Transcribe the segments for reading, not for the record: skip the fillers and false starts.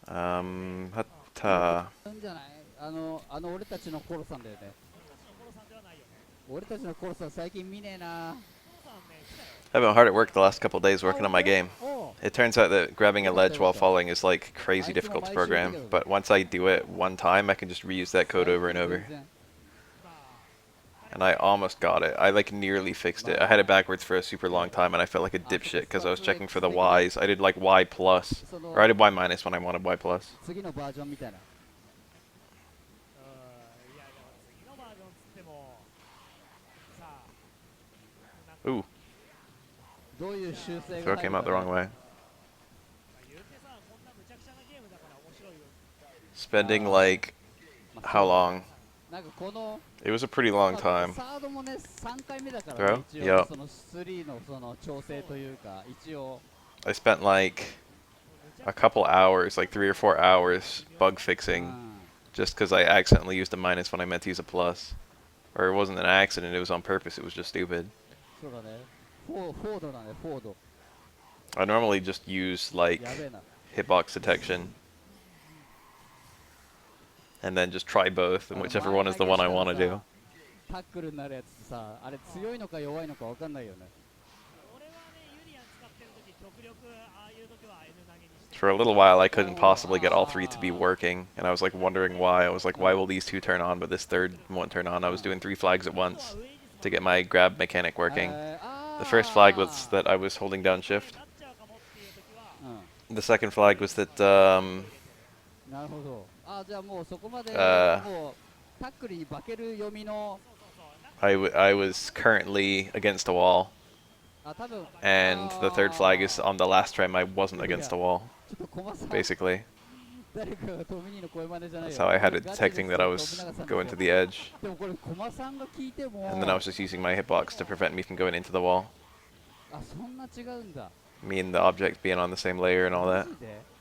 Hatta. なんじゃない？俺たちのコロさんだよね。俺たちのコロさん最近見ねえな。I've been hard at work the last couple of days あ、working 本 on my 当？ game. おう。 It turns out that grabbing a よかったledge よかっ while た。falling is like あ crazy いつも difficult to 毎週見て program, けどね。but once I do it one time, I can just reuse that code 最 over and 近全 over. 然。And I almost got it. I like nearly fixed it. I had it ま backwards for a super あ、long ね。time, and I felt like a あ、そっか、dipshit ス because タ I ー was ズ checking for X the 的な、Y's. I did like Y plus, そ or I の、did Y minus when I wanted Y plus. 次のバージョンみたいな。Ooh, どういう修正が throw 入 came る out か the wrong ね。way. Spending ああ、like まあ how そうだね。long? なんかこの、It was a pretty long まあ、time. サードもね、3回目だからね、Throw? 一応、Yup. その3のその調整というか、一応、I spent like a couple hours, like 3 or 4 hours, bug う fixing ん、just because I accidentally used a minus when I meant to use a plus. Or it wasn't an accident, it was on purpose, it was just stupid. そうだね。フォードだね、フォード。I normally just use やべえ like な。hitbox detection and then just try both, and whichever 前 one is 投 the げ one し I たら want to さ、do. タックルになるやつってさ、あれ強いのか弱いのか分かんないよね。For a little while, I お couldn't お、possibly get all three to be あ working, and I was like wondering why. I was like, あ、う why ん、will these two turn on, but this third won't turn on? I う was ん。doing 3 flags at once to get my grab mechanic working. The first flag was あ that I was holding down shift. あ、うん。The second flag was that なるほど。あ、じゃあもうそこまで、uh, もう、タックルに化ける読みの、I was currently against a wall, あ、多分、and the third flag is あ on the last frame I あ、wasn't いやい against や、a wall, ちょっとコマさん、basically. 誰かがトミニーの声真似じゃない That's よ。how I こ had れ it ガチで detecting す that I よ、富 was 永さんです going よ。to the edge, でもこれコマさんが聞いて and then I も、was just using my hitbox to prevent me from going into the wall. あ、そんな違うんだ。Me and the object being on the same layer and all マ that. ジで？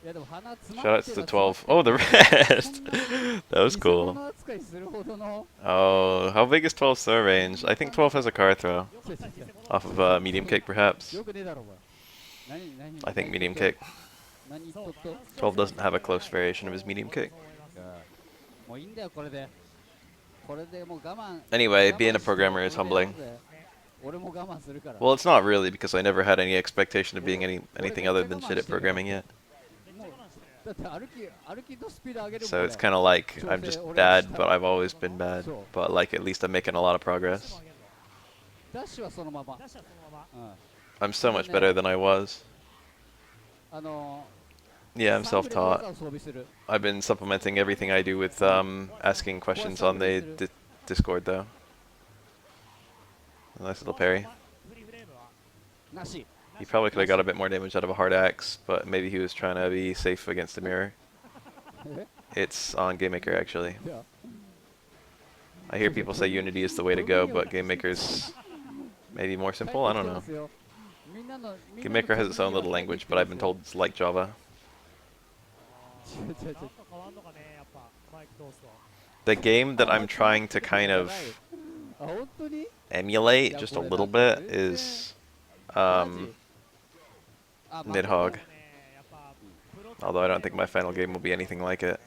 いやでも鼻詰まっ Shoutouts てる to は詰まっ 12. てる Oh, the けど、そ rest! んなに That was 偽 cool. 物扱いするほどの Oh, how big is 12's throw range? I think 12 has a car throw. 違う違う違う Off of medium kick, perhaps? よくねえだろお前。I think 何 medium 言っ kick. 何言っとっと？ 12 doesn't have a close variation of his medium kick. もういいんだよこれで。これでもう我 Anyway, being 慢 a して programmer is これでやる humbling. ぜ。俺も我慢するから。Well, it's not really, because I never had any expectation of being 俺 anything めっ other ちゃ than 我 shit 慢 at してるよ。だっ programming て yet. もうだって歩きのスピード上げるもん So 俺。it's kind of like 調 I'm 整 just 俺し bad, た but ら。I've always been bad. そう。But like at least I'm making a lot of progress. ダッシュはそのまま。うん。I'm so 俺 much better ね、than I was. あの Yeah, I'm サンブレの技 self-taught. を装備する。I've been supplementing everything I do with asking これ questions サン on ブレ the する。Discord though. A nice little parry. なし。He probably could な have got a し。bit more damage out of a hard axe, but maybe he was trying to be safe against the mirror. え It's on Game Maker actually. いや I hear people say Unity is the way to go, but Game Maker's maybe more 帰って simple. I きて don't ま know. すよ。みんなの Game Maker has its own little 飛び language, 入り but が I've been 帰って told it's like Java. きてますよ。違う違う違う。The game that あ、間 I'm 違 trying って to ること kind じゃ of ない。あ、本当に？い emulate や just こ a れだ little って bit 全然。 is マジ？あ、負け Nidhogg. て。Although I don't think my final game will be anything like it.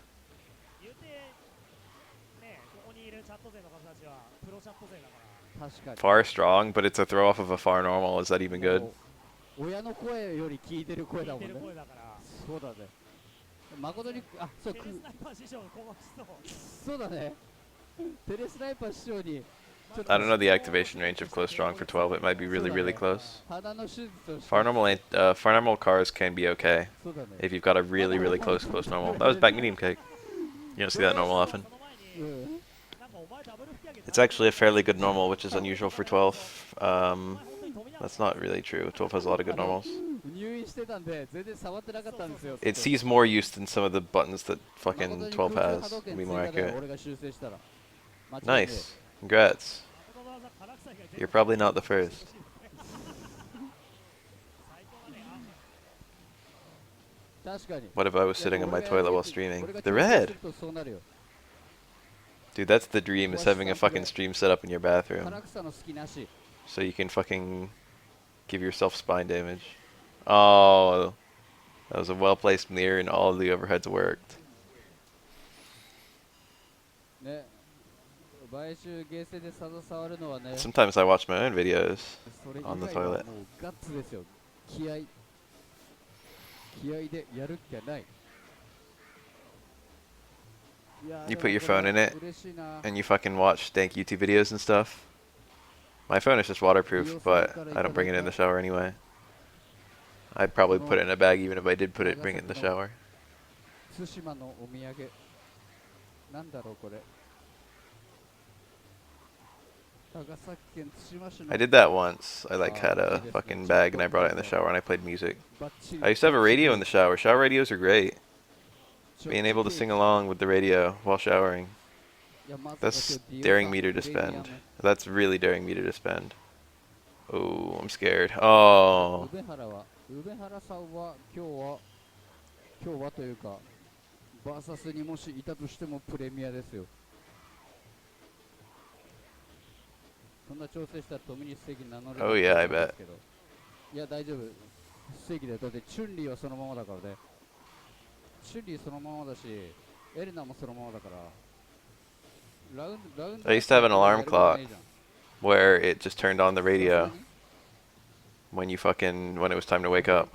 確かに。 Far strong, but it's a throw off of a far normal. Is that even good? もう親の声より聞いてる声だもんね。そうだね。誠に、あ、そう、そうだね。テレスナイパー師匠に、ちょっと I don't know the activation range of close strong for 12. It might be そう really, だ really ね。 close. 鼻の手術をして Far normal, far normal cars can be okay そうだね。 if you've got a まだ really, お really 前 close normal. That was back medium kick. You don't see that normal often. うん。 It's actually a fairly good normal, which is unusual for 12. That's not really true. 12 has a lot of good あの、normals. 入院してたんで、全然触ってなかったんですよ。It sees more use than some of the buttons that 誠 fucking に 12空中波 has. 動 To 拳 be 追 more 加だよ、 accurate. 俺が修正したら。間違いねえ。Nice. Congrats. You're probably not the first. 確かに。 What if I was いや、 sitting on 俺 my が toilet や while って streaming? 俺が The 調整す red! るとそうなるよ。 Dude, that's the dream, is having a fucking stream set up in your 唐 bathroom. 草の好きなし。 So you can fucking give yourself spine damage. Oh, That was a well-placed mirror and all of the overheads worked. ね、買収ゲーセンで触るのはね、 Sometimes I watch my own videos それ以 on the 外は toilet. もうガッツですよ。気合でやるっきゃない。いや、 You で put も your こ phone れ in it 嬉しいな。 and you fucking watch dank YouTube videos and stuff. My phone is just waterproof, but I don't bring it in the shower anyway. I'd probably put it in a bag even if I did bring it in the shower. 対馬のお土産。なんだろうこれ。長崎県対馬市の I did that once. I like had a fucking bag and I brought it in the shower and I played music. I used to have a radio in the shower. Shower radios are great. Being able to sing along with the radio while showering. That's daring meter to spend. That's really daring meter to spend. Oh, I'm scared. Oh. 宇部原さんは今日はというかバーサスにもしいたとしてもプレミアですよ。そんな調整したらトミニス正義名乗れ Oh yeah, I bet. いや大丈夫。正義だよ。だってチュンリーはそのままだからね。チュンリーそのままだし、エレナもそのままだから。ラウンド I used to have an alarm clock where it just turned on the radio when it was time to wake up.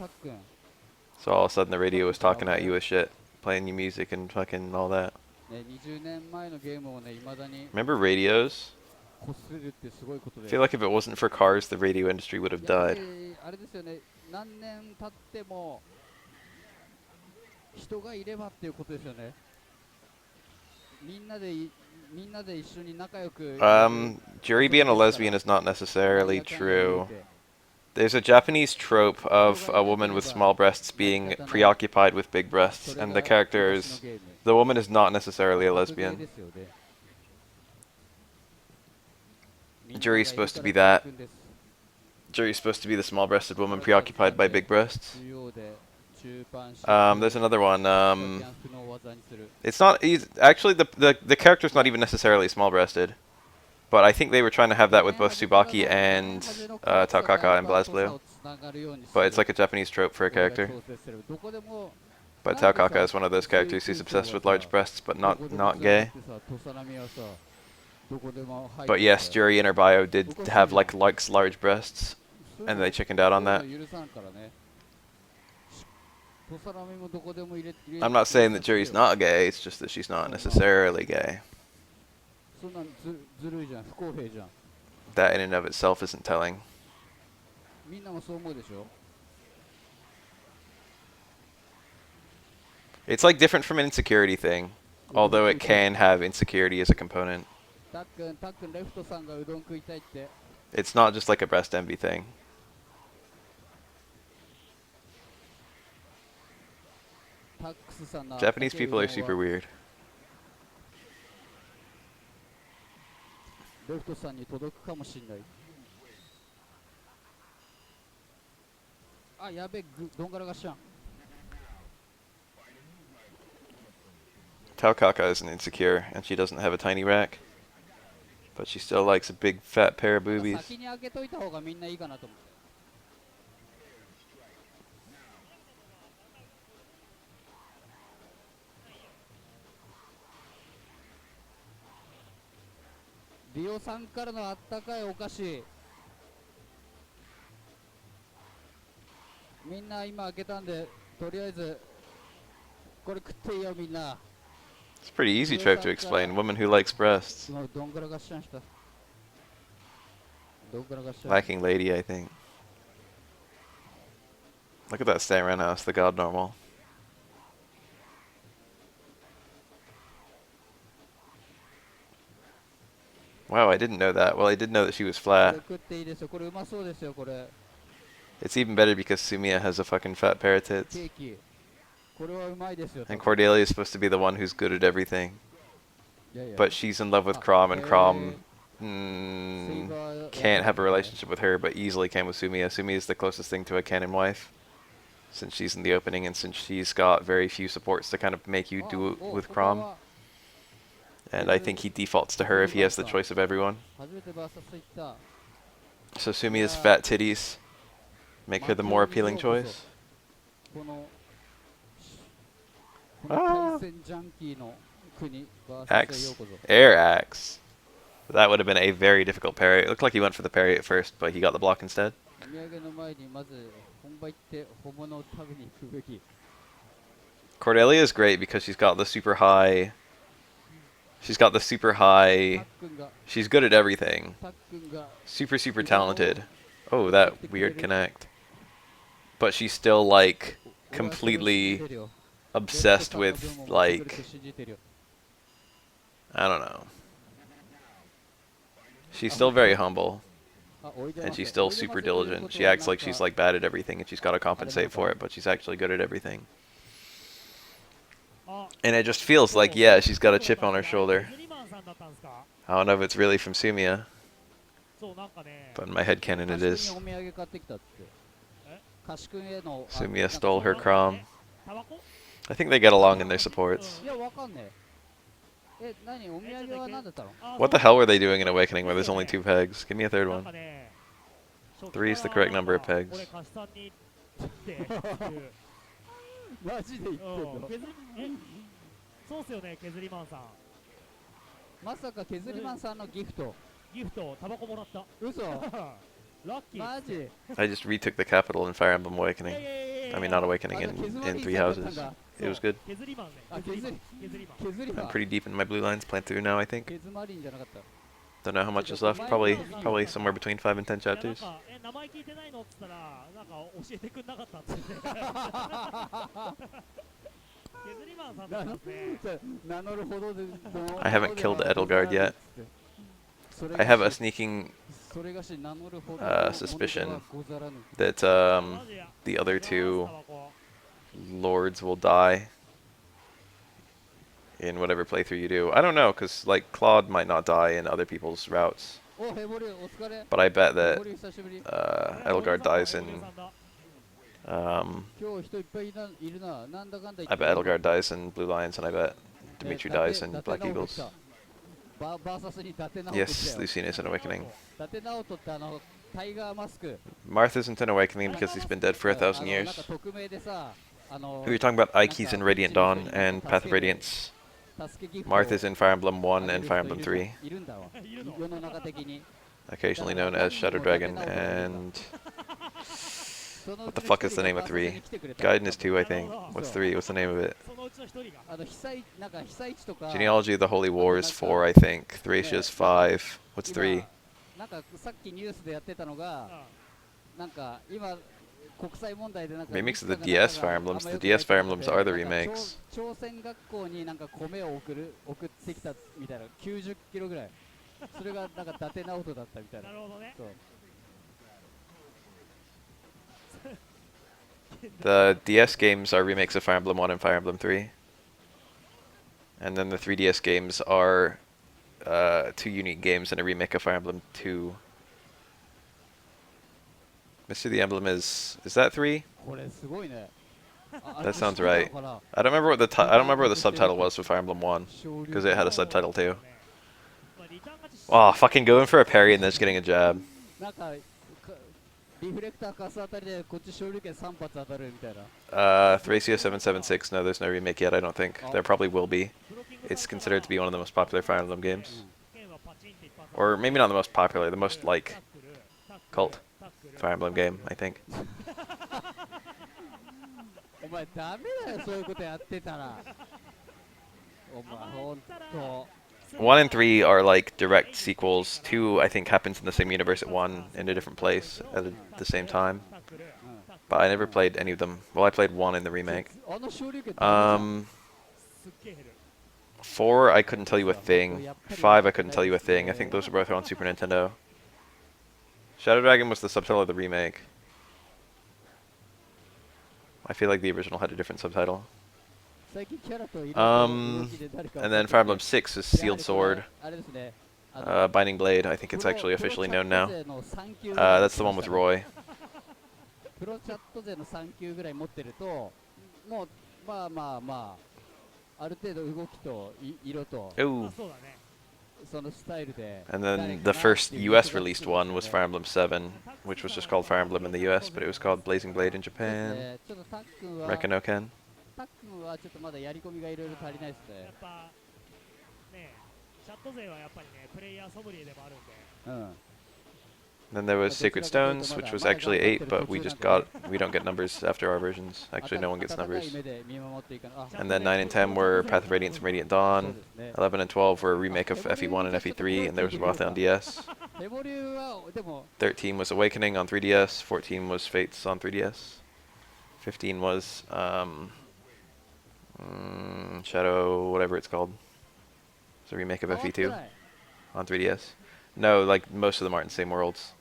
So all of a sudden the radio was talking at you with shit, playing you music and fucking all that. 20年前のゲームをね、未だに Remember radios? こすれるってすごいことで。 I feel like if it wasn't for cars, the radio industry would have やっぱ died. りあれですよね、何年経っても人がいればっていうことですよね。みんなで一緒に仲良く。Jury being a lesbian is not necessarily true. There's a Japanese trope of a woman with small breasts being preoccupied with big breasts, and the woman is not necessarily a lesbian. Jury's supposed to be that. Jury's supposed to be the small-breasted woman preoccupied by big breasts. There's another one. It's not. Actually, the character's not even necessarily small-breasted, but I think they were trying to have that with both Tsubaki and Taokaka and BlazBlue. But it's like a Japanese trope for a character. But Taokaka is one of those characters who's obsessed with large breasts, but not gay. But yes, Jury in her bio did have likes large breasts, and they chickened out on that. I'm not saying that Jury's not gay, it's just that she's not necessarily gay. That in and of itself isn't telling. It's like different from an insecurity thing, although it can have insecurity as a component. It's not just like a breast envy thing. Japanese people are super weird. Taokaka isn't insecure, and she doesn't have a tiny rack. But she still likes a big fat pair of boobies. Dio さんからのあったかいお菓子。みんな今開けたんで、とりあえずこれ食っていいよみんな。 It's a pretty easy trope to explain. Woman who likes breasts. Viking lady, I think. Look at that Stanran house, the god normal. Wow, I didn't know that. Well, I did know that she was flat. It's even better because Sumiya has a fucking fat pair of tits. And Cordelia is supposed to be the one who's good at everything. But she's in love with Crom, and Crom can't have a relationship with her, but easily can with Sumiya. Sumiya is the closest thing to a canon wife, since she's in the opening, and since she's got very few supports to kind of make you do it with Crom. And I think he defaults to her if he has the choice of everyone. So Sumiya's fat titties make her the more appealing choice. Ah. 対戦ジャンキーの国 VS へ Axe. ようこそ。 Air axe. That would have been a very difficult parry. It looked like he went for the parry at first, but he got the block instead. お土産の前にまず本場行って本物を食べに行くべき。 Cordelia is great because she's got the super high. She's got the super タ high. ックンが She's good at everything. タックンが Super, super talented. Oh, that weird connect. But she's still, like, 俺はそれを信じ completely てるよ。 obsessed ベッドさん with, の分も持ってく like, ると信じてるよ。 I don't know. She's still very humble, あ、おいで and ます she's still おいで super ますというこ diligent. と She は acts like なん she's, か like, bad at everything, and she's got to compensate for it, but she's actually good at everything. And it just feels like, yeah, she's got a chip on her shoulder. I don't know if it's really from Sumia, but in my headcanon it カシ is. 君にお土産買ってきたって。カシ君への。 Sumia stole her Crom. I think they get along in their supports. いや、わかんねえ。何お土産は何だったの？ What the hell were they doing in Awakening where there's only 2 pegs? Give me a third one. 3 is the correct number of pegs. マジで言ってんの？そうっすよね、削りマンさん。まさか削りマンさんのギフト。ギフト、タバコもらった。嘘？ラッキー。マジ？ I just retook the capital in Fire Emblem Awakening. I mean, not Awakening, in 3 houses. It was good. 削りマンね。あ、削りマン。 I'm 削 pretty deep in my blue lines, plant through now, I think. 削マリンじゃなかった。 Don't know how much is left. Probably somewhere between 5 and 10 chapters. 名前聞いてないのっつったら、なんか教えてくんなかったっつって。削りマンさんだったんですね。名乗るほどで。 I haven't killed Edelgard yet. I have a sneaking suspicion that the other 2 lords will die in whatever playthrough you do. I don't know, because like Claude might not die in other people's routes, but I bet that Edelgard dies in. I bet Edelgard dies in Blue Lions, and I bet Dimitri dies in Black Eagles. Yes, Lucina is in Awakening. Marth isn't in Awakening because he's been dead for 1,000 years. We were talking about Ike's in Radiant Dawn and Path of Radiance. Marth is in Fire Emblem 1 and Fire Emblem 3. Occasionally known as Shadow Dragon, and what the fuck is the name of 3? Gaiden is 2, I think. What's 3? What's the name of it? Genealogy of the Holy War is 4, I think. Thracia is 5. What's 3? Remakes of the DS Fire Emblems. The DS Fire Emblems are the remakes. 朝鮮学校になんか米を送ってきたみたいな90キロぐらい。それがなんか伊達直人だったみたいな。なるほどね。The DS games are remakes of Fire Emblem 1 and Fire Emblem 3. And then the 3DS games are 2 unique games and a remake of Fire Emblem 2. Mr. The Emblem is that 3? That sounds right. I don't remember what the subtitle was for Fire Emblem 1, because it had a subtitle too. Oh, fucking going for a parry and then just getting a jab. Thracia 776, no, there's no remake yet, I don't think. There probably will be. It's considered to be one of the most popular Fire Emblem games. Or maybe not the most popular, the most, like, cult Fire Emblem game, I think. お前ダメだよ、そういうことやってたら。お前ほんと。1 and 3 are like direct sequels. 2, I think, happens in the same universe at 1 in a different place at the same time. But I never played any of them. Well, I played 1 in the remake. 4, I couldn't tell you a thing. 5, I couldn't tell you a thing. I think those were both on Super Nintendo. Shadow Dragon was the subtitle of the remake. I feel like the original had a different subtitle. And then Fire Emblem 6 is Sealed Sword. Binding Blade, I think it's actually officially known now. That's the one with Roy. Ooh. And then the first US released one was Fire Emblem 7, which was just called Fire Emblem in the US, but it was called Blazing Blade in Japan. Rekanoken. タックはちょっとまだやり込みがいろいろ足りないですやねっぱねチャット勢はやっぱりねプレイヤーソムリエでもあるんでうん Then there was Sacred Stones, which was actually 8, but we don't get numbers after our versions. Actually, no one gets 温かい numbers. 目で見守っていかなあ And then 9 and 10 were Path of Radiance and Radiant Dawn. そうですね 11 and 12 were a remake of FE1 and FE3, and there was Roth on DS. ヘボリューはでも 13 was Awakening on 3DS. 14 was Fates on 3DS. 15 was Shadow, whatever it's called. It's a remake of 変わって FE2 ない on 3DS. No, like most of them aren't in the same worlds.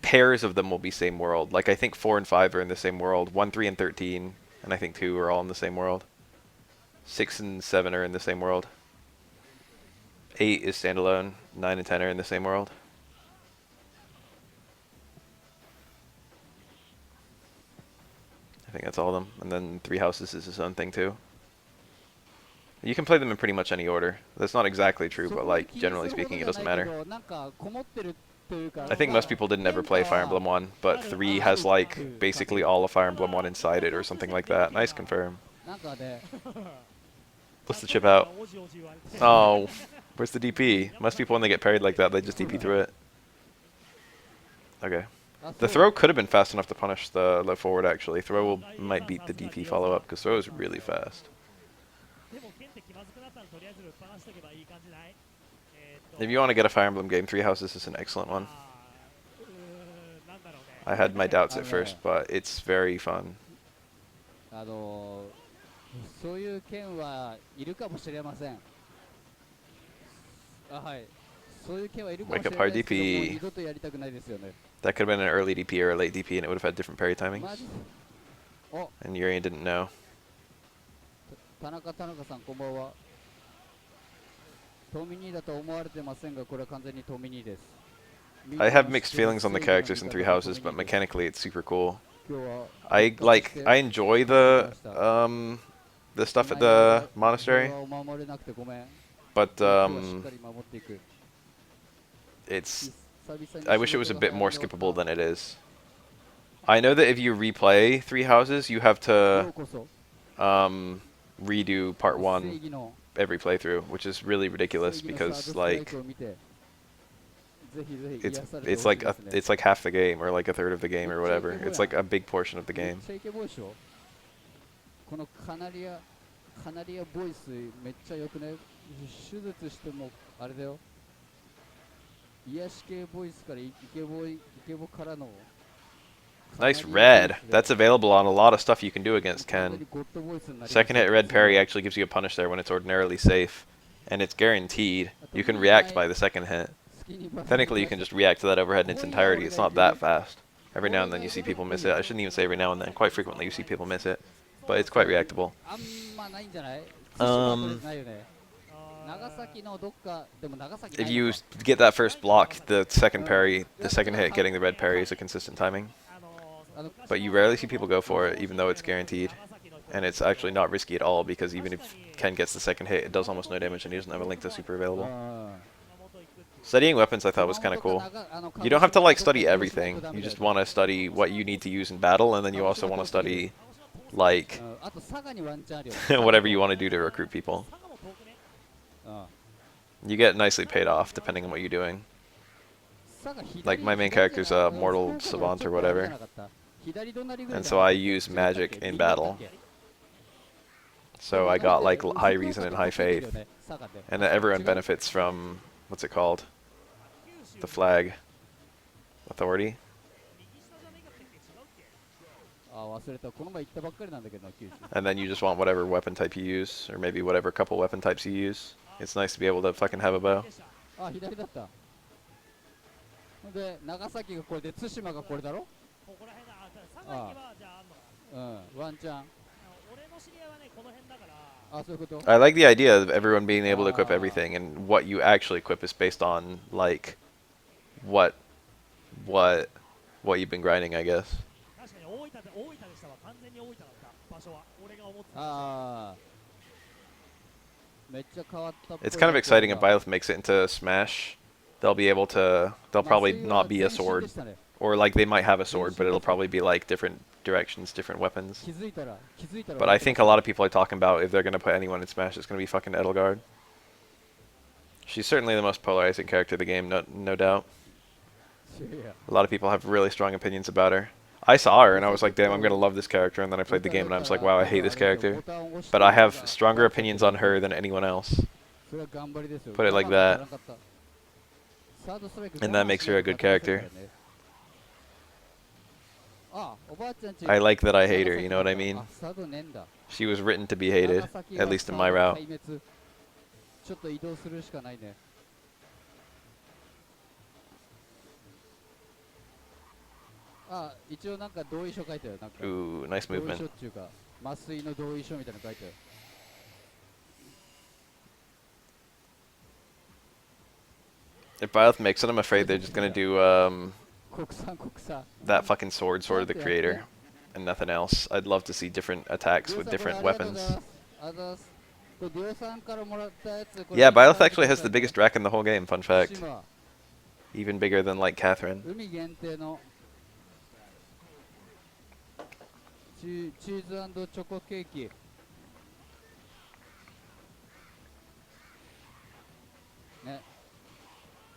Pairs of them will be same world. Like I think 4 and 5 are in the same world. 1, 3, and 13, and I think 2 are all in the same world. 6 and 7 are in the same world. 8 is standalone. 9 and 10 are in the same world. I think that's all of them. And then 3 Houses is its own thing too. You can play them in pretty much any order. That's not exactly true, but like generally speaking, it doesn't matter. なんかこもってるというか I think most people didn't ever play Fire Emblem 1, but 3 has like basically all of Fire Emblem 1 inside it or something like that. Nice confirm. なんかね What's the chip out? おじおじ言われて Oh, where's the DP? Most people when they get parried like that, they just DP through it. Okay. あ The そう throw could have been fast enough to punish the low forward actually. Might beat the DP follow up because throw is really fast. でも剣って気まずくなったらとりあえずぶっ放しとけばいい感じない If you want to get a Fire Emblem game, 3 Houses is an excellent one. なんだろうね I had my doubts at first, but it's very fun. そういう剣はいるかもしれませんあはいそういう剣はいるかもしれ Wake な up いですけど hard も DP. 二度とやりたくないですよね That could have been an early DP or a late DP, and it would have had different parry マ timings. ジお And Urian didn't know. 田中さんこんばんはトミニーだと思われてませんがこれは完全にトミニーです I have mixed feelings on the characters in 3 Houses, but mechanically it's super cool. 今日は I enjoy the stuff at the monastery, 俺は守れなくてごめん but 今日はしっかり守っていく it's 久々に I wish it was a bit more skippable than it is. I know that if you replay 3 Houses, you have よ to うこそ redo part 正 1義の every playthrough, which is really ridiculous 正義のサード because ストライ like クを見てぜひぜひ癒されて it's ほし like いですね it's like half the game or like a third of the game or whatever. It's like a big portion of the めっ game. ちゃイケボでしょこのカナリアボイスめっちゃよくね手術してもあれだよ癒し系ボイスからイケボからの Nice red. That's available on a lot of stuff you can do against 完全 Ken. にゴッドボイスになります Second hit red parry actually gives you a punish there when it's ordinarily safe. And it's guaranteed. You can react by the second hit. 好きにばかり Technically, you can just react to that overhead in its entirety. It's not that fast. Every now and then you see people miss it. I shouldn't even say every now and then. Quite frequently you see people miss it. But it's quite reactable. あんまないんじゃないないよねあー長崎のどっかでも長崎ない If の you か get that first block, the second hit getting the red parry is a consistent timing. あの But you rarely see people go for it, even though it's guaranteed. And it's actually not risky at all, because even if Ken gets the second hit, it does almost no damage and he doesn't have a link to super available. あ Studying weapons I thought was kind of cool. You don't have to like study everything. You just want to study what you need to use in battle, and then you also want to study like ーあと佐賀にワンチャンあるよね whatever you want to do to recruit people. あ You get nicely paid off depending on what you're doing. 佐賀左 Like my main character's a mortal savant or whatever, 左隣ぐらい and so I use magic in battle. So I got like high reason and high faith, and everyone benefits from what's it called? The flag authority. あ忘れたこの前行ったばっかりなんだけどな九州 And then you just want whatever weapon type you use, or maybe whatever couple weapon types you use. It's nice to be able to fucking have a bow. あ左だったほんで長崎がこれで対馬がこれだろここら辺だあ佐賀駅はじゃああんのかなうんワンチャン俺の知り合いはねこの辺だからあそういうこと I like the idea of everyone being able to equip everything, and what you actually equip is based on like what you've been grinding, I guess. 確かに大分でしたわ完全に大分だった場所は俺が思ってたああめっちゃ変わったっぽい It's kind of exciting if Byleth makes it into Smash. They'll probably not be a sword, or like they might have a sword, but it'll probably be like different directions, different weapons. 気づいたら But I think a lot of people are talking about if they're going to put anyone in Smash, it's going to be fucking Edelgard. She's certainly the most polarizing character of the game, no doubt. A lot of people have really strong opinions about her. I saw her and I was like, damn, I'm going to love this character, and then I played the game and I was like, wow, I hate this character. But I have stronger opinions on her than anyone else. Put it like that. And that makes her a good character. I like that I hate her, you know what I mean? She was written to be hated, at least in my route. ちょっと移動するしかないね。あ、一応なんか同意書書いてある。なんか Ooh, nice 同意書 movement. っていうか麻酔の同意書みたいなの書いてある。If Byleth makes it, I'm afraid they're just gonna do 国産 that fucking sword of the creator and nothing else. I'd love to see different attacks with different weapons. Yeah, Byleth actually has the biggest rack in the whole game, fun fact. Even bigger than, like, Catherine. 海限定のチーズ&チョコケーキ。ね。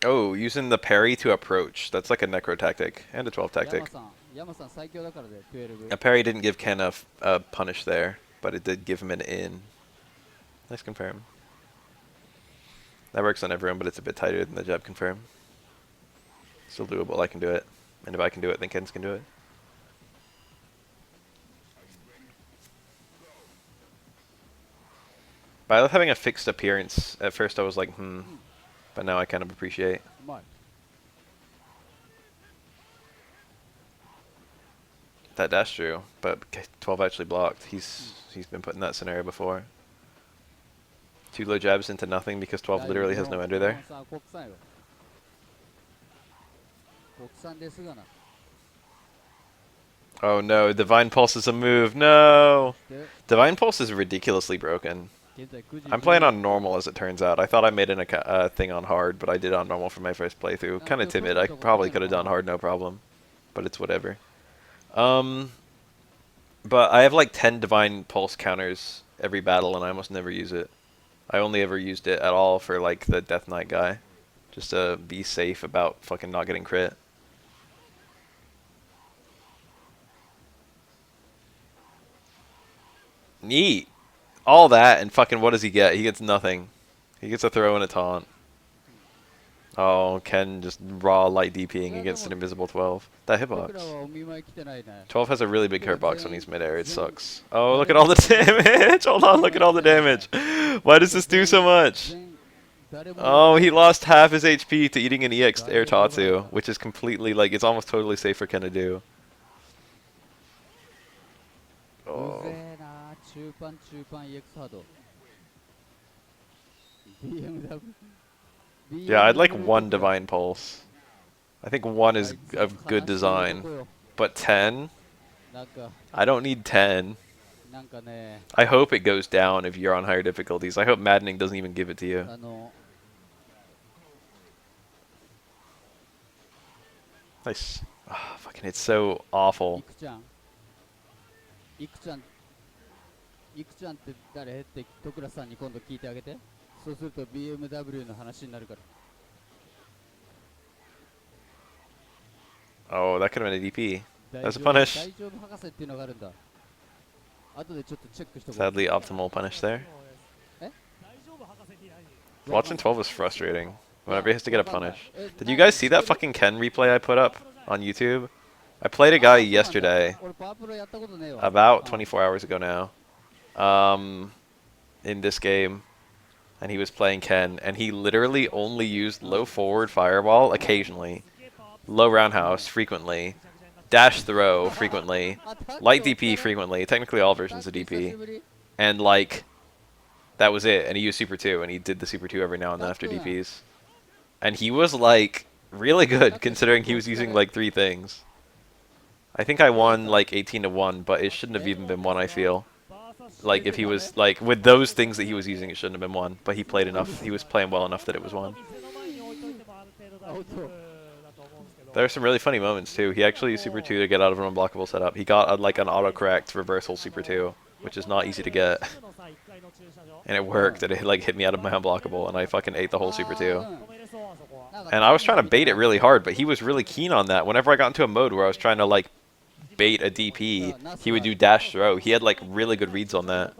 Oh, using the parry to approach. That's like a necro tactic and a 12 tactic. 山さん最強だからで12。A parry didn't give Ken a punish there, but it did give him an in. Nice confirm. That works on everyone, but it's a bit tighter than the jab confirm. Still doable, I can do it. And if I can do it, then Ken's can do it. By having a fixed appearance, at first I was like, but now I kind of appreciate. That dash true, but 12 actually blocked. He's been put in that scenario before. 2 low jabs into nothing because 12 literally has no ender there. Oh no, Divine Pulse is a move. No! Divine Pulse is ridiculously broken. I'm playing on normal as it turns out. I thought I made a thing on hard, but I did on normal for my first playthrough. Kind of timid. I probably could have done hard no problem. But it's whatever. But I have like 10 Divine Pulse counters every battle and I almost never use it. I only ever used it at all for like the Death Knight guy. Just to be safe about fucking not getting crit. Neat. All that and fucking what does he get? He gets nothing. He gets a throw and a taunt. Oh, Ken just raw light DPing against an invisible 12. That hitbox. 12 has a really big hitbox when he's midair. It sucks. Oh, look at all the damage. Hold on, look at all the damage. Why does this do so much? Oh, he lost half his HP to eating an EX Air Tatsu, which is completely, like, it's almost totally safe for Ken to do. Oh. Yeah, I'd like 1 Divine Pulse. I think 1 is of good design. But 10? I don't need 10. I hope it goes down if you're on higher difficulties. I hope Maddening doesn't even give it to you. Nice. Oh, fucking, it's so awful. いくちゃんって誰って徳倉さんに今度聞いてあげて。そうすると BMW の話になるから。 Oh, that could have been a DP. That's a punish. 大丈夫博士っていうのがあるんだ。後でちょっとチェックして。 Sadly, optimal punish there. Watching 12 was frustrating. Whenever he has to get a punish. Did you guys see that fucking Ken replay I put up on YouTube? I played a guy yesterday, about 24 hours ago now, in this game, and he was playing Ken, and he literally only used low forward fireball occasionally, low roundhouse frequently, dash throw frequently, light DP frequently, technically all versions of DP, and like, that was it, and he used Super 2, and he did the Super 2 every now and then after DPs. And he was like, really good, considering he was using like 3 things. I think I won like 18-1, but it shouldn't have even been 1, I feel. Like, if he was, like, with those things that he was using, it shouldn't have been 1. But he played enough, he was playing well enough that it was 1. There are some really funny moments too. He actually used Super 2 to get out of an unblockable setup. He got like an autocorrect reversal Super 2, which is not easy to get. And it worked, and it like hit me out of my unblockable, and I fucking ate the whole Super 2. And I was trying to bait it really hard, but he was really keen on that. Whenever I got into a mode where I was trying to like bait a DP, he would do dash throw. He had like really good reads on that.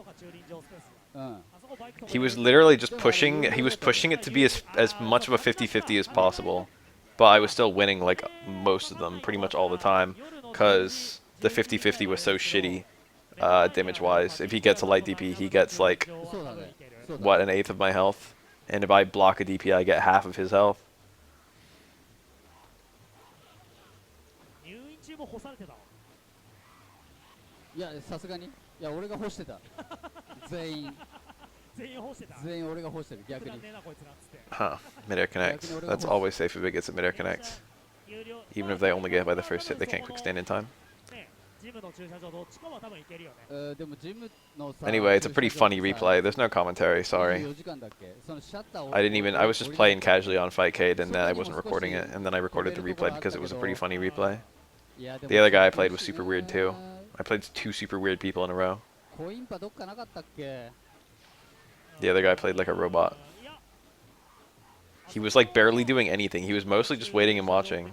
He was literally just pushing, he was pushing it to be as much of a 50-50 as possible. But I was still winning like most of them, pretty much all the time, because the 50-50 was so shitty damage-wise. If he gets a light DP, he gets like, what, an eighth of my health? And if I block a DP, I get half of his health. いやさすがにいや俺が干してた全員俺が干してる逆に Huh. Midair connect. That's always safe if it gets a midair connect. Even if they only get hit by the first hit, they can't quick stand in time. Anyway, it's a pretty funny replay. There's no commentary, sorry. I was just playing casually on Fightcade and then I wasn't recording it. And then I recorded the replay because it was a pretty funny replay. The other guy I played was super weird too. I played 2 super weird people in a row. The other guy played like a robot. He was like barely doing anything. He was mostly just waiting and watching.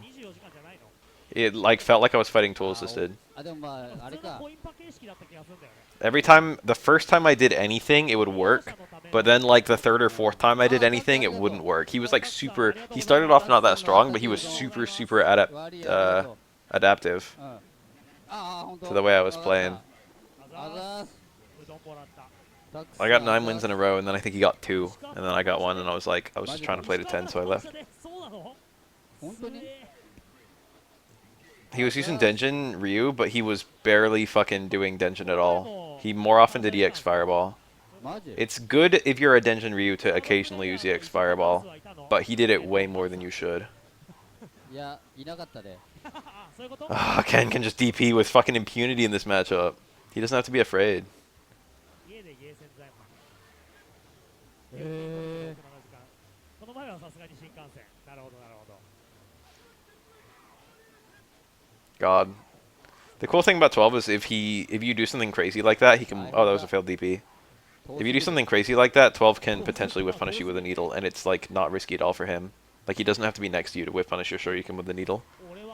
It like felt like I was fighting tool assisted. Every time, the first time I did anything, it would work. But then like the 3rd or 4th time I did anything, it wouldn't work. He was like super, he started off not that strong, but he was super adaptive to the way I was playing. I got 9 wins in a row, and then I think he got 2, and then I got 1, and I was just trying to play to 10, so I left. He was using Denjin Ryu, but he was barely fucking doing Denjin at all. He more often did EX Fireball. It's good if you're a Denjin Ryu to occasionally use EX Fireball, but he did it way more than you should. Ken can just DP with fucking impunity in this matchup. He doesn't have to be afraid. God. The cool thing about 12 is if you do something crazy like that, he can... Oh, that was a failed DP. If you do something crazy like that, 12 can potentially whiff punish you with a needle, and it's like not risky at all for him. Like he doesn't have to be next to you to whiff punish your Shoryuken with the needle.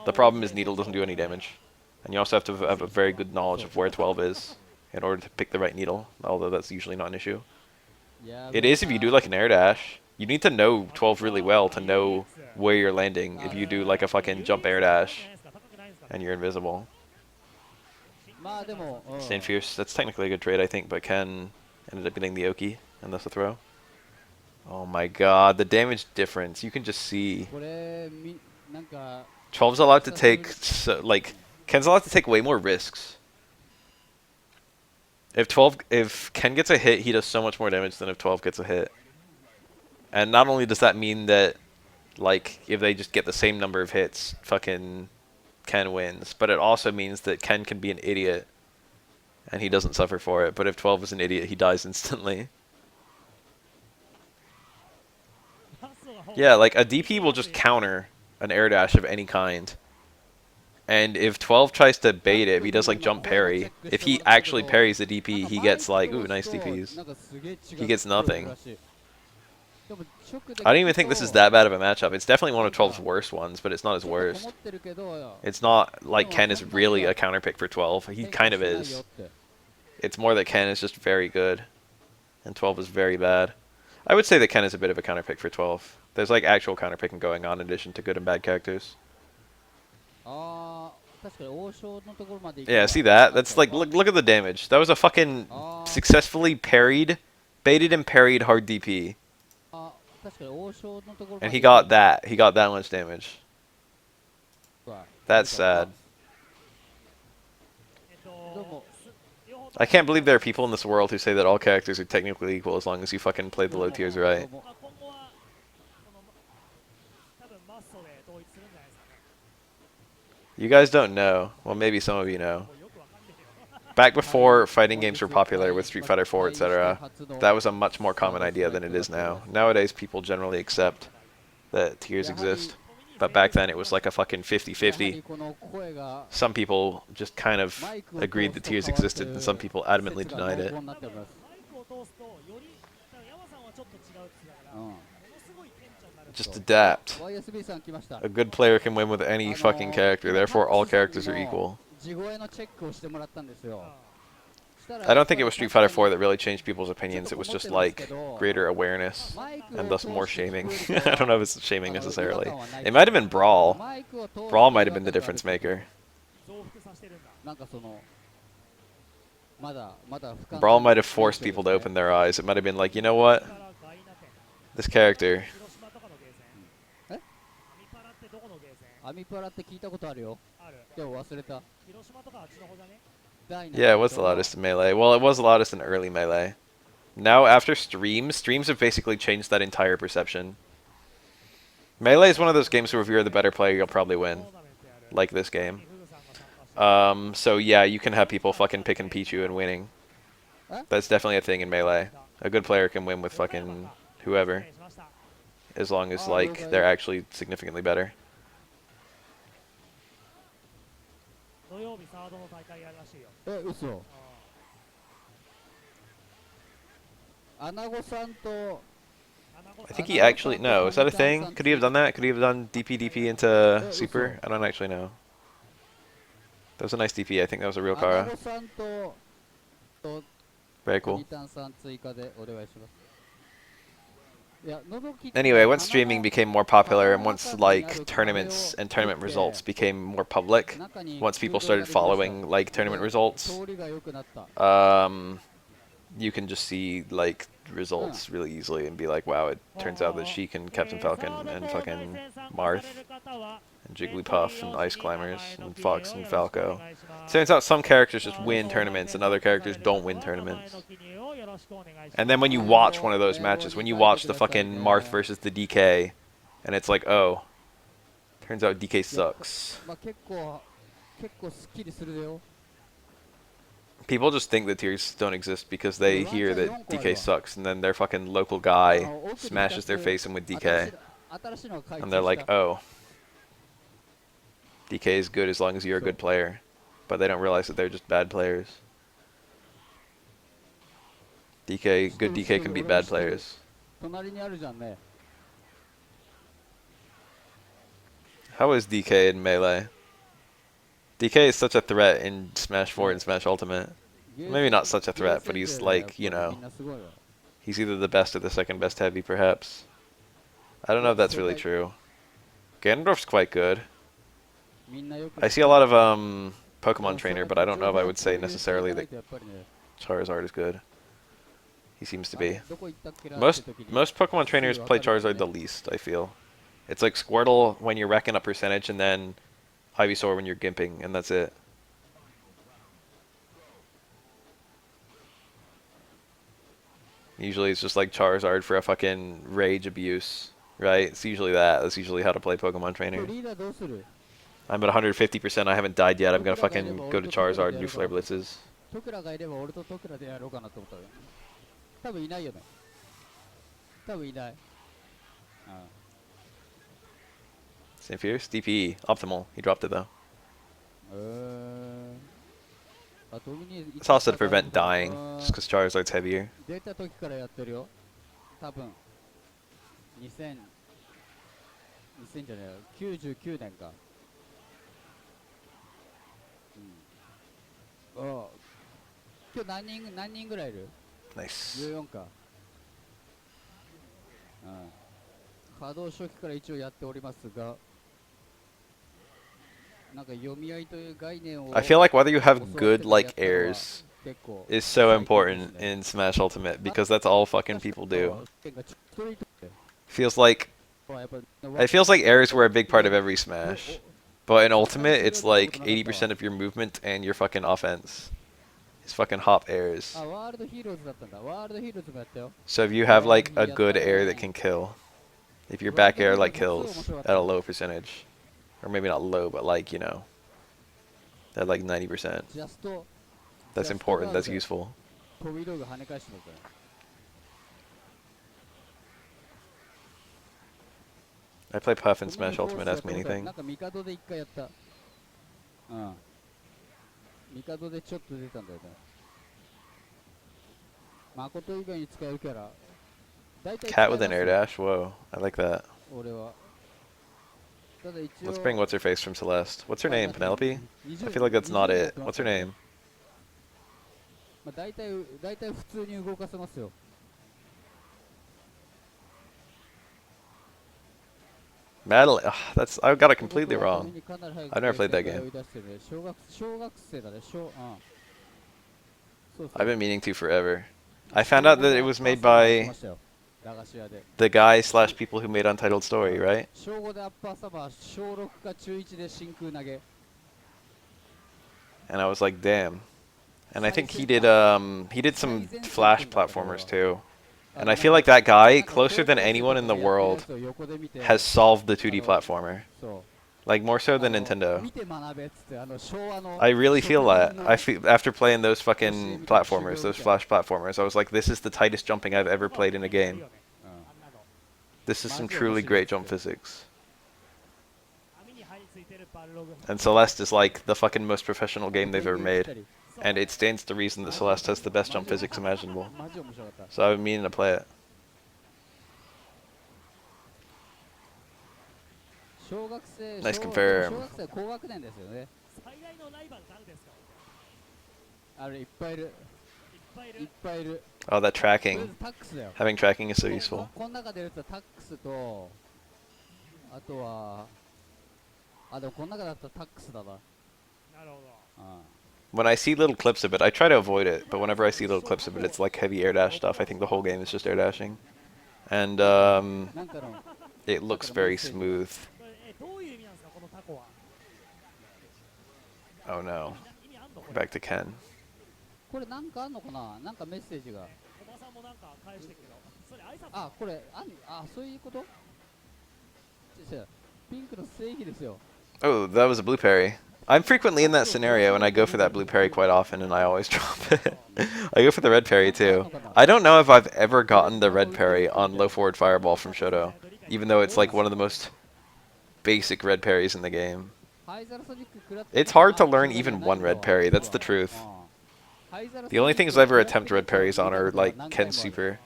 The problem is needle doesn't do any damage. And you also have to have a very good knowledge of where 12 is in order to pick the right needle, although that's usually not an issue. It is if you do like an air dash. You need to know 12 really well to know where you're landing if you do like a fucking jump air dash and you're invisible. Stand Fierce, that's technically a good trade I think, but Ken ended up getting the Oki and thus the throw. Oh my god, the damage difference, you can just see. 12's allowed to take, Ken's allowed to take way more risks. If Ken gets a hit, he does so much more damage than if 12 gets a hit. And not only does that mean that, like, if they just get the same number of hits, fucking Ken wins, but it also means that Ken can be an idiot, and he doesn't suffer for it. But if 12 is an idiot, he dies instantly. Yeah, like, a DP will just counter an air dash of any kind. And if 12 tries to bait it, if he does like jump parry, if he actually parries the DP, he gets like, ooh, nice DPs. He gets nothing. I don't even think this is that bad of a matchup. It's definitely one of 12's worst ones, but it's not his worst. It's not like Ken is really a counter pick for 12. He kind of is. It's more that Ken is just very good, and 12 is very bad. I would say that Ken is a bit of a counter pick for 12. There's like actual counter picking going on in addition to good and bad characters. Yeah, see that? That's like, look at the damage. That was a fucking successfully baited and parried hard DP. And he got that. He got that much damage. That's sad. I can't believe there are people in this world who say that all characters are technically equal as long as you fucking play the low tiers right. You guys don't know. Well, maybe some of you know. Back before fighting games were popular with Street Fighter 4, etc., that was a much more common idea than it is now. Nowadays, people generally accept that tiers exist. But back then it was like a fucking 50-50. この声が Some people just kind of マイクを agreed that tears existed, and some people adamantly 説が denied 濃 it. 厚になっております。マイクを通すとより山さんはちょっと違うって言ってたから、ものすごいテンションになる。 Just adapt. YSB さん来ました。 A good player can win with any fucking character, therefore all characters are equal. 地声のチェックをしてもらったんですよ。 I don't think it was Street Fighter 4 that really changed people's opinions. It was just like greater awareness and thus more shaming. I don't know if it's shaming necessarily. It might have been Brawl. Brawl might have been the difference maker. 増幅させてるんだ。 なんかそのまだ俯瞰 Brawl might have forced people to open their eyes. It might have been like, you know what? だからガイナ店、 This character. 広島とかのゲーセン。え？アミパラってどこのゲーセン？アミパラって聞いたことあるよ。ある。でも忘れた。広島とかあっちの方じゃね？ Yeah, it was the loudest in Melee. Well, it was the loudest in early Melee. Now, after streams have basically changed that entire perception. Melee is one of those games where if you're the better player, you'll probably win. トーナメントやる。 Like this game. フグさんが参加してる。 So yeah, you can have people fucking picking Pichu and winning. That's definitely a thing in Melee. A good player can win with fucking whoever, 失礼しました。 as long as like they're actually significantly better. 土曜日サードの大会やるらしいよ。え、嘘。アナゴさんと I think he actually no. Is that a thing? Could he have done that? Could he have done DP into Super? I don't actually know. That was a nice DP. I think that was a real アナ Kara. ゴさんと Very cool. ニタンさん追加でお願いします。いや、のぞき Anyway, once streaming became more popular and once like tournaments and tournament results became more public, once people started following like tournament results, 通りが良くなった。 you can just see like results really easily and be like, wow, it turns out that Sheik and Captain Falcon and fucking Marth and Jigglypuff and Ice Climbers and Fox and Falco. Turns out some characters just win tournaments and other characters don't win tournaments. And then when you watch one of those matches, when you watch the fucking Marth versus the DK, and it's like, oh, turns out DK sucks. まあ結構スッキリするでよ。 People just think that tiers don't exist because they hear that DK sucks, and then their fucking local guy smashes their face in with DK, 新しいのが開 and 通 they're し like, た。 oh, DK is good as long as you're a good player, but they don't realize that they're just bad players. Good DK can beat bad players. 隣にあるじゃんね。 How is DK in Melee? DK is such a threat in Smash 4 and Smash Ultimate. Maybe not such a threat, but he's like, you know, みんなすごいわ。 he's either the best or the second best heavy, perhaps. I don't know if that's really true. Ganondorf's quite good. みんなよく I see a lot of Pokemon Trainer, but I don't know if I would say necessarily that やっぱりね Charizard is good. He seems to be. どこ行ったっけな Most って時に most Pokemon trainers play Charizard the least, I feel. It's like Squirtle when you're racking up percentage, and then Ivysaur when you're gimping, and that's it. Usually it's just like Charizard for a fucking rage abuse, right? It's usually that. That's usually how to play Pokemon 今 Trainer. 日リーダーどうする I'm at 150%. I haven't died yet. I'm gonna fucking go to Charizard and do Flare Blitzes. トクラがいれば俺とトクラでやろうかなと思ったよ。多分いないよね。多分いない。あ Same Fierce? DP. Optimal. He dropped it though. あドミニ It's also to prevent dying, just because Charizard's heavier. 出た時からやってるよ。多分2000じゃないよ。99年か。うん。ああ。今日何人ぐらいいる Nice. 14か。うん。稼働初期から一応やっておりますが、なんか読み合いという概念を I feel like whether you have good like airs is so important in Smash Ultimate because that's all fucking people do. Feels like it feels like airs were a big part of every Smash, but in Ultimate it's like 80% of your movement and your fucking offense. It's fucking hop airs. あ、ワールドヒーローズだったんだ。ワールドヒーローズもやったよ。 So if you have like a good air that can kill, if your back air like kills at a low percentage, or maybe not low, but like, you know, at like 90%, ジャスト that's important, that's useful. 飛び道具跳ね返してるから。I play Puff and コミュ Smash フォー Ultimate. スやっ Ask た me ことある anything. なんか帝で一回やった。うん。帝でちょっと出たんだよね。誠以外に使えるキャラ。大体使 Cat え with ま an す air よ。 dash. Whoa, I like that. 俺は。ただ一 Let's 応 bring what's her face from Celeste. What's her まあ name? だって Penelope? 20 I feel like that's not 20年やっ it. てま What's す her からね。 name? まあ大体普通に動かせますよ。Madeline. Ugh, that's I got it ってこと completely は wrong. 君にかなり早 I've never く played that 正解を game. 言い出してるね。小学生だね。そうそ I've う。 been meaning to forever. I found out that it was made 小5でアッパーサマーし by ましたよ。駄菓子屋で。 the guy slash people who made Untitled Story, right? 小5でアッパーサマー、小6か中1で真空投げ。 And I was like, damn. And I think he did some Flash platformers too. And I feel like that guy, closer than anyone in the world, has solved the 2D platformer. そう。 Like more so あ than の Nintendo. 見て学べっつって昭和の I really feel 職 that. 人の I feel after playing those fucking platformers, those Flash platformers, I was like, this is the tightest jumping I've ever played in a game. うん This is some Massive truly machine great guns, jump too. physics. 網に張り付いてるバルログ And Celeste is like the fucking most professional game they've ever 電源 made. 切ったり And it stands to reason that Celeste has the best jump physics imaginable. マジ面白かった。 So I've been meaning to play it. 小学生 Nice 小 confirm. 小学生高学年ですよね。最大のライバル誰ですかあれいっぱいいる。いっぱいいるいっぱいいる。 Oh, that とりあえ tracking. ずタックスだよ。 Having tracking is so useful. この中でやるとタックスと、あとは、あ、でもこの中だったらタックスだな。なるほど When I see little clips of it, I try to avoid it, but whenever I see little clips of it, it's like heavy air dash stuff. I think the whole game is just air dashing. And なんかの it looks very smooth. これどういう意味なんですかこのタコは Oh no. 意味あんのこれ Back to Ken. これなんかあんのかな、なんかメッセージが。おばさんもなんか返してるけどそれ挨拶あ、これ、そういうこと違うピンクの正義ですよ。 Oh, that was a blue parry. I'm frequently in that scenario, and I go for that blue parry quite often, and I always drop it. I go for the red parry too. I don't know if I've ever gotten the red parry on low forward fireball from Shoto, even though it's like one of the most basic red parries in the game. 灰皿ソニック食らった It's hard to learn even one red parry, that's the truth. The only things I ever attempt red parries on are like Ken's super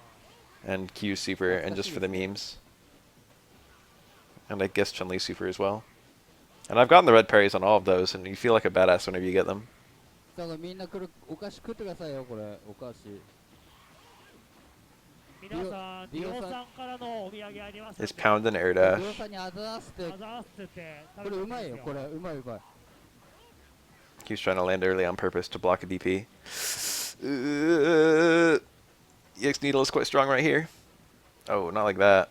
and Q's super, and just for the memes. And I guess Chun-Li's super as well. And I've gotten the red parries on all of those, and you feel like a badass whenever you get them. だからみんな来るお菓子食ってくださいよ、これお菓子。皆さんディオさんからのお土産あります It's pound and air dash. りょうさんにあざーすってあざーすってこれうまいよ、これうまいうまい。 He was trying to land early on purpose to block a DP. EX Needle is quite strong right here. Oh, not like that.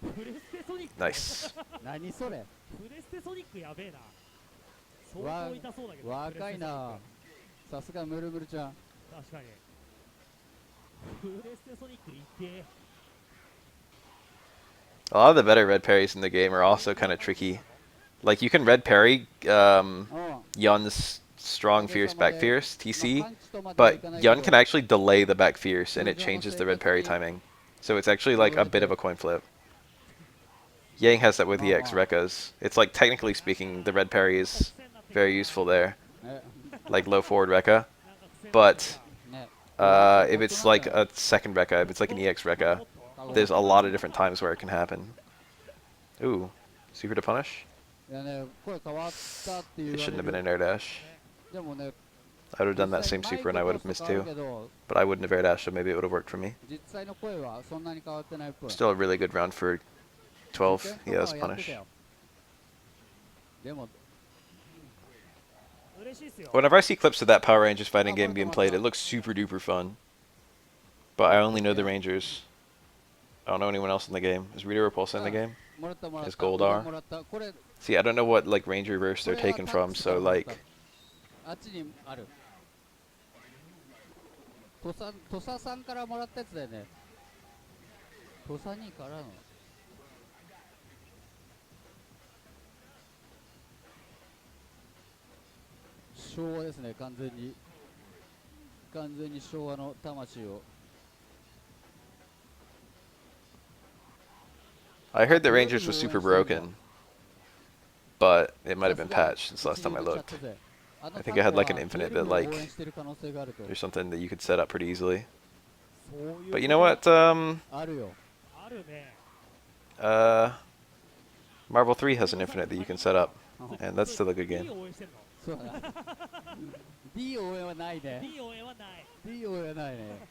プレステソニック Nice. 何それ、プレステソニックやべえな相当痛そうだけど若いな。さすがムルムルちゃん。確かにプレステソニックいて A lot of the better red parries in the game are also kind of tricky. Like you can red parry うん。 Yun's strong fierce back fierce TC, but Yun can actually delay the back fierce and it changes the red parry timing. So it's actually like a bit of a coin flip. Yang has that with EX Rekkas. It's like technically speaking the red parry is very useful there, え like low forward Rekka. But ね if it's like a second Rekka, if it's like an EX Rekka, there's a lot of different times where it can happen. Ooh, super to punish? いやね、声変わったっていう。 It shouldn't have been an air dash. でもね、 I would have done that same super and I would have missed too. But I wouldn't have air dashed, so maybe it would have worked for me. 実際の声はそんなに変わってないっぽい。 Still a really good round for 12. Yeah, that's やってた punish. よ。でも 嬉しいっすよ Whenever I see clips of that Power Rangers fighting game being played, it looks super duper fun. But I only know the Rangers. I don't know anyone else in the game. Is Rita Repulsa in the game? もらったもらった。 His Goldar. もらったこれ See, I don't know what like Ranger verse they're taken from, so like あっちにある。土佐さんからもらったやつだよね。土佐にからの。昭和ですね、完全に。完全に昭和の魂を。I heard that Rangers was super broken, but it might have been patched since last time I looked. I think it had like an infinite that like there's something that you could set up pretty easily. But you know what? あるね。 Marvel 3 has an infinite that you can set up, and that's still a good game. D 応援してんの？そうだな D 応援はないね D 応援はない。 D 応援はないね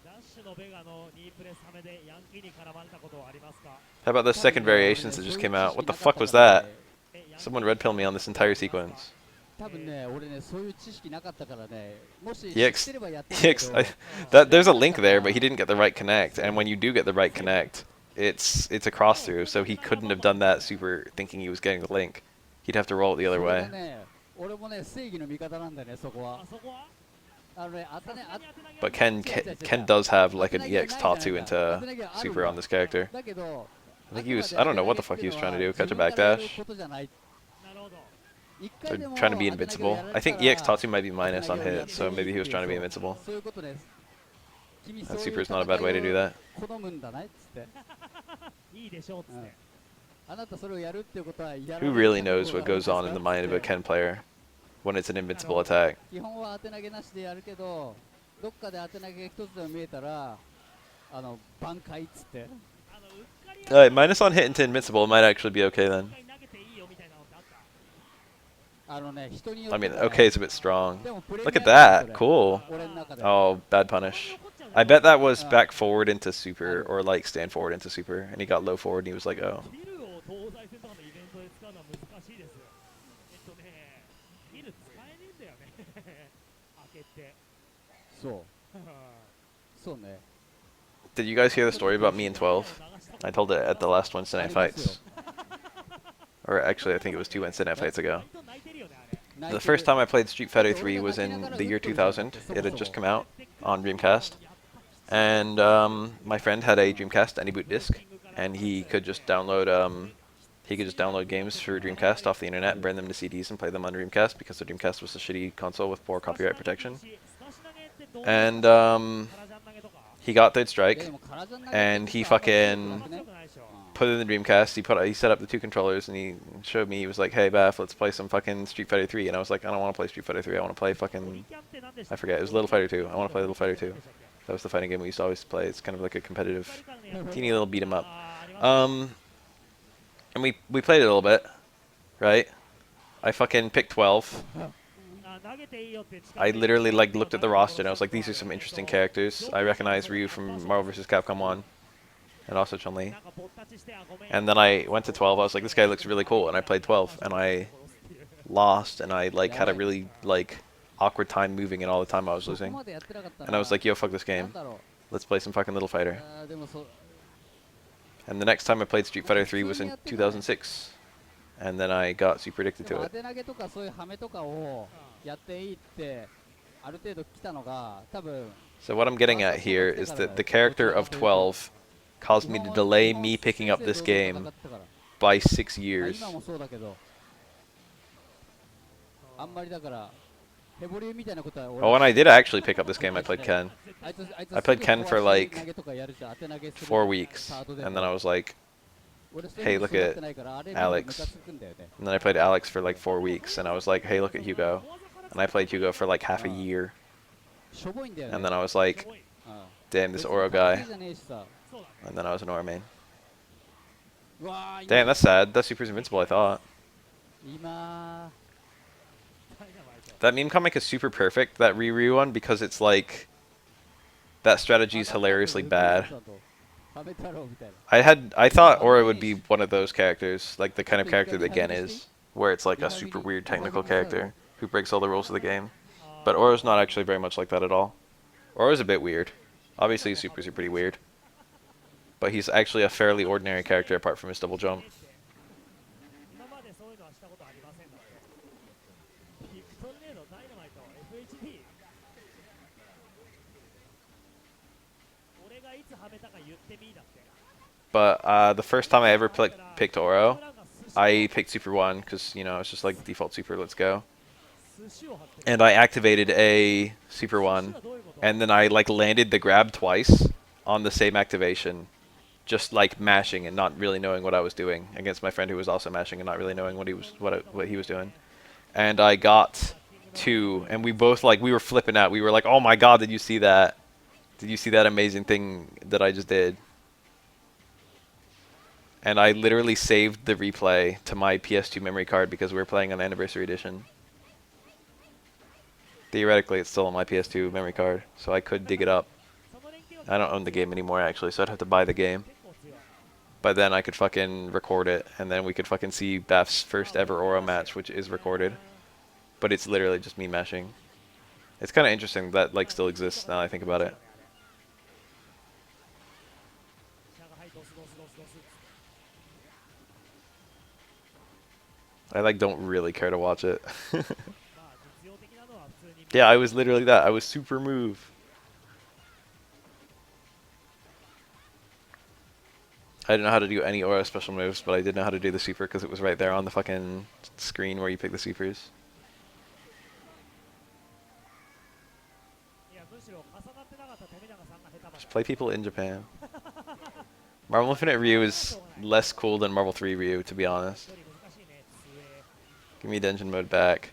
ダッシュのベガの2プレスハメでヤンキーに絡まれたことはありますか？ How about the second variations that just came out? What the fuck was that? Someone red pilled me on this entire sequence. 多分ね俺ねそういう知識なかったからねもし知 EX ってればやってるけ EX ど that there's a link there, but he didn't get the right connect. And when you do get the right connect, it's a cross through. So he couldn't have done that super thinking he was getting the link. He'd have to roll it the other それが way. ね俺もね正義の味方なんだよねそこはあそこは But Ken does have like an EX Tatsu into super on this character. だけど I think he was I don't know what the fuck he was trying to do. Catch a backdash. なるほど。 Or trying to be invincible. I think EX Tatsu might be minus on hit, so maybe he was trying to be invincible. そういうことです That super is not a bad way to do that. 好むんだねっつっていいでしょうっつって。あなたそれをやるっていうことはやら Who really knows what goes on in the mind of a Ken player when it's an invincible attack? 基本は当て投げなしでやるけどどっかで当て投げが一つでも見えたら挽回っつって Alright, minus on hit into invincible might actually be okay then. 投げていいよみたいなのってあった？ 人によっ I て mean, はね okay, it's a bit strong. でもプレミア Look at だよ that. それ Cool. 俺の中で Oh, bad punish. I bet that was back forward into super, or like stand forward into super, and he got low forward and he was like, oh. ビルを東西線とかのイベントで使うのは難しいです。ビル使えねえんだよね。開けて。そうそうね Did you guys hear the story about me and 12? I told it at the last Wednesday Night Fights. Or actually, I think it was 2 Wednesday Night Fights ago. The first time I played Street Fighter 3 was in the year 2000. It had just come out on Dreamcast. And my friend had a Dreamcast AnyBoot disc, and he could just download games for Dreamcast off the internet and burn them to CDs and play them on Dreamcast because the Dreamcast was a shitty console with poor copyright protection. And he got Third Strike, and he fucking put it in the Dreamcast. He set up the 2 controllers, and he showed me. He was like, "Hey, Beth, let's play some fucking Street Fighter 3." And I was like, "I don't want to play Street Fighter 3. I want to play fucking I forget. It was Little Fighter 2. I want to play Little Fighter 2." That was the fighting game we used to always play. It's kind of like a competitive, teeny little beat 'em up. And we played it a little bit, right? I fucking picked 12. I literally like looked at the roster and I was like, these are some interesting characters. I recognize Ryu from Marvel vs. Capcom 1, and also Chun-Li. And then I went to 12. I was like, this guy looks really cool, and I played 12, and I lost, and I like had a really like awkward time moving, and all the time I was losing. And I was like, yo, fuck this game. Let's play some fucking Little Fighter. And the next time I played Street Fighter 3 was in 2006. And then I got super addicted to it. 当て投げとかそういうハメとかをやっていいってある程度来たのが多分 So what I'm getting at here is that the character of 12 caused me to delay me picking up this game by 6 years. 今もそうだけどあんまりだからヘボリューみたいなことは Oh, when I did actually pick up this game, I played Ken. I played Ken for like 4 weeks, and then I was like, hey, look at Alex. And then I played Alex for like 4 weeks, and I was like, hey, look at Hugo. And I played Hugo for like half a year. And then I was like, damn, this Oro guy. And then I was an Oro main. Damn, that's sad. That Super's invincible, I thought. That meme comic is super perfect, that Riri one, because it's like, that strategy is hilariously bad. I thought Oro would be one of those characters, like the kind of character that Gen is, where it's like a super weird technical character who breaks all the rules of the game. But Oro's not actually very much like that at all. Oro's a bit weird. Obviously, Supers are pretty weird. But he's actually a fairly ordinary character apart from his double jump. 今までそういうのはしたことありませんので。ビクトルネード、ダイナマイト、FHD。俺がいつはめたか言ってみだって。 But the first time I ever picked Oro, I picked Super 1 because, you know, it's just like default Super, let's go. And I activated a Super 1, and then I like landed the grab twice, on the same activation, just like mashing and not really knowing what I was doing against my friend who was also mashing and not really knowing what he was doing. And I got 2, and we both like we were flipping out. We were like, "Oh my god, did you see that? Did you see that amazing thing that I just did?" And I literally saved the replay to my PS2 memory card because we were playing on Anniversary Edition. Theoretically, it's still on my PS2 memory card, so I could dig it up. I don't own the game anymore, actually, so I'd have to buy the game. But then I could fucking record it, and then we could fucking see Baf's first ever Oro match, which is recorded. But it's literally just me mashing. It's kind of interesting that like still exists now I think about it. I like don't really care to watch it. Yeah, I was literally that. I was super move. I didn't know how to do any Aura special moves, but I did know how to do the super because it was right there on the fucking screen where you pick the supers. Just play people in Japan. Marvel Infinite Ryu is less cool than Marvel 3 Ryu, to be honest. Give me dungeon mode back.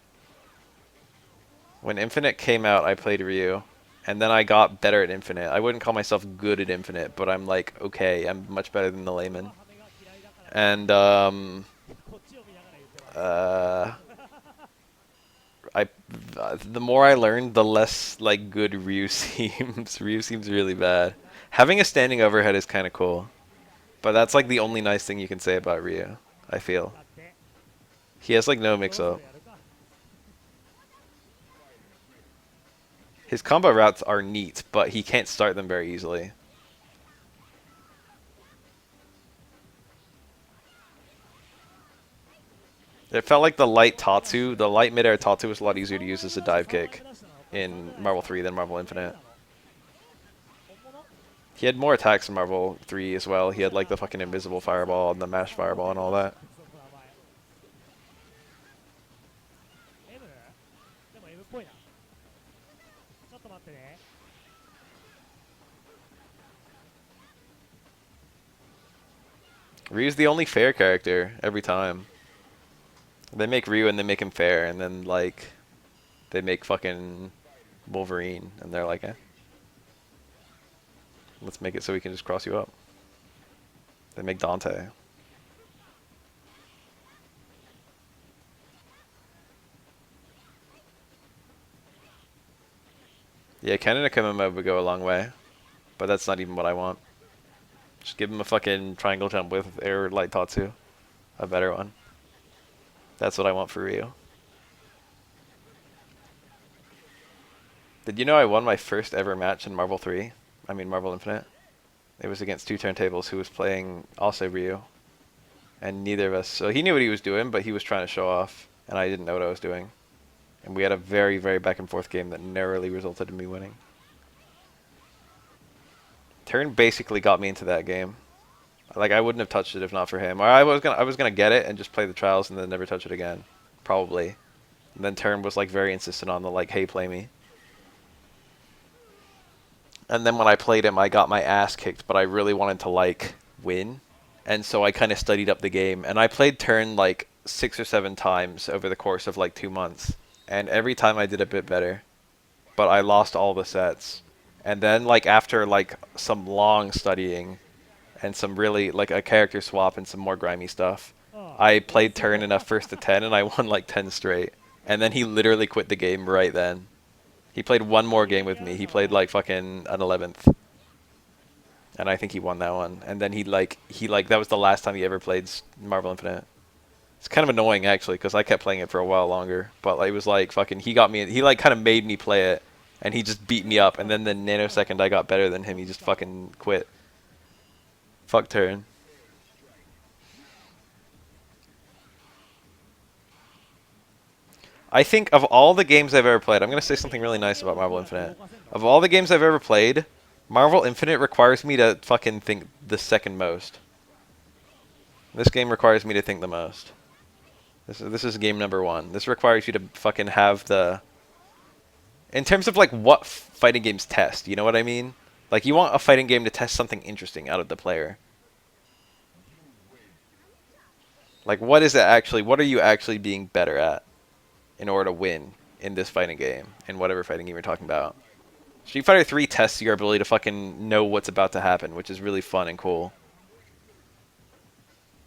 When Infinite came out, I played Ryu, and then I got better at Infinite. I wouldn't call myself good at Infinite, but I'm like, okay, I'm much better than the layman. And, the more I learned, the less, like, good Ryu seems. Ryu seems really bad. Having a standing overhead is kind of cool. But that's, like, the only nice thing you can say about Ryu, I feel. He has, like, no mix-up. His combo routes are neat, but he can't start them very easily. It felt like the light mid-air Tatsu was a lot easier to use as a dive kick in Marvel 3 than Marvel Infinite. He had more attacks in Marvel 3 as well. He had like the fucking invisible fireball and the mash fireball and all that. Ryu's the only fair character every time. They make Ryu and they make him fair, and then like they make fucking Wolverine and they're like, eh. Let's make it so we can just cross you up. They make Dante. Yeah, Ken Akuma mode would go a long way, but that's not even what I want. Just give him a fucking triangle jump with air light Tatsu. A better one. That's what I want for Ryu. Did you know I won my first ever match in Marvel 3? I mean Marvel Infinite. It was against 2 turntables who was playing also Ryu. And neither of us... So he knew what he was doing, but he was trying to show off. And I didn't know what I was doing. And we had a very, very back and forth game that narrowly resulted in me winning. Turn basically got me into that game. Like I wouldn't have touched it if not for him. Or I was gonna get it and just play the trials and then never touch it again. Probably. And then Turn was like very insistent on the like, hey, play me. And then when I played him, I got my ass kicked, but I really wanted to like win. And so I kind of studied up the game. And I played Turn like 6 or 7 times over the course of like 2 months. And every time I did a bit better. But I lost all the sets. And then like after like some long studying and some really like a character swap and some more grimy stuff, I played Turn enough first to 10 and I won like 10 straight. And then he literally quit the game right then. He played one more game with me. He played like fucking an 11th. And I think he won that one. And then he that was the last time he ever played Marvel Infinite. It's kind of annoying actually because I kept playing it for a while longer. But it was like fucking he got me, he like kind of made me play it. And he just beat me up. And then the nanosecond I got better than him, he just fucking quit. Fuck Turn. I think of all the games I've ever played, I'm going to say something really nice about Marvel Infinite. Of all the games I've ever played, Marvel Infinite requires me to fucking think the second most. This game requires me to think the most. This is game number 1. This requires you to fucking have the... In terms of like what fighting games test, you know what I mean? Like, you want a fighting game to test something interesting out of the player. Like, what are you actually being better at in order to win in this fighting game, in whatever fighting game you're talking about? Street Fighter 3 tests your ability to fucking know what's about to happen, which is really fun and cool.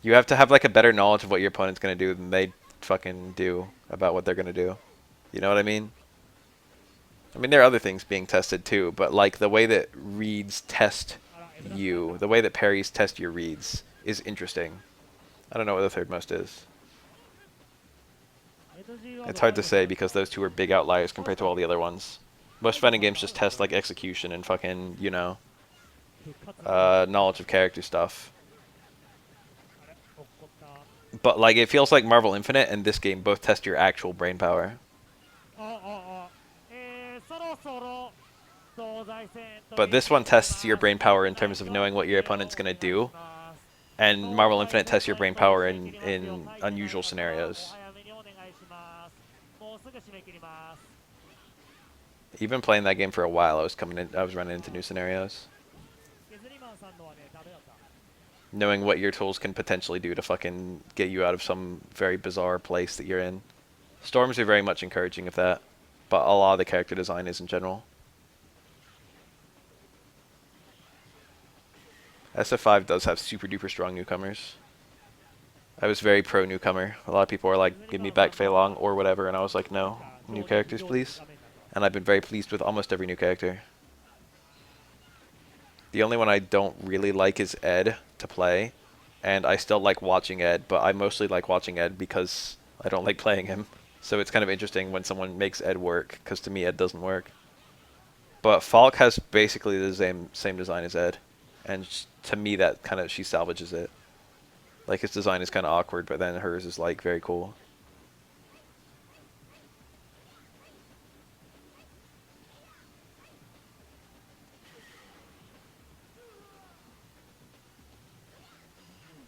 You have to have, like, a better knowledge of what your opponent's gonna do than they fucking do about what they're gonna do. You know what I mean? I mean, there are other things being tested too, but, like, the way that reads test you, the way that parries test your reads is interesting. I don't know what the third most is. It's hard to say because those two are big outliers compared to all the other ones. Most fighting games just test, like, execution and fucking, you know, knowledge of character stuff. But, like, it feels like Marvel Infinite and this game both test your actual brain power. But this one tests your brain power in terms of knowing what your opponent's going to do. And Marvel Infinite tests your brain power in unusual scenarios. Even playing that game for a while, I was running into new scenarios. Knowing what your tools can potentially do to fucking get you out of some very bizarre place that you're in. Storms are very much encouraging of that, but a lot of the character design is in general. SF5 does have super duper strong newcomers. I was very pro newcomer. A lot of people were like, give me back Fei Long or whatever, and I was like, no, new characters please. And I've been very pleased with almost every new character. The only one I don't really like is Ed to play, and I still like watching Ed, but I mostly like watching Ed because I don't like playing him. So it's kind of interesting when someone makes Ed work, because to me Ed doesn't work. But Falk has basically the same design as Ed, and to me that kind of, she salvages it. Like, his design is kind of awkward, but then hers is, like, very cool.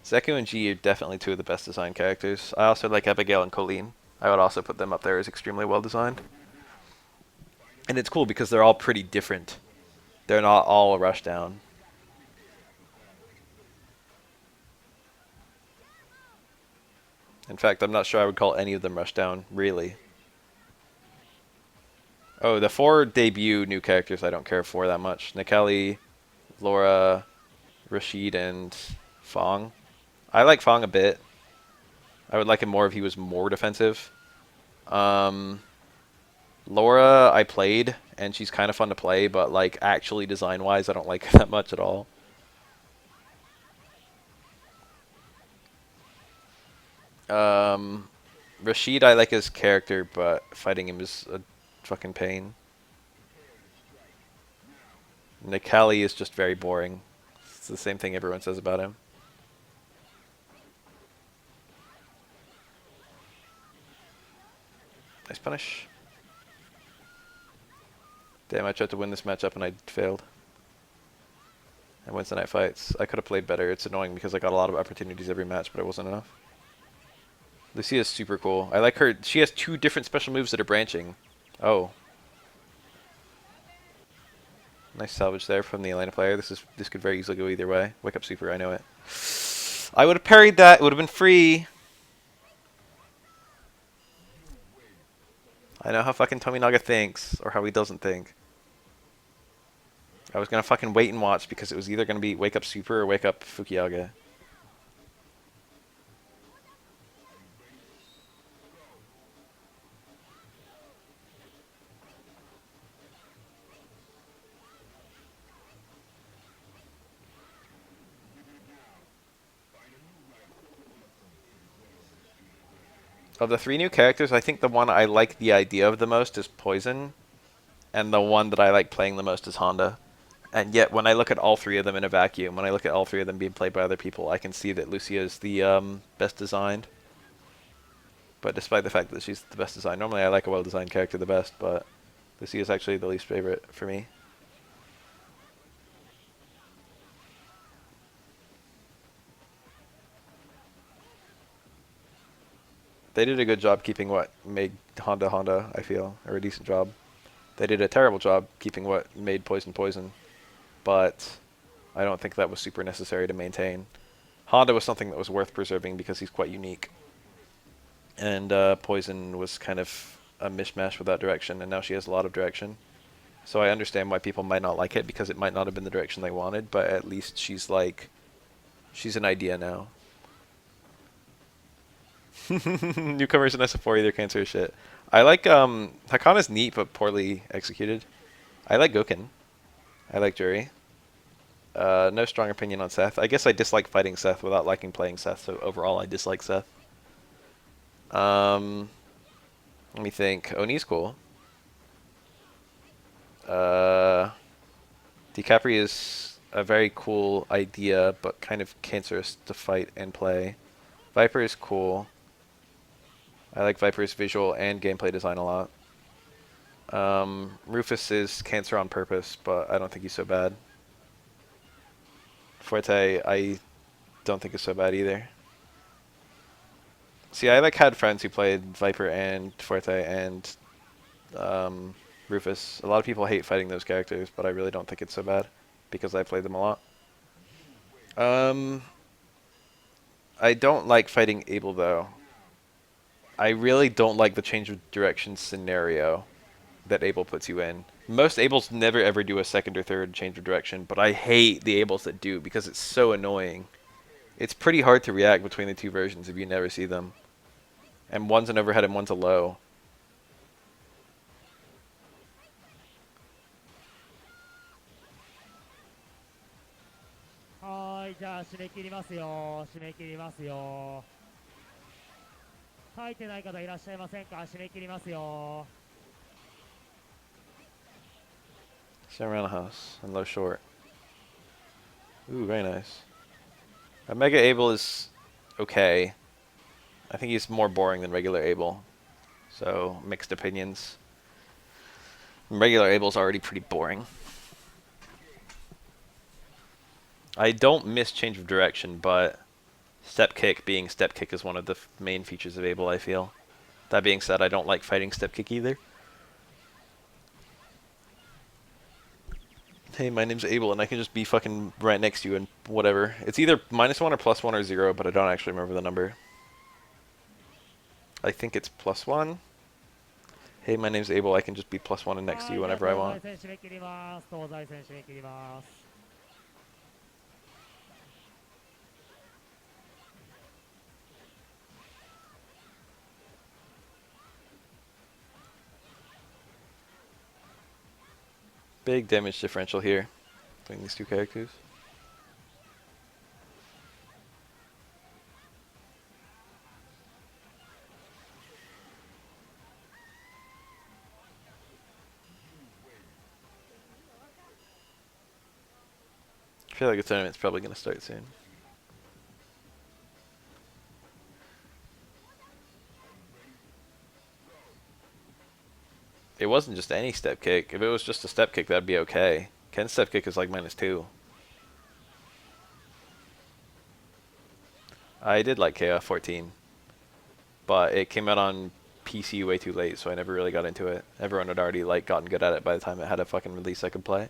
Zeku and G are definitely two of the best designed characters. I also like Abigail and Colleen. I would also put them up there as extremely well designed. And it's cool because they're all pretty different. They're not all rushdown. In fact, I'm not sure I would call any of them rushdown, really. Oh, the 4 debut new characters I don't care for that much. Nikali, Laura, Rashid, and Fong. I like Fong a bit. I would like him more if he was more defensive. Laura, I played, and she's kind of fun to play, but, like, actually design-wise, I don't like her that much at all. Rashid, I like his character, but fighting him is a fucking pain. Nikali is just very boring. It's the same thing everyone says about him. Nice punish. Damn, I tried to win this matchup and I failed. And Wednesday night fights. I could have played better. It's annoying because I got a lot of opportunities every match, but it wasn't enough. Lucia's super cool. I like her. She has 2 different special moves that are branching. Oh. Nice salvage there from the Elena player. This could very easily go either way. Wake up super, I know it. I would have parried that. It would have been free. I know how fucking Tominaga thinks, or how he doesn't think. I was gonna fucking wait and watch because it was either gonna be Wake Up Super or Wake Up Fukiaga. Of the 3 new characters, I think the one I like the idea of the most is Poison, and the one that I like playing the most is Honda. And yet, when I look at all 3 of them in a vacuum, when I look at all 3 of them being played by other people, I can see that Lucia is the best designed. But despite the fact that she's the best designed, normally I like a well-designed character the best, but Lucia is actually the least favorite for me. They did a good job keeping what made Honda, I feel, or a decent job. They did a terrible job keeping what made Poison. but I don't think that was super necessary to maintain. Honda was something that was worth preserving because he's quite unique. And Poison was kind of a mishmash without direction, and now she has a lot of direction. So I understand why people might not like it, because it might not have been the direction they wanted, but at least she's like, she's an idea now. Newcomers in SF4 either cancer or shit. I like, Hakana's neat but poorly executed. I like Goken. I like Jury. No strong opinion on Seth. I guess I dislike fighting Seth without liking playing Seth, so overall I dislike Seth. Let me think. Oni's cool. DiCapri is a very cool idea, but kind of cancerous to fight and play. Viper is cool. I like Viper's visual and gameplay design a lot. Rufus is cancer on purpose, but I don't think he's so bad. Forte, I don't think is so bad either. See, I like had friends who played Viper and Forte and Rufus. A lot of people hate fighting those characters, but I really don't think it's so bad because I played them a lot. I don't like fighting Abel though. I really don't like the change of direction scenario that Abel puts you in. Most Ables never ever do a second or third change of direction, but I hate the Ables that do because it's so annoying. It's pretty hard to react between the two versions if you never see them. And one's an overhead and one's a low. Hi, じゃあ締め切りますよ。締め切りますよ。書いてない方いらっしゃいませんか？締め切りますよ。Stand around the house and low short. Ooh, very nice. Mega Abel is okay. I think he's more boring than regular Abel. So, mixed opinions. Regular Abel's already pretty boring. I don't miss change of direction, but step kick being step kick is one of the main features of Abel, I feel. That being said, I don't like fighting step kick either. Hey, my name's Abel, and I can just be fucking right next to you and whatever. It's either -1 or +1 or 0, but I don't actually remember the number. I think it's +1. Hey, my name's Abel, I can just be +1 and next to you whenever I want. Big damage differential here between these two characters. I feel like the tournament's probably going to start soon. It wasn't just any step kick. If it was just a step kick, that'd be okay. Ken's step kick is like -2. I did like KF14, but it came out on PC way too late, so I never really got into it. Everyone had already like gotten good at it by the time it had a fucking release I could play.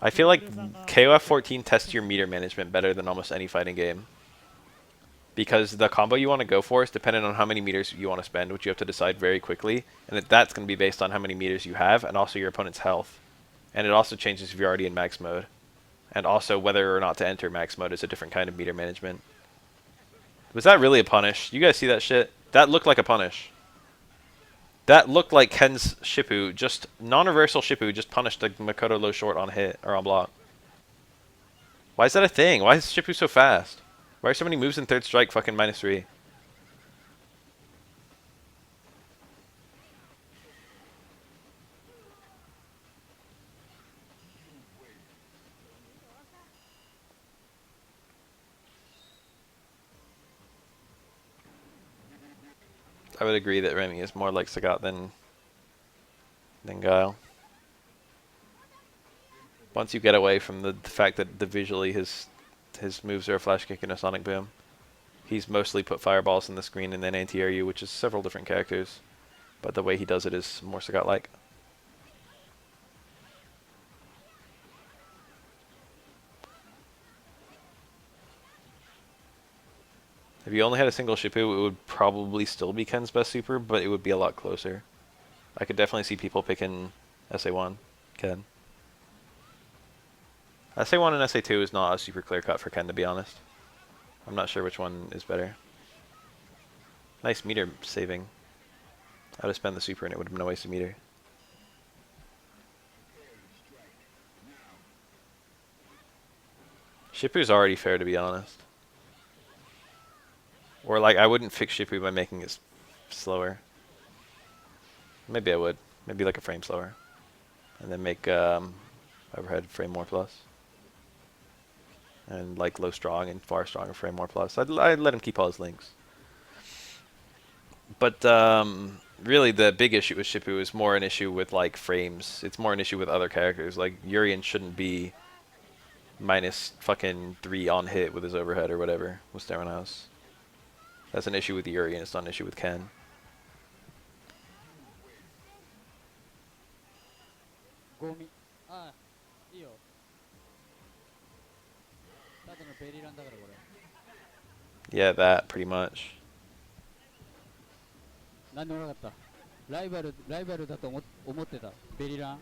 I feel like KOF 14 tests your meter management better than almost any fighting game. Because the combo you want to go for is dependent on how many meters you want to spend, which you have to decide very quickly. And that's going to be based on how many meters you have, and also your opponent's health. And it also changes if you're already in max mode. And also whether or not to enter max mode is a different kind of meter management. Was that really a punish? You guys see that shit? That looked like a punish. That looked like Ken's Shippu, just non-reversal Shippu, just punished the Makoto low short on hit, or on block. Why is that a thing? Why is Shippu so fast? Why are so many moves in third strike fucking -3? I would agree that Remy is more like Sagat than Guile. Once you get away from the fact that visually his moves are a flash kick and a sonic boom, he's mostly put fireballs in the screen and then anti-air you, which is several different characters, but the way he does it is more Sagat-like. If you only had a single Shippu, it would probably still be Ken's best super, but it would be a lot closer. I could definitely see people picking SA1, Ken. SA1 and SA2 is not a super clear cut for Ken, to be honest. I'm not sure which one is better. Nice meter saving. I would have spent the super and it would have been a waste of meter. Shippu's already fair, to be honest. Or like, I wouldn't fix Shippu by making it slower. Maybe I would. Maybe like a frame slower. And then make overhead frame more plus. And like low strong and far stronger frame more plus. I'd let him keep all his links. But really the big issue with Shippu is more an issue with like frames. It's more an issue with other characters. Like Urien shouldn't be minus fucking 3 on hit with his overhead or whatever with Stairman House. That's an issue with Urien, it's not an issue with Ken. Yeah, that pretty much. なんでもなかった。ライバルだと思ってた。ベリラン。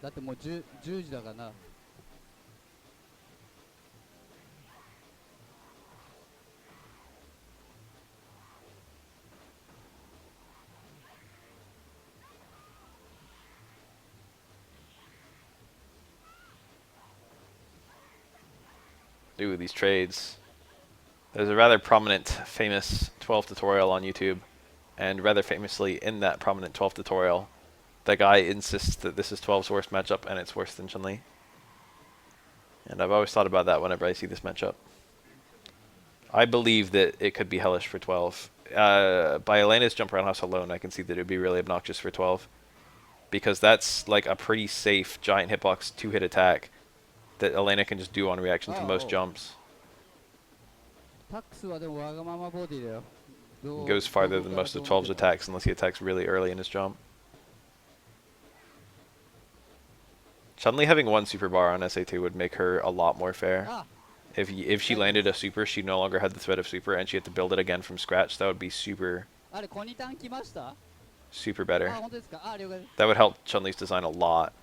だってもう 10時だからな。Ooh, these trades. There's a rather prominent, famous 12 tutorial on YouTube, and rather famously in that prominent 12 tutorial, the guy insists that this is 12's worst matchup and it's worse than Chun-Li. And I've always thought about that whenever I see this matchup. I believe that it could be hellish for 12. By Elena's jump roundhouse alone, I can see that it would be really obnoxious for 12. Because that's like a pretty safe giant hitbox 2-hit attack that Elena can just do on reaction to most jumps. He goes farther than most of 12's attacks unless he attacks really early in his jump. Chun-Li having 1 super bar on SA2 would make her a lot more fair. If she landed a super, she no longer had the threat of super and she had to build it again from scratch. That would be super better. That would help Chun-Li's design a lot.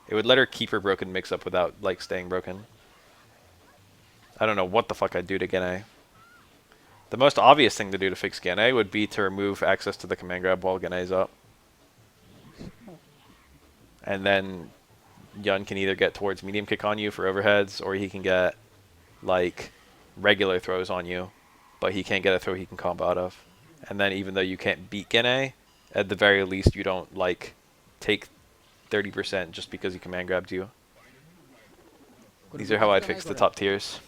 It would let her keep her broken mix up without like staying broken. I don't know what the fuck I'd do to Gene. The most obvious thing to do to fix Gene would be to remove access to the command grab while Gene's up. And then Yun can either get towards medium kick on you for overheads, or he can get like regular throws on you, but he can't get a throw he can combo out of. And then even though you can't beat Gene, at the very least you don't like take 30% just because he command grabbed you. These are how I'd fix the top tiers.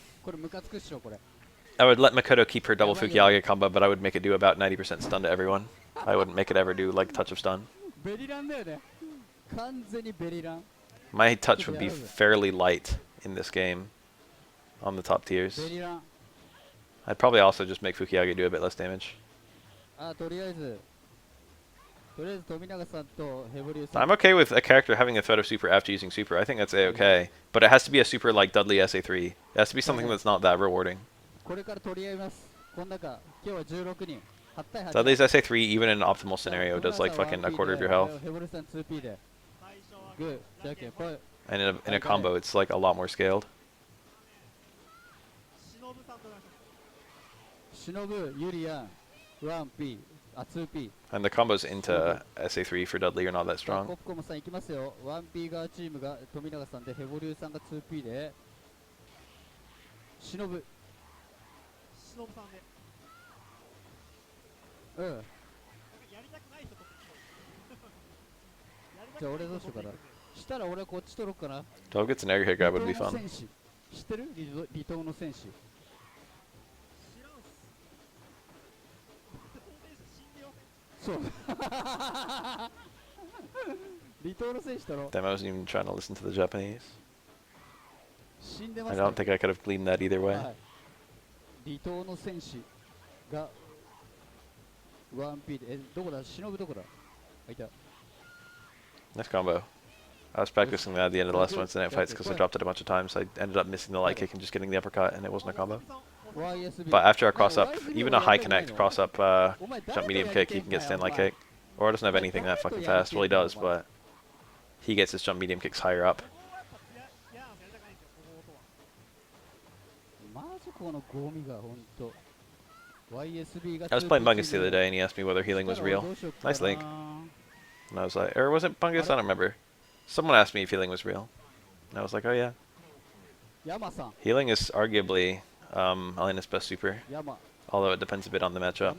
I would let Makoto keep her double Fukiage combo, but I would make it do about 90% stun to everyone. I wouldn't make it ever do like touch of stun. My touch would be fairly light in this game on the top tiers. I'd probably also just make Fukiage do a bit less damage. I'm okay with a character having a threat of super after using super. I think that's a-okay. But it has to be a super like Dudley SA3. It has to be something that's not that rewarding. Dudley's SA3, even in an optimal scenario, does like fucking a quarter of your health. And in a combo, it's like a lot more scaled. And the combos into SA3 for Dudley are not that strong. Dog gets an aggregate grab would be fun. そう。離島の選手だろ。 Damn, I wasn't even trying to listen to the Japanese. I don't think I could have gleaned that either way. 離島の選手が 1P で、どこだ、忍どこだ。あ、いた。Nice combo. I was practicing that at the end of the last Wednesday night fights because I dropped it a bunch of times. I ended up missing the light kick and just getting the uppercut, and it wasn't a combo. But after a cross-up, even a high connect cross-up jump medium kick, he can get stand light kick. Or doesn't have anything that fucking fast. Well, he does, but he gets his jump medium kicks higher up. I was playing Bungus the other day, and he asked me whether healing was real. Nice link. And I was like, or was it Bungus? I don't remember. Someone asked me if healing was real. And I was like, oh yeah. Healing is arguably Elena's best super. Although it depends a bit on the matchup.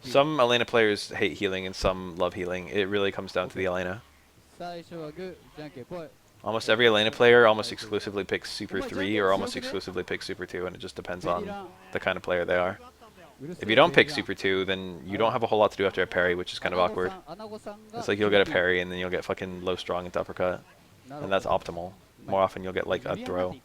Some Elena players hate healing and some love healing. It really comes down to the Elena. Almost every Elena player almost exclusively picks Super 3 or almost exclusively picks Super 2, and it just depends on the kind of player they are. If you don't pick Super 2, then you don't have a whole lot to do after a parry, which is kind of awkward. It's like you'll get a parry and then you'll get fucking low strong into uppercut. And that's optimal. More often you'll get like a throw.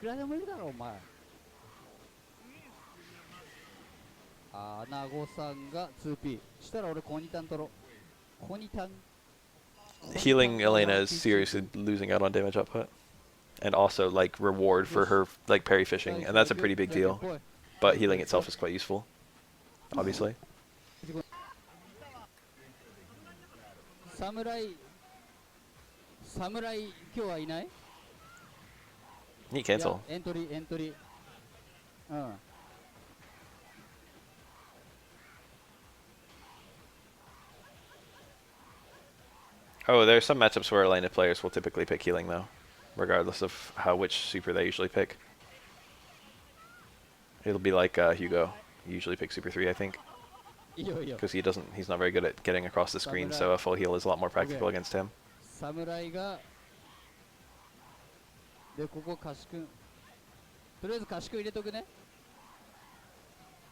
Healing Elena is seriously losing out on damage output. And also like reward for her like parry fishing, and that's a pretty big deal. But healing itself is quite useful, obviously. Neat cancel. Oh, there are some matchups where Elena players will typically pick healing though, regardless of which super they usually pick. It'll be like Hugo. He usually picks Super 3, I think. Because he's not very good at getting across the screen, so a full heal is a lot more practical against him.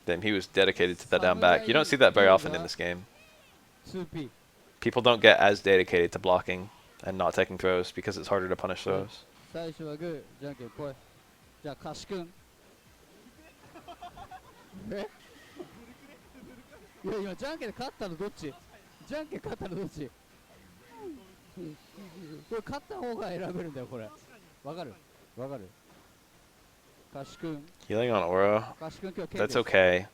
Damn, he was dedicated to that down back. You don't see that very often in this game. People don't get as dedicated to blocking and not taking throws because it's harder to punish throws. Healing on Aura, that's okay.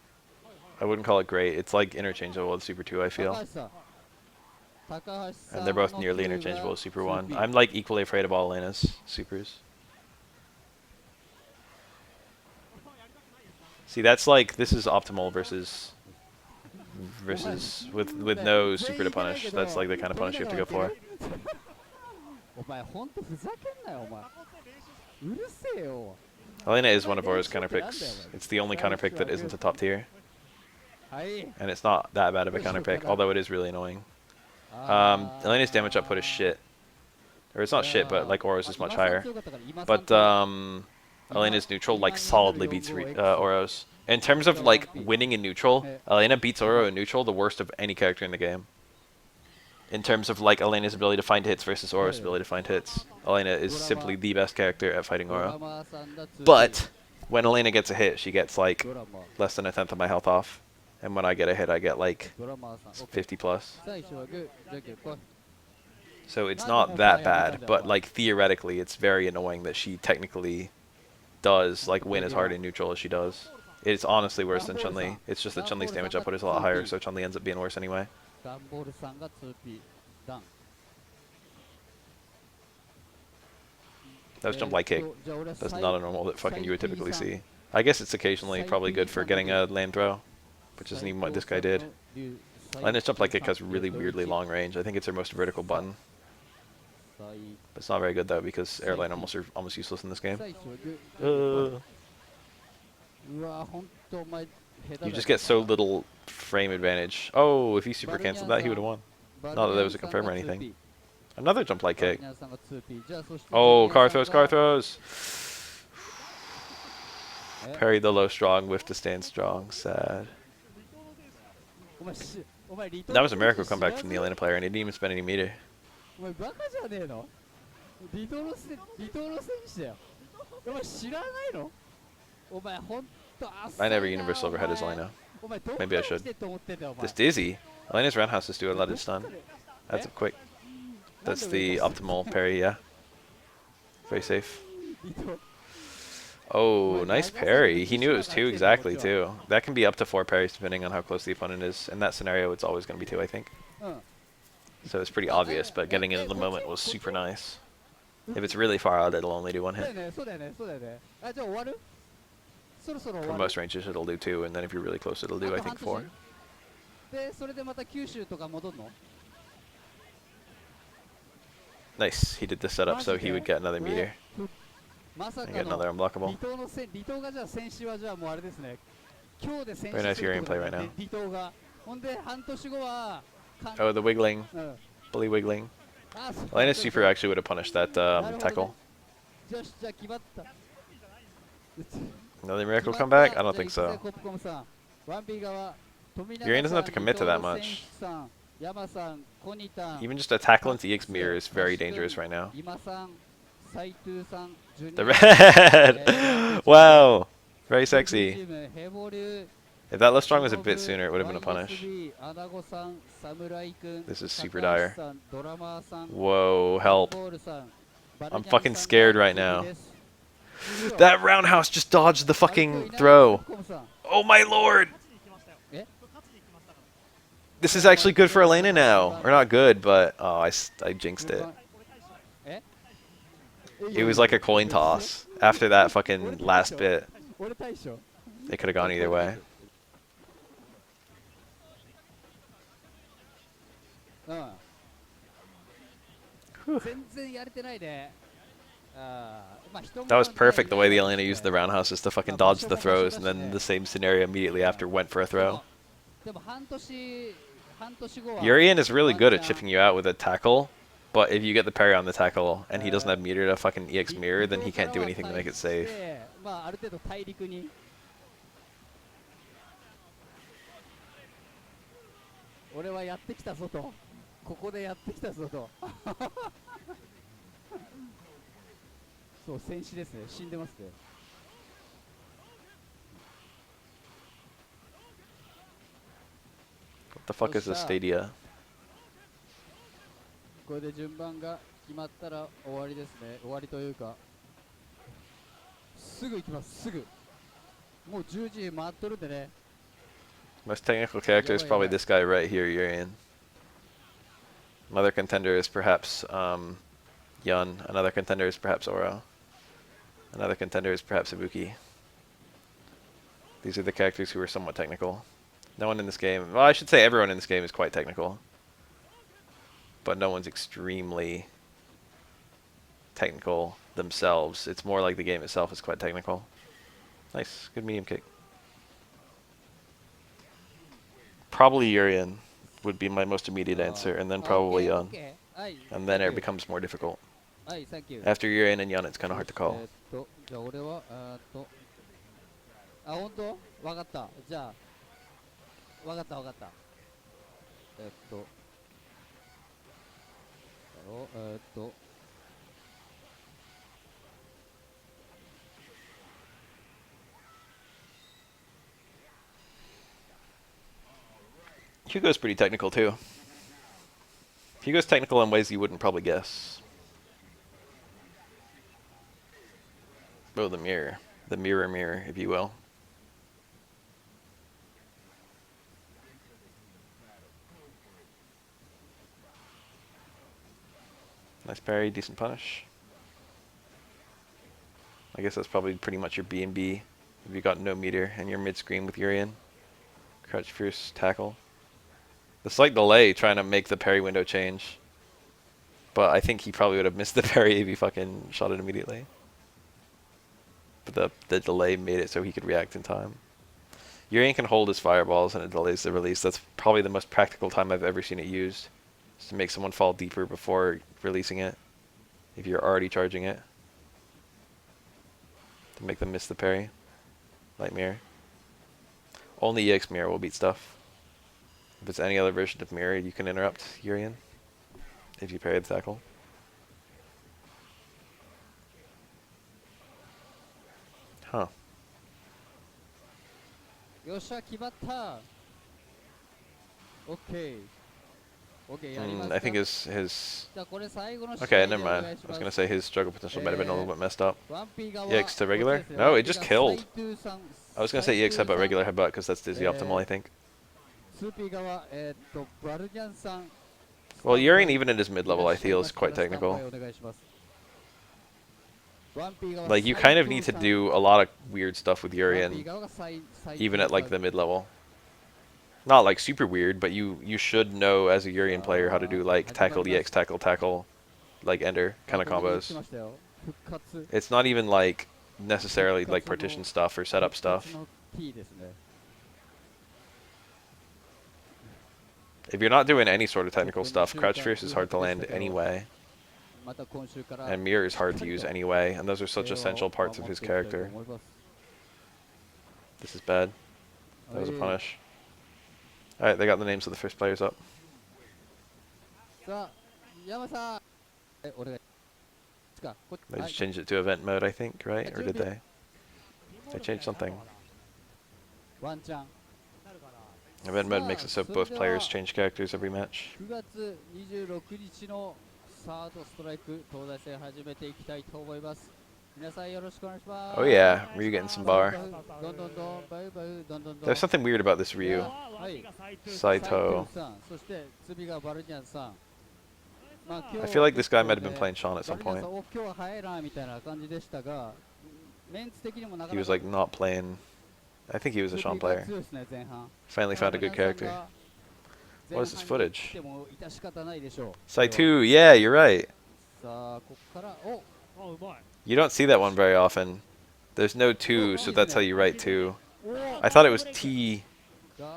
I wouldn't call it great. It's like interchangeable with Super 2, I feel. And they're both nearly interchangeable with Super 1. I'm like equally afraid of all Elena's supers. See, that's like, this is optimal versus with no super to punish. That's like the kind of punish you have to go for. Elena is one of Aura's counter picks. It's the only counter pick that isn't a top tier. And it's not that bad of a counter pick, although it is really annoying. Elena's damage output is shit. Or it's not shit, but like Aura's is much higher. But Elena's neutral like solidly beats Aura's. In terms of like winning in neutral, Elena beats Aura in neutral the worst of any character in the game. In terms of like Elena's ability to find hits versus Aura's ability to find hits, Elena is simply the best character at fighting Aura. But when Elena gets a hit, she gets like less than 1/10 of my health off. And when I get a hit, I get like 50 plus. So it's not that bad, but like theoretically, it's very annoying that she technically does like win as hard in neutral as she does. It's honestly worse than Chun-Li. It's just that Chun-Li's damage output is a lot higher, so Chun-Li ends up being worse anyway. That was jump light kick. That's not a normal that fucking you would typically see. I guess it's occasionally probably good for getting a land throw, which isn't even what this guy did. Elena's jump light kick has really weirdly long range. I think it's her most vertical button. But it's not very good though because airline almost are almost useless in this game. You just get so little frame advantage. Oh, if he super canceled that, he would have won. Not that there was a confirm or anything. Another jump light kick. Oh, car throws, car throws. Parry the low strong, whiff to stand strong. Sad. That was a miracle comeback from the Elena player, and he didn't even spend any meter. I never universal overhead as Elena. Maybe I should. This dizzy. Elena's roundhouses do a lot of stun. That's up quick. That's the optimal parry, yeah. Very safe. Oh, nice parry. He knew it was 2 exactly, too. That can be up to 4 parries depending on how close the opponent is. In that scenario, it's always going to be 2, I think. So it's pretty obvious, but getting it in the moment was super nice. If it's really far out, it'll only do 1 hit. From most ranges, it'll do 2, and then if you're really close, it'll do, I think, 4. Nice. He did the setup so he would get another meter. And get another unblockable. Very nice Urian play right now. Oh, the wiggling. Bully wiggling. Elena's super actually would have punished that tackle. Another miracle comeback? I don't think so. Urian doesn't have to commit to that much. Even just a tackle into EX mirror is very dangerous right now. The red! Wow! Very sexy. If that left strong was a bit sooner, it would have been a punish. This is super dire. Whoa, help. I'm fucking scared right now. That roundhouse just dodged the fucking throw. Oh my lord! This is actually good for Elena now. Or not good, but oh, I jinxed it. It was like a coin toss after that fucking last bit. It could have gone either way. Whew. That was perfect the way the Elena used the roundhouse is to fucking dodge the throws, and then the same scenario immediately after went for a throw. Urian is really good at chipping you out with a tackle, but if you get the parry on the tackle and he doesn't have meter to fucking EX mirror, then he can't do anything to make it safe. What the fuck is this Stadia? これで順番が決まったら終わりですね。終わりというか、すぐ行きます。すぐ。もう10時回っとるんでね。Most technical character is probably this guy right here, Urian. Another contender is perhaps Yun. Another contender is perhaps Oro. Another contender is perhaps Ibuki. These are the characters who are somewhat technical. No one in this game, well, I should say everyone in this game is quite technical. But no one's extremely technical themselves. It's more like the game itself is quite technical. Nice, good medium kick. Probably Urian would be my most immediate answer, and then probably Yun. And then it becomes more difficult. After Urian and Yun, it's kind of hard to call. あ、本当？わかった。じゃあ、わかったわかった。Hugo's pretty technical too. Hugo's technical in ways you wouldn't probably guess. Oh, the mirror. The mirror, if you will. Nice parry, decent punish. I guess that's probably pretty much your B&B if you got no meter and you're mid-screen with Urian. Crouch fierce tackle. The slight delay trying to make the parry window change. But I think he probably would have missed the parry if he fucking shot it immediately. But the delay made it so he could react in time. Urian can hold his fireballs and it delays the release. That's probably the most practical time I've ever seen it used. Just to make someone fall deeper before releasing it. If you're already charging it. To make them miss the parry. Light mirror. Only EX mirror will beat stuff. If it's any other version of mirror, you can interrupt Urian. If you parry the tackle. Huh. よっしゃ、決まった。オッケー。OK やります I か think his じゃあこれ最後の試合 okay, で never お願 mind. い I し was ます gonna say his struggle potential might have been a little bit messed up. 1P 側 EX to こっち regular? ですね No, it 1P just が killed. 斎藤さん I was gonna say EX headbutt 斎藤さん regular headbutt because that's the optimal, I think. 2P 側バルニャンさん Well, スタンバイ Urian even at his mid level, I いらっしゃい feel ま is したら quite スタンバ technical. イお願いします 1P 側 Like you 斎 kind of 藤 need to さん do a lot of weird stuff with 1P Urian, 側が斎藤 even at like さ the ん mid level. Not like super weird, but you should know as a Urian player how to do like tackle EX, tackle, tackle, like ender kind of ここに言って combos. ましたよ復活 It's not even like necessarily like 復活の partition stuff or setup 復活 stuff. の T ですね If you're not doing any sort of technical ここ stuff, 2 Crouch 週間 Fierce is hard to 空白でし land たけど anyway, また今週から and Mirror is hard to しっかり use と anyway, and those are such 平和 essential を parts of 守っ his ていきたいと character. 思います This is bad. That was a はい punish. Alright, they got the names of the first players up. さあ山さんお願いかこ They は just い changed it to event mode, I think, right? Or did they? They changed something. ワンチャン Event mode makes it so both players change characters every match. 9月26日のサードストライク東大戦始めていきたいと思います皆さんよろしくお願いします Oh yeah, Ryu getting some bar. どんどんどんバイバイどんどんどん There's something weird about this Ryu. はい斎藤さんそして次がバルニャンさんまあ I feel like this guy might have been playing Sean at バ some ルニャン point. さんお今日は早いなみたいな感じでしたがメンツ的にもなか He な was か like not playing. I think he was a Sean player. 強いですね前半 Finally found a good character. What is this footage? Saitu, yeah, you're right. You don't see that one very often. There's no 2, so that's how you write 2. I thought it was T,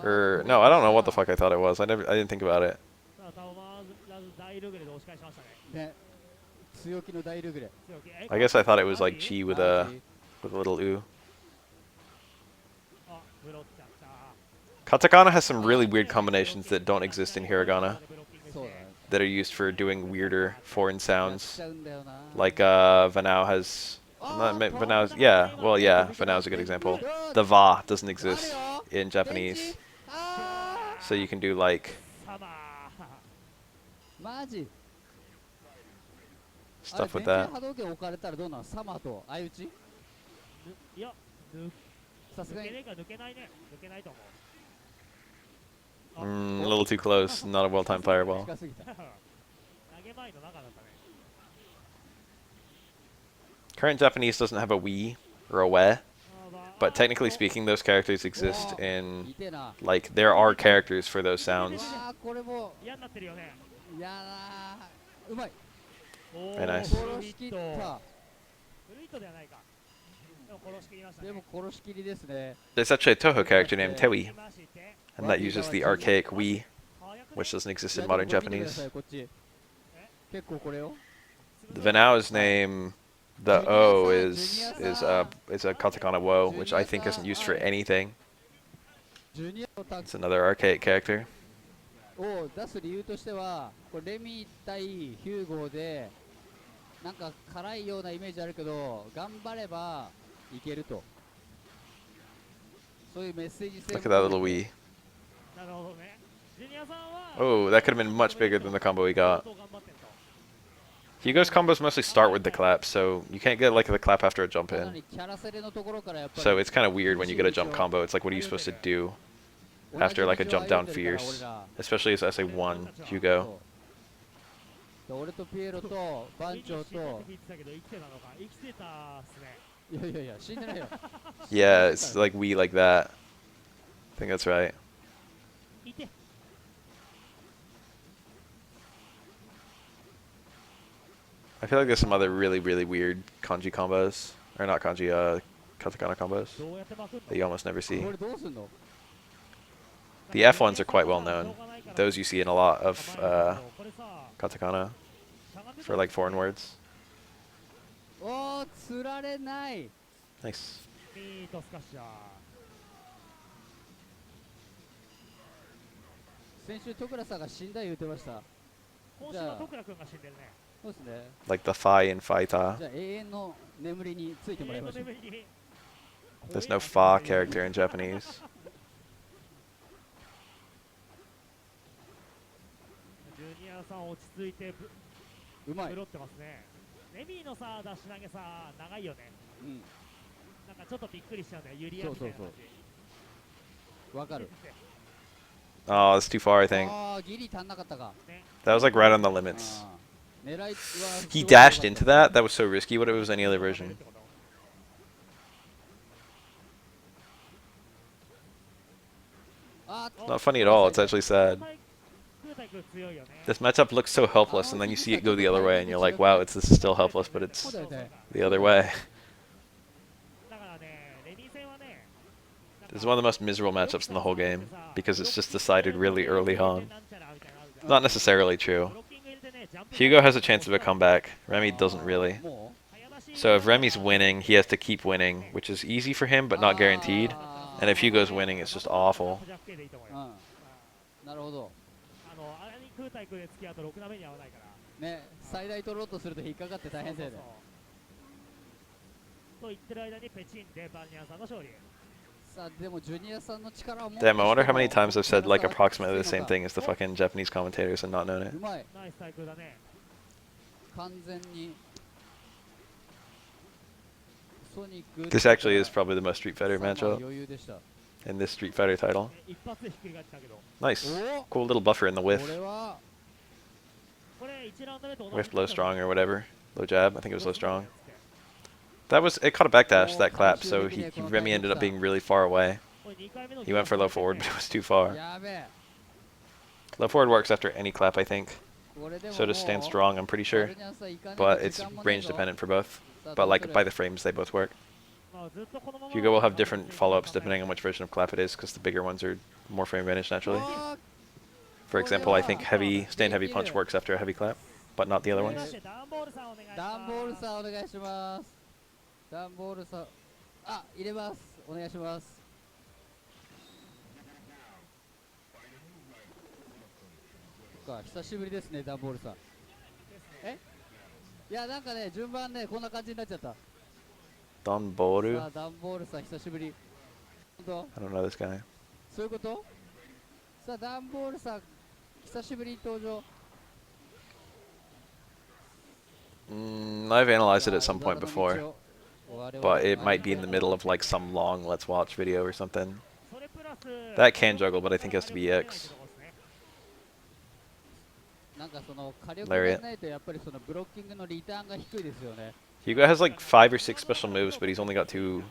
or no, I don't know what the fuck I thought it was. I didn't think about it. I guess I thought it was like Chi with a little U. Katakana has some really weird combinations that don't exist in hiragana that are used for doing weirder foreign sounds. Like Vanao has, Vanao, yeah, well yeah, Vanao's a good example. The va doesn't exist in Japanese, so you can do like stuff with that. A little too close, not a well-timed fireball. Current Japanese doesn't have a we or a we, but technically speaking, those characters exist in, like, there are characters for those sounds. Very nice. There's actually a Toho character named Tewi, and that uses the archaic we, which doesn't exist in modern Japanese. The Vanao's name, the O is a katakana wo, which I think isn't used for anything. It's another archaic character. を出す理由としては、これレミ対ヒューゴーでなんか辛いようなイメージあるけど、頑張ればいけると。そういうメッセージ性。Look at that little we. Oh, that could have been much bigger than the combo he got. Hugo's combos mostly start with the clap, so you can't get like the clap after a jump in. So it's kind of weird when you get a jump combo. It's like, what are you supposed to do after like a jump down fierce, especially as SA1 Hugo. Yeah, it's like we like that. I think that's right. I feel like there's some other really, really weird kanji combos, or not kanji, katakana combos that you almost never see. The F ones are quite well known. Those you see in a lot of katakana for like foreign words. Nice. 先週徳良さんが死んだ言うてました。今週は徳良君が死んでるね。そうですね。 Like the Phi in Faita. じゃあ永遠の眠りについてもらいましょう。 There's no Fa character in Japanese. 落ち着いてうまいブロってますね。レミーのさ、出し投げさ、長いよね。うん。なんかちょっとびっくりしちゃうんだよ、ユリアみたいな感じ。わかる。 Oh, that's too far, I think. ああ、ギリ足んなかったか。 That was like right on the limits. 狙いは He dashed into that? That was so risky. What if it was any other version? Not funny at all. It's actually sad. This matchup looks so helpless, and then you see it go the other way, and you're like, wow, this is still helpless, but it's the other way. This is one of the most miserable matchups in the whole game, because it's just decided really early on. Not necessarily true. Hugo has a chance of a comeback. Remy doesn't really. So if Remy's winning, he has to keep winning, which is easy for him, but not guaranteed. And if Hugo's winning, it's just awful. なるほどね、最大取ろうとすると引っかかって大変そうだよ。と言ってる間にペチンでバニャンさんの勝利。 Damn, I wonder how many times I've said like approximately the same thing as the fucking Japanese commentators and not known it. This actually is probably the most Street Fighter matchup in this Street Fighter title. Nice. Cool little buffer in the whiff. Whiff low strong or whatever. Low jab, I think it was low strong. That was, it caught a backdash, that clap, so Remy ended up being really far away. He went for low forward, but it was too far. Low forward works after any clap, I think. So does stand strong, I'm pretty sure. But it's range dependent for both. But like by the frames, they both work. Hugo will have different follow-ups depending on which version of clap it is, because the bigger ones are more frame advantage naturally. For example, I think stand heavy punch works after a heavy clap, but not the other ones. ダンボールさ、あ、入れます。お願いします。か、久しぶりですね、ダンボールさん。え？いや、なんかね、順番ね、こんな感じになっちゃった。ダンボール？さあ、ダンボールさん、久しぶり。本当？ I don't know this guy. そういうこと？さあ、ダンボールさん、久しぶりに登場。I've analyzed it at some point before. But it might be in the middle of like some long let's watch video or something. That can juggle, but I think it has to be EX. Lariat. Hugo has like 5 or 6 special moves, but he's only got 2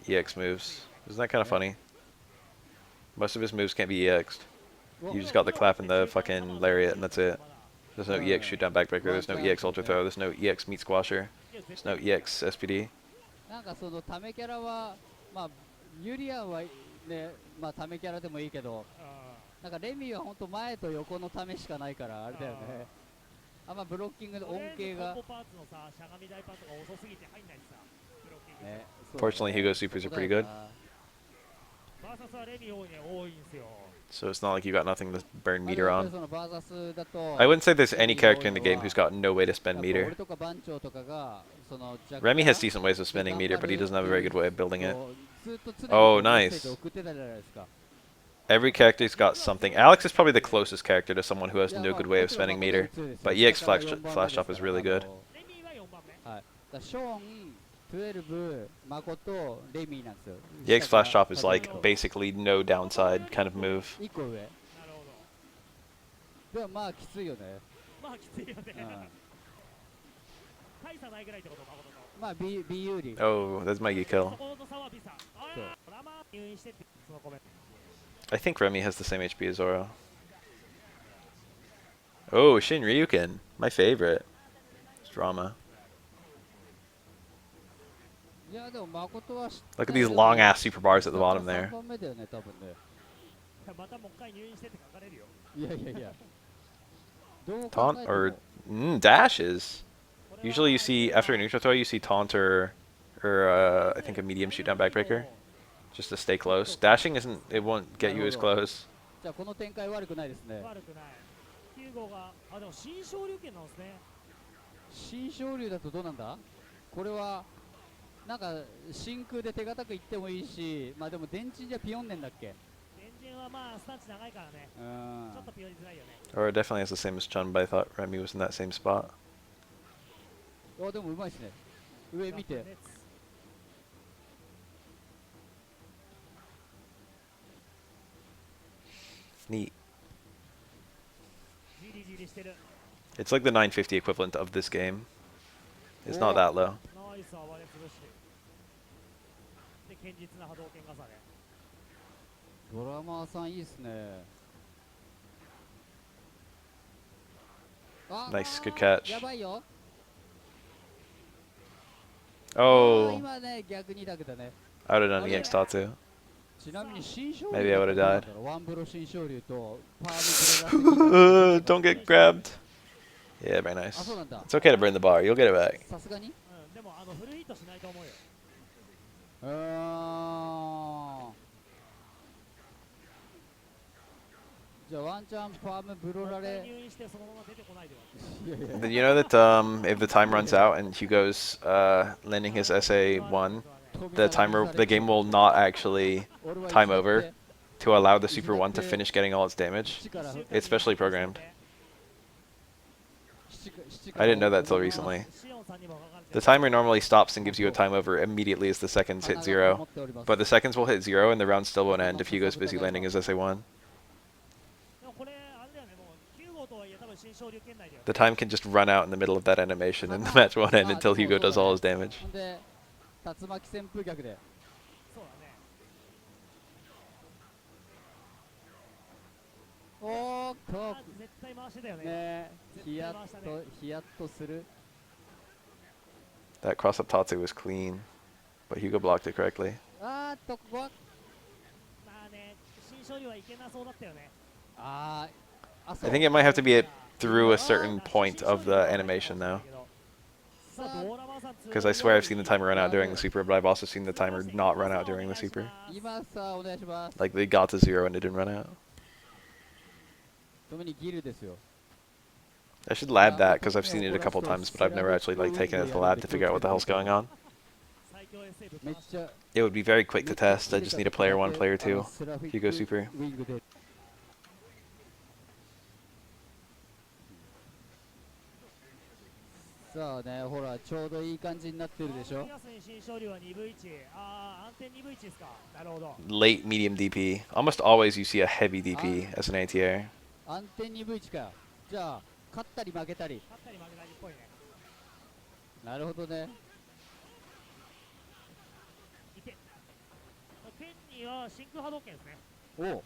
EX moves. Isn't that kind of funny? Most of his moves can't be EX'd. You just got the clap and the fucking lariat, and that's it. There's no EX shoot down backbreaker, there's no EX ultra throw, there's no EX meat squasher, there's no EX SPD. なんかそのためキャラは、まあ、ユリアンはね、まあためキャラでもいいけど、なんかレミは本当前と横のためしかないからあれだよね。あんまブロッキングの恩恵が。Fortunately, Hugo's supers are pretty good. So it's not like you got nothing to burn meter on. I wouldn't say there's any character in the game who's got no way to spend meter. Remy has decent ways of spending meter, but he doesn't have a very good way of building it. Oh, nice. Every character's got something. Alex is probably the closest character to someone who has no good way of spending meter, but EX Flash Chop is really good. EX Flash Chop is like basically no downside kind of move. Oh, that's Mikey kill. I think Remy has the same HP as Zoro. Oh, Shin Ryukin, my favorite. It's drama. Look at these long ass super bars at the bottom there. Taunt or dashes. Usually you see after a neutral throw you see taunt or I think a medium shoot down backbreaker. Just to stay close. Dashing isn't, it won't get you as close. じゃあこの展開悪くないですね。新昇竜だとどうなんだ？これはなんか真空で手堅くいってもいいし、まあでも電池じゃピヨンねんだっけ？電池は Or it definitely has the same as Chun, but I thought Remy was in that same spot. あ、でもうまいですね。上見て。Neat. It's like the 950 equivalent of this game. It's not that low. ドラマーさんいいっすね。Nice, good catch. やばいよ。Oh, 今ね、逆にだけどね。 I would have done EX Tatsu. ちなみに新勝 Maybe I would have died. ワンブロ新勝竜とパームブロラ Don't get grabbed. Yeah, very nice. It's okay to burn the bar. You'll get it back. さすがにでもフルヒットしないと思うよ。じゃあワンチャンパームブロラレ Then you know that if the time runs out and Hugo's landing his SA1, the game will not actually time over to allow the Super 1 to finish getting all its damage. It's specially programmed. I didn't know that till recently. The timer normally stops and gives you a time over immediately as the seconds hit 0, but the seconds will hit 0 and the round still won't end if Hugo's busy landing his SA1. The time can just run out in the middle of that animation and the match won't end until Hugo does all his damage. 竜巻旋風逆でおーっとねヒヤッとする That cross-up Tatsu was clean, but Hugo blocked it correctly. あーっとここはI think it might have to be through a certain point of the animation though. Because I swear I've seen the timer run out during the super, but I've also seen the timer not run out during the super. Like they got to 0 and it didn't run out. I should lab that because I've seen it a couple times, but I've never actually like taken it to the lab to figure out what the hell's going on. It would be very quick to test. I just need a player 1, player 2. Hugo super. さあね、ほらちょうどいい感じになってるでしょ。 Late medium DP. Almost always you see a heavy DP as an ATR. 安定2分1かよ。じゃあ勝ったり負けたり。なるほどね。おう。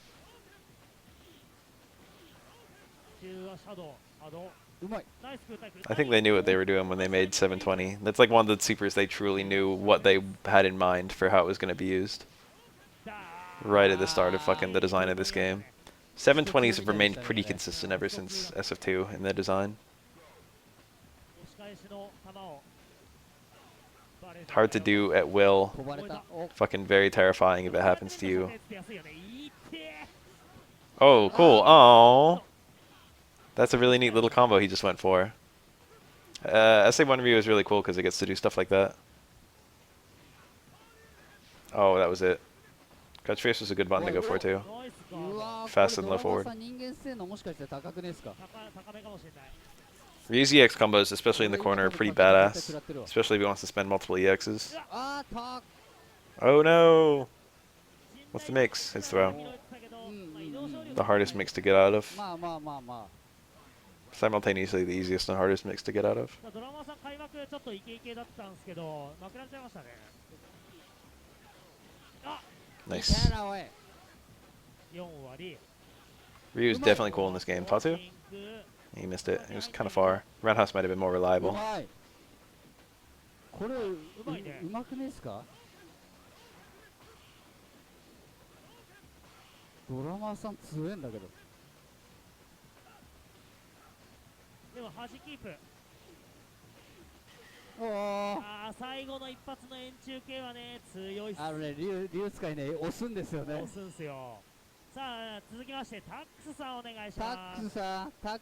I think they knew what they were doing when they made 720. That's like one of the supers they truly knew what they had in mind for how it was going to be used. Right at the start of fucking the design of this game. 720s have remained pretty consistent ever since SF2 in their design. Hard to do at will. Fucking very terrifying if it happens to you. Oh, cool. Oh. That's a really neat little combo he just went for. SA1 Ryu is really cool because it gets to do stuff like that. Oh, that was it. Crouch Face was a good button to go for too. Fast and low forward. Ryu's EX combos, especially in the corner, are pretty badass. Especially if he wants to spend multiple EXs. Oh no! What's the mix? It's throw. The hardest mix to get out of. Simultaneously the easiest and hardest mix to get out of. Nice. Ryu is definitely cool in this game. Tatsu? He missed it. It was kind of far. Roundhouse might have been more reliable. これうまくねですか？ドラマーさん強えんだけど。でも端キープ。最後の一発の円柱系はね強いっす。竜使いね押すんですよね。押すんすよ。さあ続きましてタックスさんお願いします。タックスさん、タ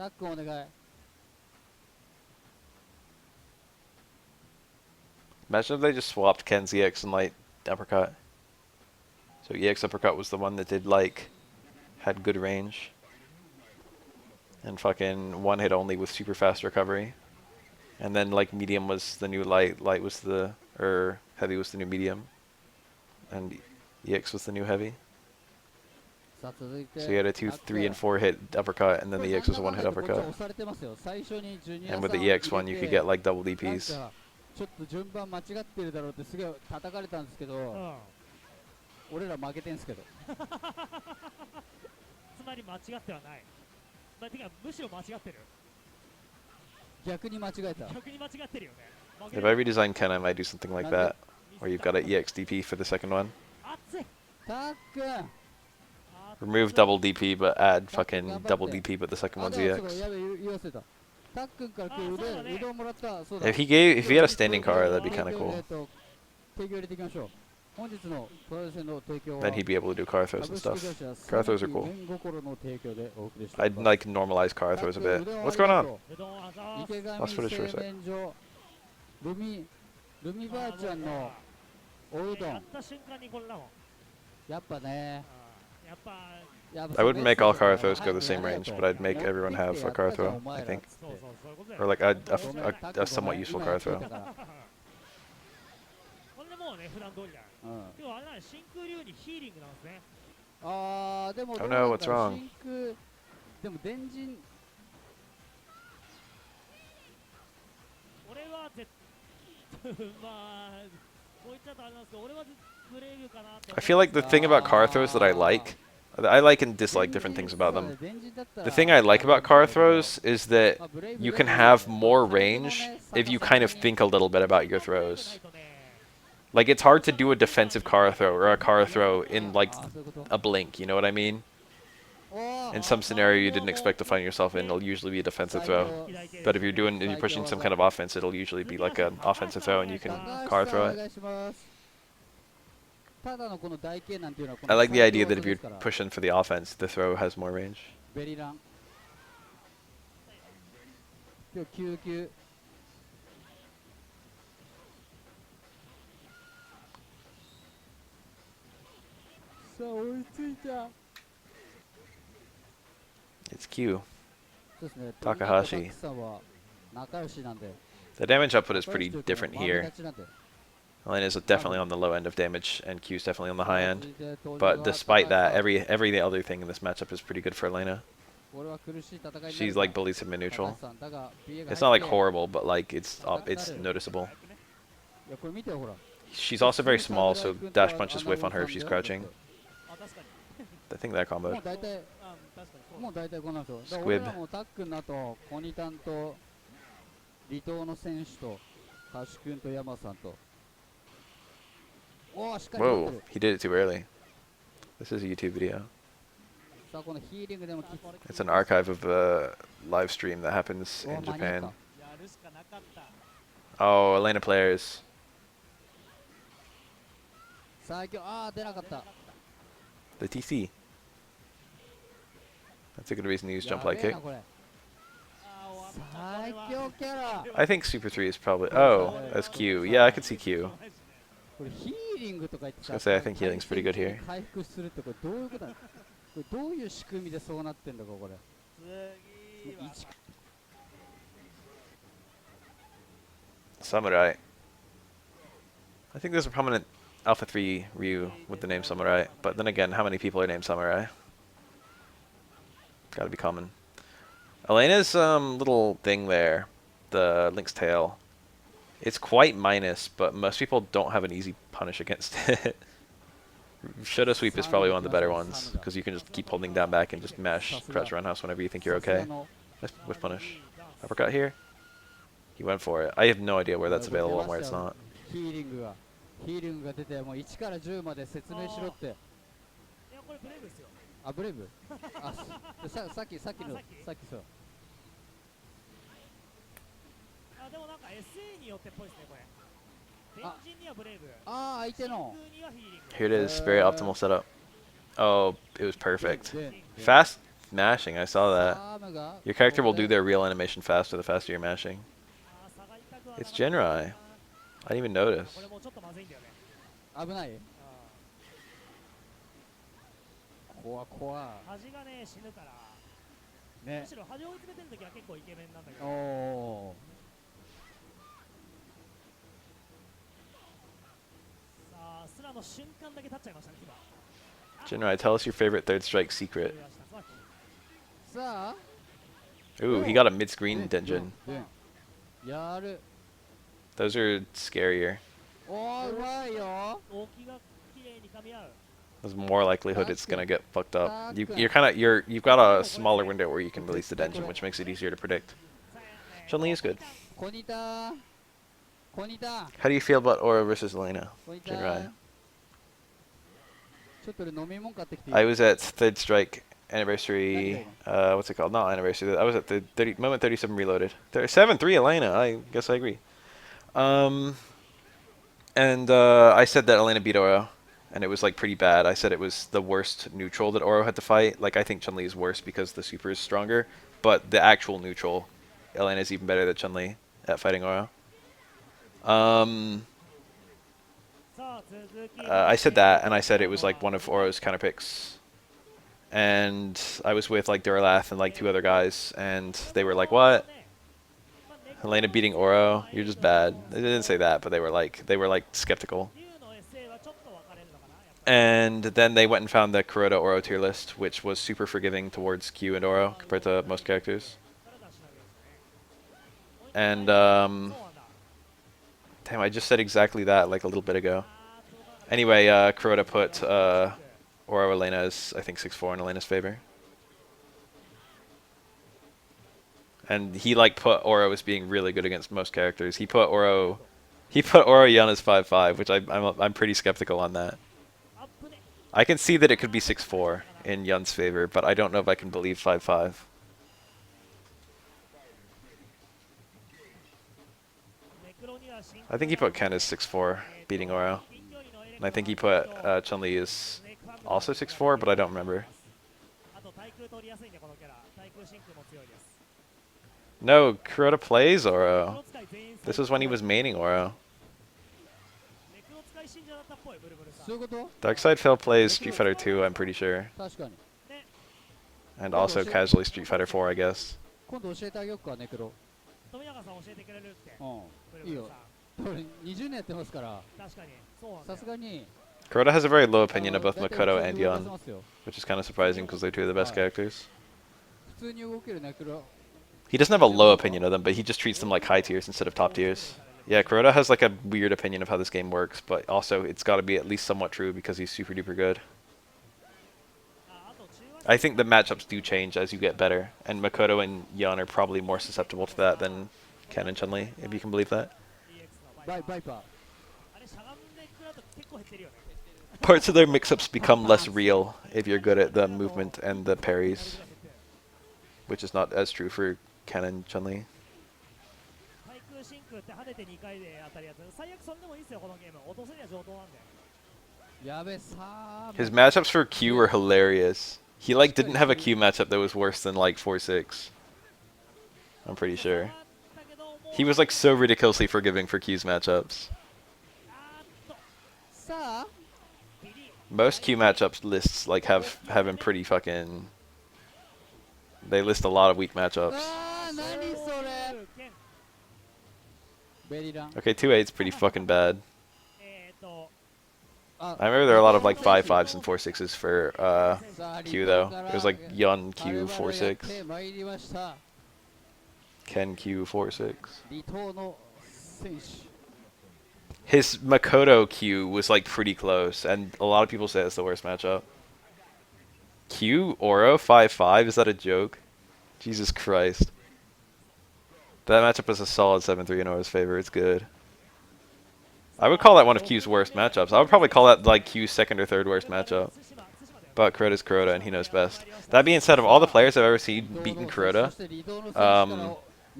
ックお願い。Imagine if they just swapped Ken's EX and light uppercut. So EX uppercut was the one that did like had good range. And fucking one hit only with super fast recovery. And then like medium was the new light, light was the heavy was the new medium. And EX was the new heavy. さあ続いて So you had a 2, 3, and 4 hit uppercut, and then the EX was a 1 hit uppercut. And with the EX one, you could get like double DPs. ちょっと順番間違ってるだろうってすげえ叩かれたんですけど、俺ら負けてんすけど。つまり間違ってはない。まあ、てかむしろ間違ってる。逆に間違えた。逆に間違ってるよね。If I redesign Ken, I might do something like that, where you've got an EX DP for the second one. 熱い。たっくん。 Remove double DP, but add fucking double DP, but the second one's EX. If he had a standing car, that'd be kind of cool. Then he'd be able to do car throws and stuff. Car throws are cool. I'd like normalize car throws a bit. What's going on? Lost footage for a sec. ルミばあちゃんのおうどん。やった瞬間にこれだもん。やっぱね。 I wouldn't make all car throws go the same range, but I'd make everyone have a car throw, I think. Or like a somewhat useful car throw. Oh no, what's wrong? I feel like the thing about car throws that I like and dislike different things about them. The thing I like about car throws is that you can have more range if you kind of think a little bit about your throws. Like, it's hard to do a defensive car throw or a car throw in, like, a blink, you know what I mean? In some scenario you didn't expect to find yourself in, it'll usually be a defensive throw. But if you're pushing some kind of offense, it'll usually be like an offensive throw and you can car throw it. I like the idea that if you're pushing for the offense, the throw has more range. It's Q. Takahashi. The damage output is pretty different here. Elena's definitely on the low end of damage, and Q's definitely on the high end. But despite that, every other thing in this matchup is pretty good for Elena. She's like bullies him in neutral. It's not like horrible, but like it's noticeable. She's also very small, so dash punches whiff on her if she's crouching. I think that combo. Squib. Whoa, he did it too early. This is a YouTube video. It's an archive of a live stream that happens in Japan. Oh, Elena players. The TC. That's a good reason to use jump light kick. I think Super 3 is probably... Oh, that's Q. Yeah, I could see Q. I was gonna say, I think healing's pretty good here. Samurai. I think there's a prominent Alpha 3 Ryu with the name Samurai, but then again, how many people are named Samurai? Gotta be common. Elena's little thing there, the Link's Tail, it's quite minus, but most people don't have an easy punish against it. Shoulda Sweep is probably one of the better ones, because you can just keep holding down back and just mash crouch roundhouse whenever you think you're okay. Nice whiff punish. Uppercut here. He went for it. I have no idea where that's available and where it's not. Here it is, very optimal setup. Oh, it was perfect. Fast mashing, I saw that. Your character will do their real animation faster the faster you're mashing. It's Jinrai. I didn't even notice. 怖端がね、死ぬから。ねむしろ端を追い詰めてるときは結構イケメンなんだけど。おさあ、スラの瞬間だけ立っちゃいましたね、今。Jinrai, tell us your favorite third strike secret. ーさあ Ooh, he got a mid-screen Denjin. やる Those are scarier. おーうまいよ動きが綺麗に噛み合う。 There's more likelihood it's gonna get fucked up. You've got a smaller window where you can release the Denjin, which makes it easier to predict. Chun-Li is good. コニタコニタ How do you feel about Oro versus Elena? コニタ Jinrai. ちょっと俺飲み物買ってきていい I was at Third Strike anniversary. What's it called? Not anniversary. I was at the moment 37 reloaded. 7-3 Elena. I guess I agree. And I said that Elena beat Oro, and it was like pretty bad. I said it was the worst neutral that Oro had to fight. Like I think Chun-Li is worse because the super is stronger, but the actual neutral, Elena is even better than Chun-Li at fighting Oro. I said that, and I said it was like one of Oro's counter picks. And I was with like Duralath and like 2 other guys, and they were like, "What? Helena beating Oro? You're just bad." They didn't say that, but they were like skeptical. And then they went and found the Kuroda Oro tier list, which was super forgiving towards Q and Oro compared to most characters. And damn, I just said exactly that like a little bit ago. Anyway, Kuroda put Oro Elena is, I think, 6-4 in Elena's favor. And he like put Oro as being really good against most characters. He put Oro Yun as 5-5, which I'm pretty skeptical on that. I can see that it could be 6-4 in Yun's favor, but I don't know if I can believe 5-5. I think he put Ken as 6-4, beating Oro. And I think he put Chun-Li as also 6-4, but I don't remember. No, Kuroda plays Oro. This was when he was maining Oro. そういうこと Darkside Phil plays Street Fighter 2, I'm pretty sure. 確かに And also casually Street Fighter 4, I guess. 今度教えてあげようかネクロ富永さん教えてくれるってうんいいよ俺20年やってますから確かにそうなんだよさすがに Kuroda has a very low opinion of both 大体 Makoto 普 and 通に動かせ Yun, ますよ which is kind of surprising because they're 2 of the best characters. 普通に動けるネクロ He doesn't have a low opinion of them, but he just treats them like high tiers instead of top tiers. Yeah, Kuroda has like a weird opinion of how this game works, but also it's got to be at least somewhat true because he's super duper good. I think the matchups do change as you get better, and Makoto and Yun are probably more susceptible to that than Ken and Chun-Li, if you can believe that. バイパー あれしゃがんで食らうと結構減ってるよね Parts of their mix-ups become less real if you're good at the movement and the parries, which is not as true for Ken and Chun-Li. 対空真空って跳ねて2回で当たるやつ最悪それでもいいっすよこのゲーム落とせりゃ上等なんでやべさ His matchups for Q were hilarious. He like didn't have a Q matchup that was worse than like 4-6. I'm pretty sure. He was like so ridiculously forgiving for Q's matchups. さあ Most Q matchups lists like have been pretty fucking. They list a lot of weak matchups. あー何それベリラン Okay, 2-8's pretty fucking bad. あ I remember there were a lot of like 5-5s and 4-6s for Q though. It was like Yun Q 4-6, てまいりました Ken Q 4-6. 離島の選手 His Makoto Q was like pretty close, and a lot of people say it's the worst matchup. Q Oro 5-5? Is that a joke? Jesus Christ. That matchup is a solid 7-3 in Oro's favor. It's good. I would call that one of Q's worst matchups. I would probably call that like Q's second or third worst matchup. But Kuroda's Kuroda, and he knows best. That being said, of all the players I've ever seen beaten Kuroda, そして離島の選手から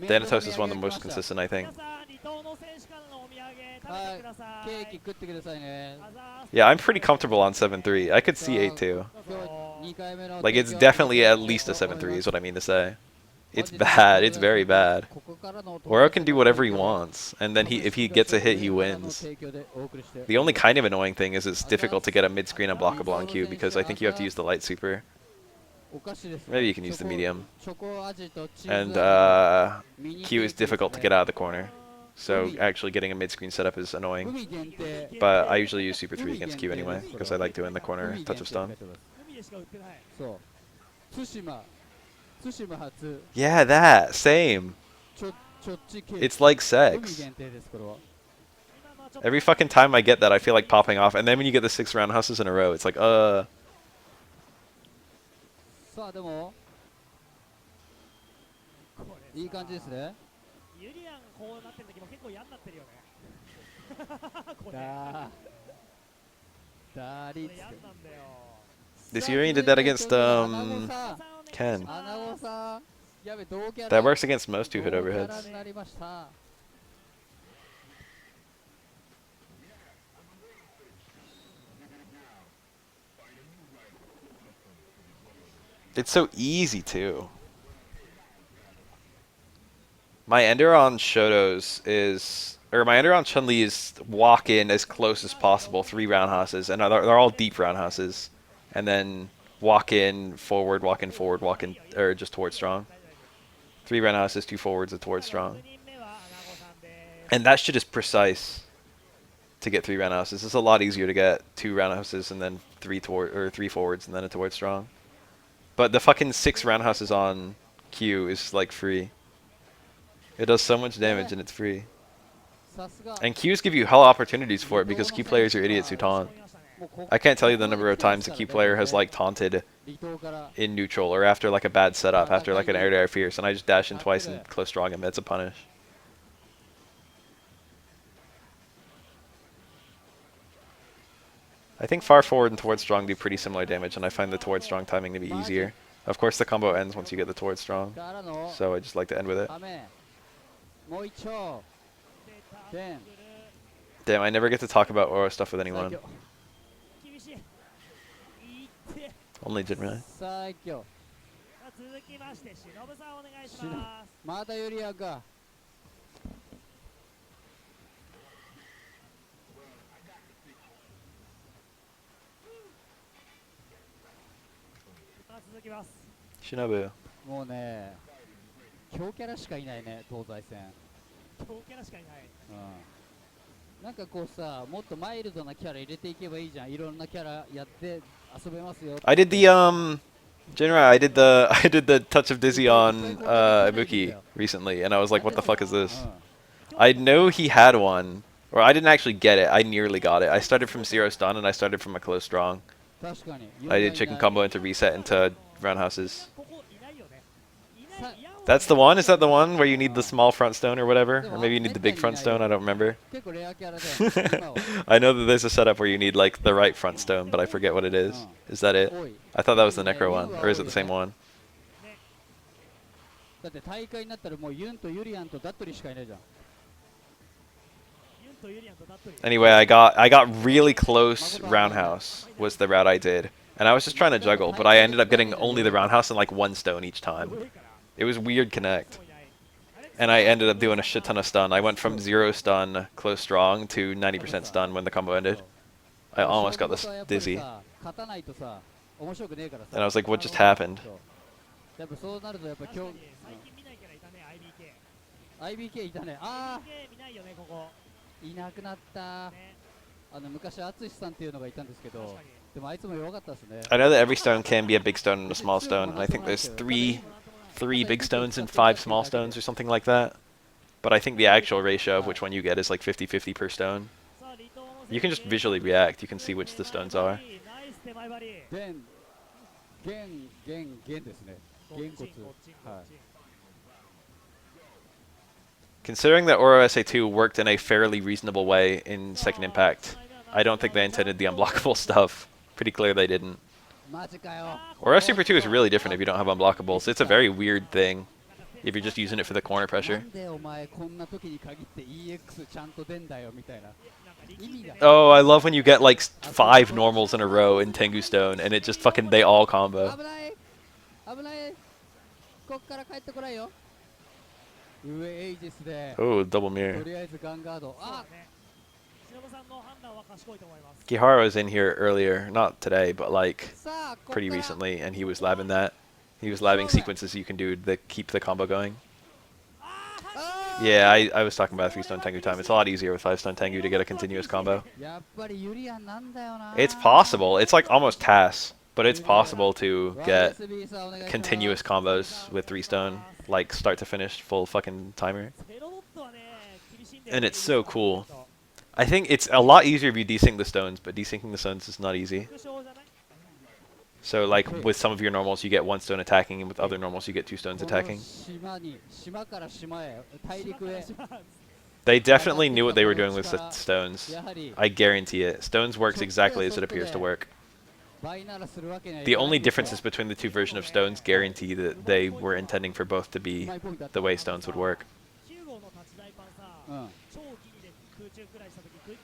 Thanatos is one of the most consistent, I think. 皆さん離島の選手からのお土産食べはてくださいケーいキ食ってくださいね Yeah, I'm pretty comfortable on 7-3. I could see 8-2. 今日2回目の Like, it's definitely at least a 7-3 is what I mean to say. It's bad. It's very bad. Oro can do whatever he wants, and then if he gets a hit, he wins. The only kind of annoying thing is it's difficult to get a mid-screen unblockable on Q because I think you have to use the light super. Maybe you can use the medium. And Q is difficult to get out of the corner. So actually getting a mid-screen setup is annoying. But I usually use Super 3 against Q anyway, because I like doing the corner touch of stun. Yeah, that. Same. It's like sex. Every fucking time I get that, I feel like popping off. And then when you get the 6 roundhouses in a row, it's like, さあでもいい感じですね。ユリアンこうなってる時も結構嫌になってるよね。ダリッツ。 This Urian did that against Ken. That works against most 2-hit overheads. It's so easy too. My ender on Shoto's is, or my ender on Chun-Li is walk in as close as possible, 3 roundhouses, and they're all deep roundhouses, and then walk in, forward, walk in, or just towards strong. 3 roundhouses, 2 forwards, and towards strong. And that shit is precise to get 3 roundhouses. It's a lot easier to get 2 roundhouses and then 3 forwards and then a towards strong. But the fucking 6 roundhouses on Q is like free. It does so much damage and it's free. And Qs give you hella opportunities for it because Q players are idiots who taunt. I can't tell you the number of times a Q player has like taunted in neutral or after like a bad setup, after like an air-to-air fierce, and I just dash in twice and close strong him. It's a punish. I think far forward and towards strong do pretty similar damage, and I find the towards strong timing to be easier. Of course, the combo ends once you get the towards strong, so I just like to end with it. Damn, I never get to talk about Oro stuff with anyone. Only Jinrai. またユリアンか。Shinobu. もうね、強キャラしかいないね、東西戦。強キャラしかいない。うん。なんかこうさ、もっとマイルドなキャラ入れていけばいいじゃん。いろんなキャラやって遊べますよ。I did the Jinrai, I did the touch of Dizzy on Ibuki recently, and I was like, what the fuck is this? I know he had one, or I didn't actually get it. I nearly got it. I started from 0 stun and I started from a close strong. I did chicken combo into reset into roundhouses. That's the one? Is that the one where you need the small front stone or whatever? Or maybe you need the big front stone? I don't remember. I know that there's a setup where you need like the right front stone, but I forget what it is. Is that it? I thought that was the Necro one. Or is it the same one? Anyway, I got really close roundhouse was the route I did. And I was just trying to juggle, but I ended up getting only the roundhouse and like 1 stone each time. It was weird connect. And I ended up doing a shit ton of stun. I went from 0 stun, close strong, to 90% stun when the combo ended. I almost got this Dizzy. And I was like, what just happened? IBK いたね。ああ。いなくなった。昔淳さんっていうのがいたんですけど、でもあいつも弱かったですね。I know that every stone can be a big stone and a small stone, and I think there's three big stones and 5 small stones or something like that. But I think the actual ratio of which one you get is like 50-50 per stone. You can just visually react. You can see which the stones are. Considering that Oro SA2 worked in a fairly reasonable way in Second Impact, I don't think they intended the unblockable stuff. Pretty clear they didn't. Oro Super 2 is really different if you don't have unblockables. It's a very weird thing if you're just using it for the corner pressure. Oh, I love when you get like 5 normals in a row in Tengu Stone and it just fucking, they all combo. こっから帰ってこないよ。上エイジスで Oh, double と mirror. りあえずガンガード。あ、忍さんの判断は賢いと思います。 Kihara was in here earlier, not today, but like さあこっか pretty ら recently, and he was labbing that. He was labbing sequences you can do to keep the combo going. あー Yeah, I was talking about 3-stone Tengu time. It's a lot easier with 5-stone Tengu to get a continuous combo. やっぱりユリアンなんだよな。 It's possible. It's like almost TAS, but it's possible to get YSB さんお願いします continuous combos with 3-stone, like start to finish, full fucking timer. ゼロドットはね厳しいんだよ And ね it's so cool. I think it's a lot easier if you desync the stones, but desyncing the stones is not easy. 副賞じゃない So like with some of your normals you get 1 stone attacking, and with other normals you get 2 stones この attacking. 島から島へ大陸へ They definitely knew what they were doing with the stones. やはり I guarantee it. Stones works exactly as it appears to work. 倍ならするわけにはい The かない only differences between the two versions of stones guarantee that they were intending for both to be the way stones would work. 9号の立ち台パンさ、うん超ギリで空中くらいした時クイック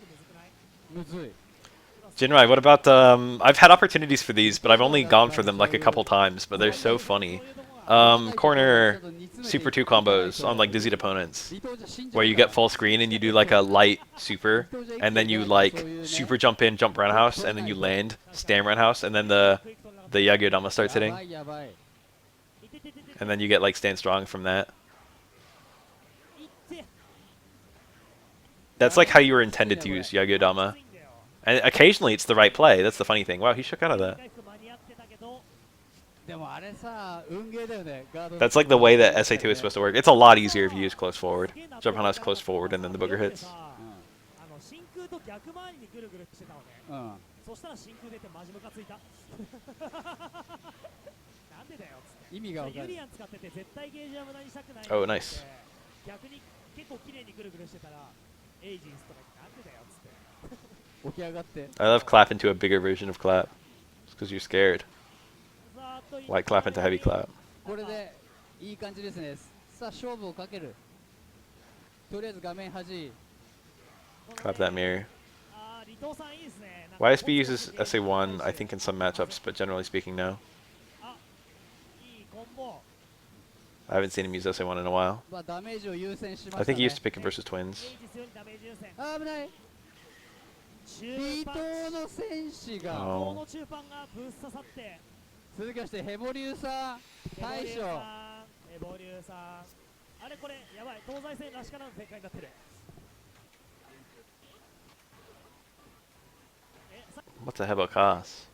むずくない？むずい Jinrai, what about I've had opportunities for these, but I've only gone for them like a couple times, but they're so funny. Corner super 2 combos on like dizzied opponents, where you get full screen and you do like a light super, and then you like super jump in, jump roundhouse, and then you land, stand roundhouse, and then the Yagyu-dama starts や hitting, ばいやばい and then you get like stand strong from that. That's like how you were intended to use Yagyu-dama. And occasionally it's the right play. That's the funny thing. Wow, he shook out of that. でもあれさ運ゲーだよねガード That's like the way that SA2 is supposed to work. It's a lot easier if you use close forward. Jump on us close forward and then the booger hits. あの真空と逆回りにぐるぐるしてたのね。うんそしたら真空出てマジムカついた。なんでだよっつって。意味がわかるユリアン使ってて絶対ゲージは無駄にしたくない。 Oh, nice. 逆に結構綺麗にぐるぐるしてたらエイジンスとかなんでだよっつって。起き上がって I love clap into a bigger version of clap. It's because you're scared. ざーっと Why clap into heavy clap? これでいい感じですねさあ勝負をかけるとりあえず画面端 Clap that mirror. あー離島さんいいですね。 YSB uses SA1, I think in some matchups, but generally speaking, no. あいいコンボ。 I haven't seen him use SA1 in a while. まあダメージを優先しま I した think ね he used to pick it versus twins. エイジスよりダメージ優先。あ危ない離島の戦士があこの中パンがぶっ刺さって続きましてヘボリューサー大将エボリューさんあれこれやばい東西線らしからぬ展開になってる What's a Hebo cost?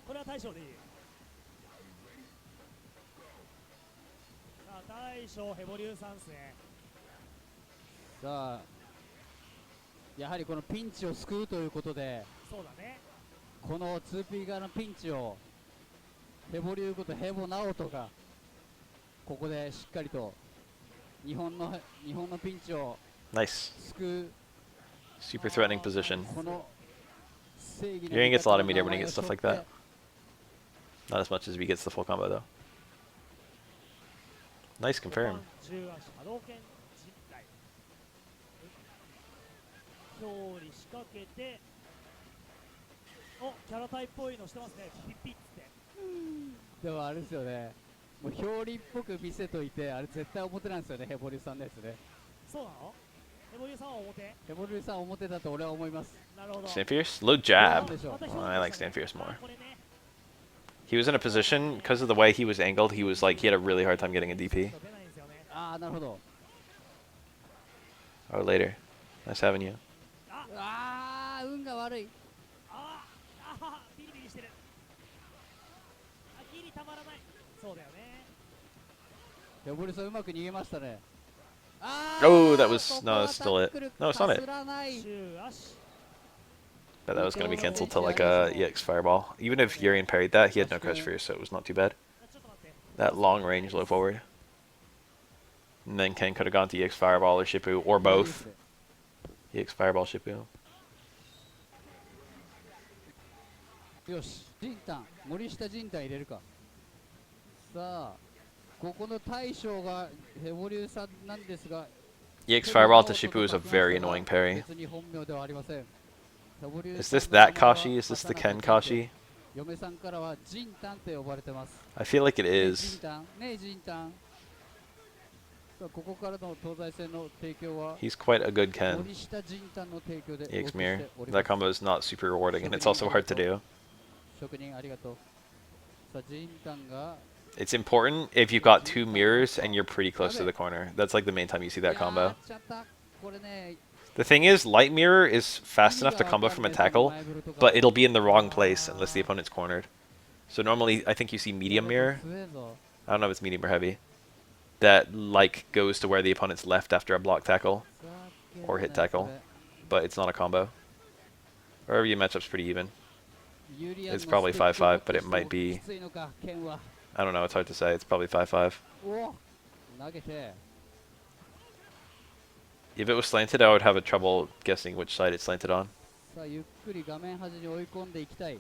これは大将でいいさあ大将ヘボリューさんっすねさあやはりこのピンチを救うということでそうだねこの 2P 側のピンチをヘボリューことヘボナオトがここでしっかりと日本のピンチを Nice. 救う Super threatening position. この正義の Yuri 味 gets a lot 方 of の meter 名 when he 前を gets stuff 背負 like って that. Not as much as if he gets the full combo though. Nice confirm. 中足波動拳実体表裏仕掛けておキャラタイっぽいのしてますねピッピッつってでもあれですよねもう表裏っぽく見せといてあれ絶対表なんですよねヘボリューさんのやつねそうなのヘボリューさんは表ヘボリューさん表だと俺は思いますなるほど Stand Fierce? Low jab. でしょ Oh, I like Stand Fierce more. これね He was in a position, because of the way he was angled, he was like, he had a really hard time getting a DP. 出ないんですよねああなるほど Oh, later. Nice having you. ああ運が悪いああビリビリしてるあギリたまらないそうだよねヘボリューさんうまく逃げましたねあ Oh, that was, no, it's still it. No, it's not it. らない中足 But that was going to be cancelled to like a EX Fireball. Even if Urian parried that, he had no crush fear, so it was not too bad. ちょっと待って That long range low forward. And then Ken could have gone to EX Fireball or Shippu, or both. EX Fireball Shippu. よしジンタン森下ジンタン入れるかさあここの大将がヘボリューさんなんですが EX Fireball to Shippu is a very annoying parry. 別に本名ではありませんヘボリュー Is さん this の名前 that は Kashi? Is this the 刀 Ken がついて Kashi? 嫁さんからはジンタンって呼ばれてます。 I feel like it ジ is. ンタンねえジンタン。さあここからの東西線の提供は He's quite a good Ken. 森下ジンタンの提供でお送り EX して mirror. おりま That す。 combo is not super rewarding, and it's also hard to do. 職人ありがとう。さあジンタンが It's important if you've got 2 mirrors and you're pretty close to the corner. That's like the main time you see that や combo. っちゃった。これね The thing is, light mirror is fast enough to combo from a tackle, but it'll be in the wrong place unless the opponent's cornered. So normally, I think you see medium mirror. 強えぞ。 I don't know if it's medium or heavy. That like goes to where the opponent's left after a block tackle, or hit tackle, but it's not a combo. Wherever you match up's pretty even. It's probably 5-5, but it might be. I don't know. It's hard to say. It's probably 5-5. お投げて If it was slanted, I would have a trouble guessing which side it's slanted on. さあゆっくり画面端に追い込んでいきたい。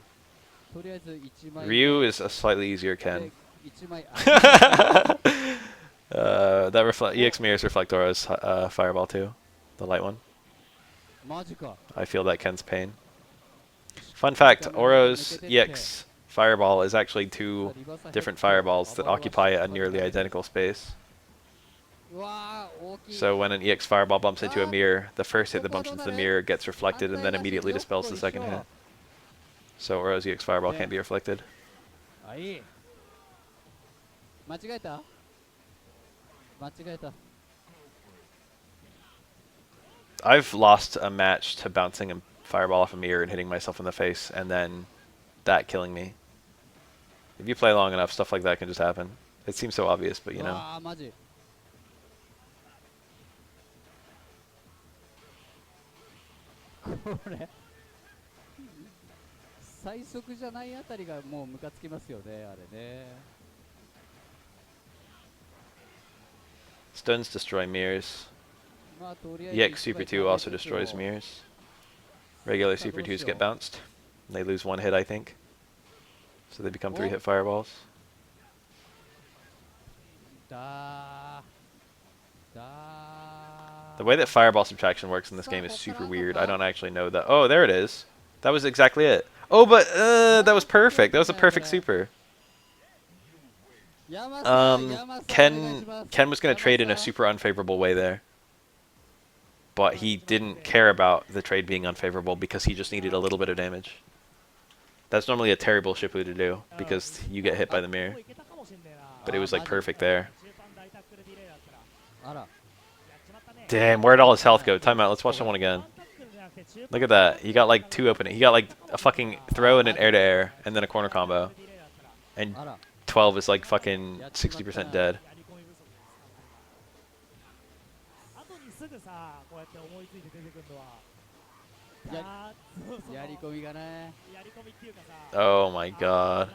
とりあえず1枚 Ryu is a slightly easier Ken. 1枚 That reflect EX mirrors reflect Aura's fireball too, the light one. マジか。 I feel that Ken's pain. Fun fact: Aura's EX fireball is actually 2 different fireballs that occupy a nearly identical space. うわー大きい。 So when an EX fireball bumps into a mirror, the first hit that bumps into the mirror gets reflected and then immediately dispels the second hit. So Aura's EX fireball can't be reflected. あいい。間違えた？間違えた。 I've lost a match to bouncing a fireball off a mirror and hitting myself in the face, and then that killing me. If you play long enough, stuff like that can just happen. It seems so obvious, but you know. わあマジ。これ最速じゃないあたりがもうムカつきますよね、あれね。 Stuns destroy mirrors. まあとりあえず EX Super 2 also destroys mirrors. Regular Super 2s get bounced. They lose 1 hit, I think. So they become 3-hit fireballs. だー The way that fireball subtraction works in this game is super weird. I don't actually know that. Oh, there it is. That was exactly it. Oh, but that was perfect. That was a perfect super. Ken was going to trade in a super unfavorable way there. But he didn't care about the trade being unfavorable because he just needed a little bit of damage. That's normally a terrible Shifu to do because you get hit by the mirror. But it was like perfect there. Damn, where'd all his health go? Timeout, let's watch that one again. Look at that. He got like 2 opening. He got like a fucking throw and an air to air and then a corner combo. And 12 is like fucking 60% dead. やり込みがね。 Oh my god.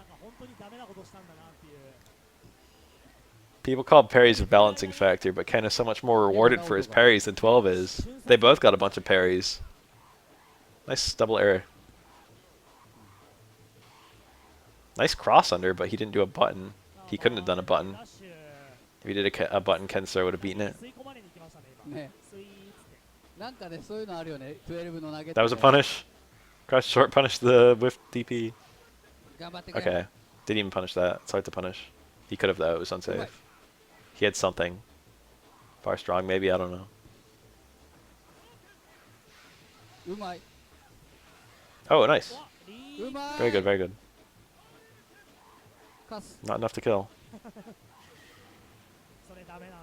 People call parries a balancing factor, but Ken is so much more rewarded for his parries than 12 is. They both got a bunch of parries. Nice double error. Nice cross under, but he didn't do a button. He couldn't have done a button. If he did a button, Kensar would have beaten it. ね。なんかね、そういうのあるよね。12の投げて。 That was a punish. Crouch short punish the whiff DP. 頑張ってくれ。 Okay. Didn't even punish that. It's hard to punish. He could have though, it was unsafe. He had something. Far strong maybe, I don't know. うまい。 Oh, nice. うまい。 Very good, very good. カス。 Not enough to kill.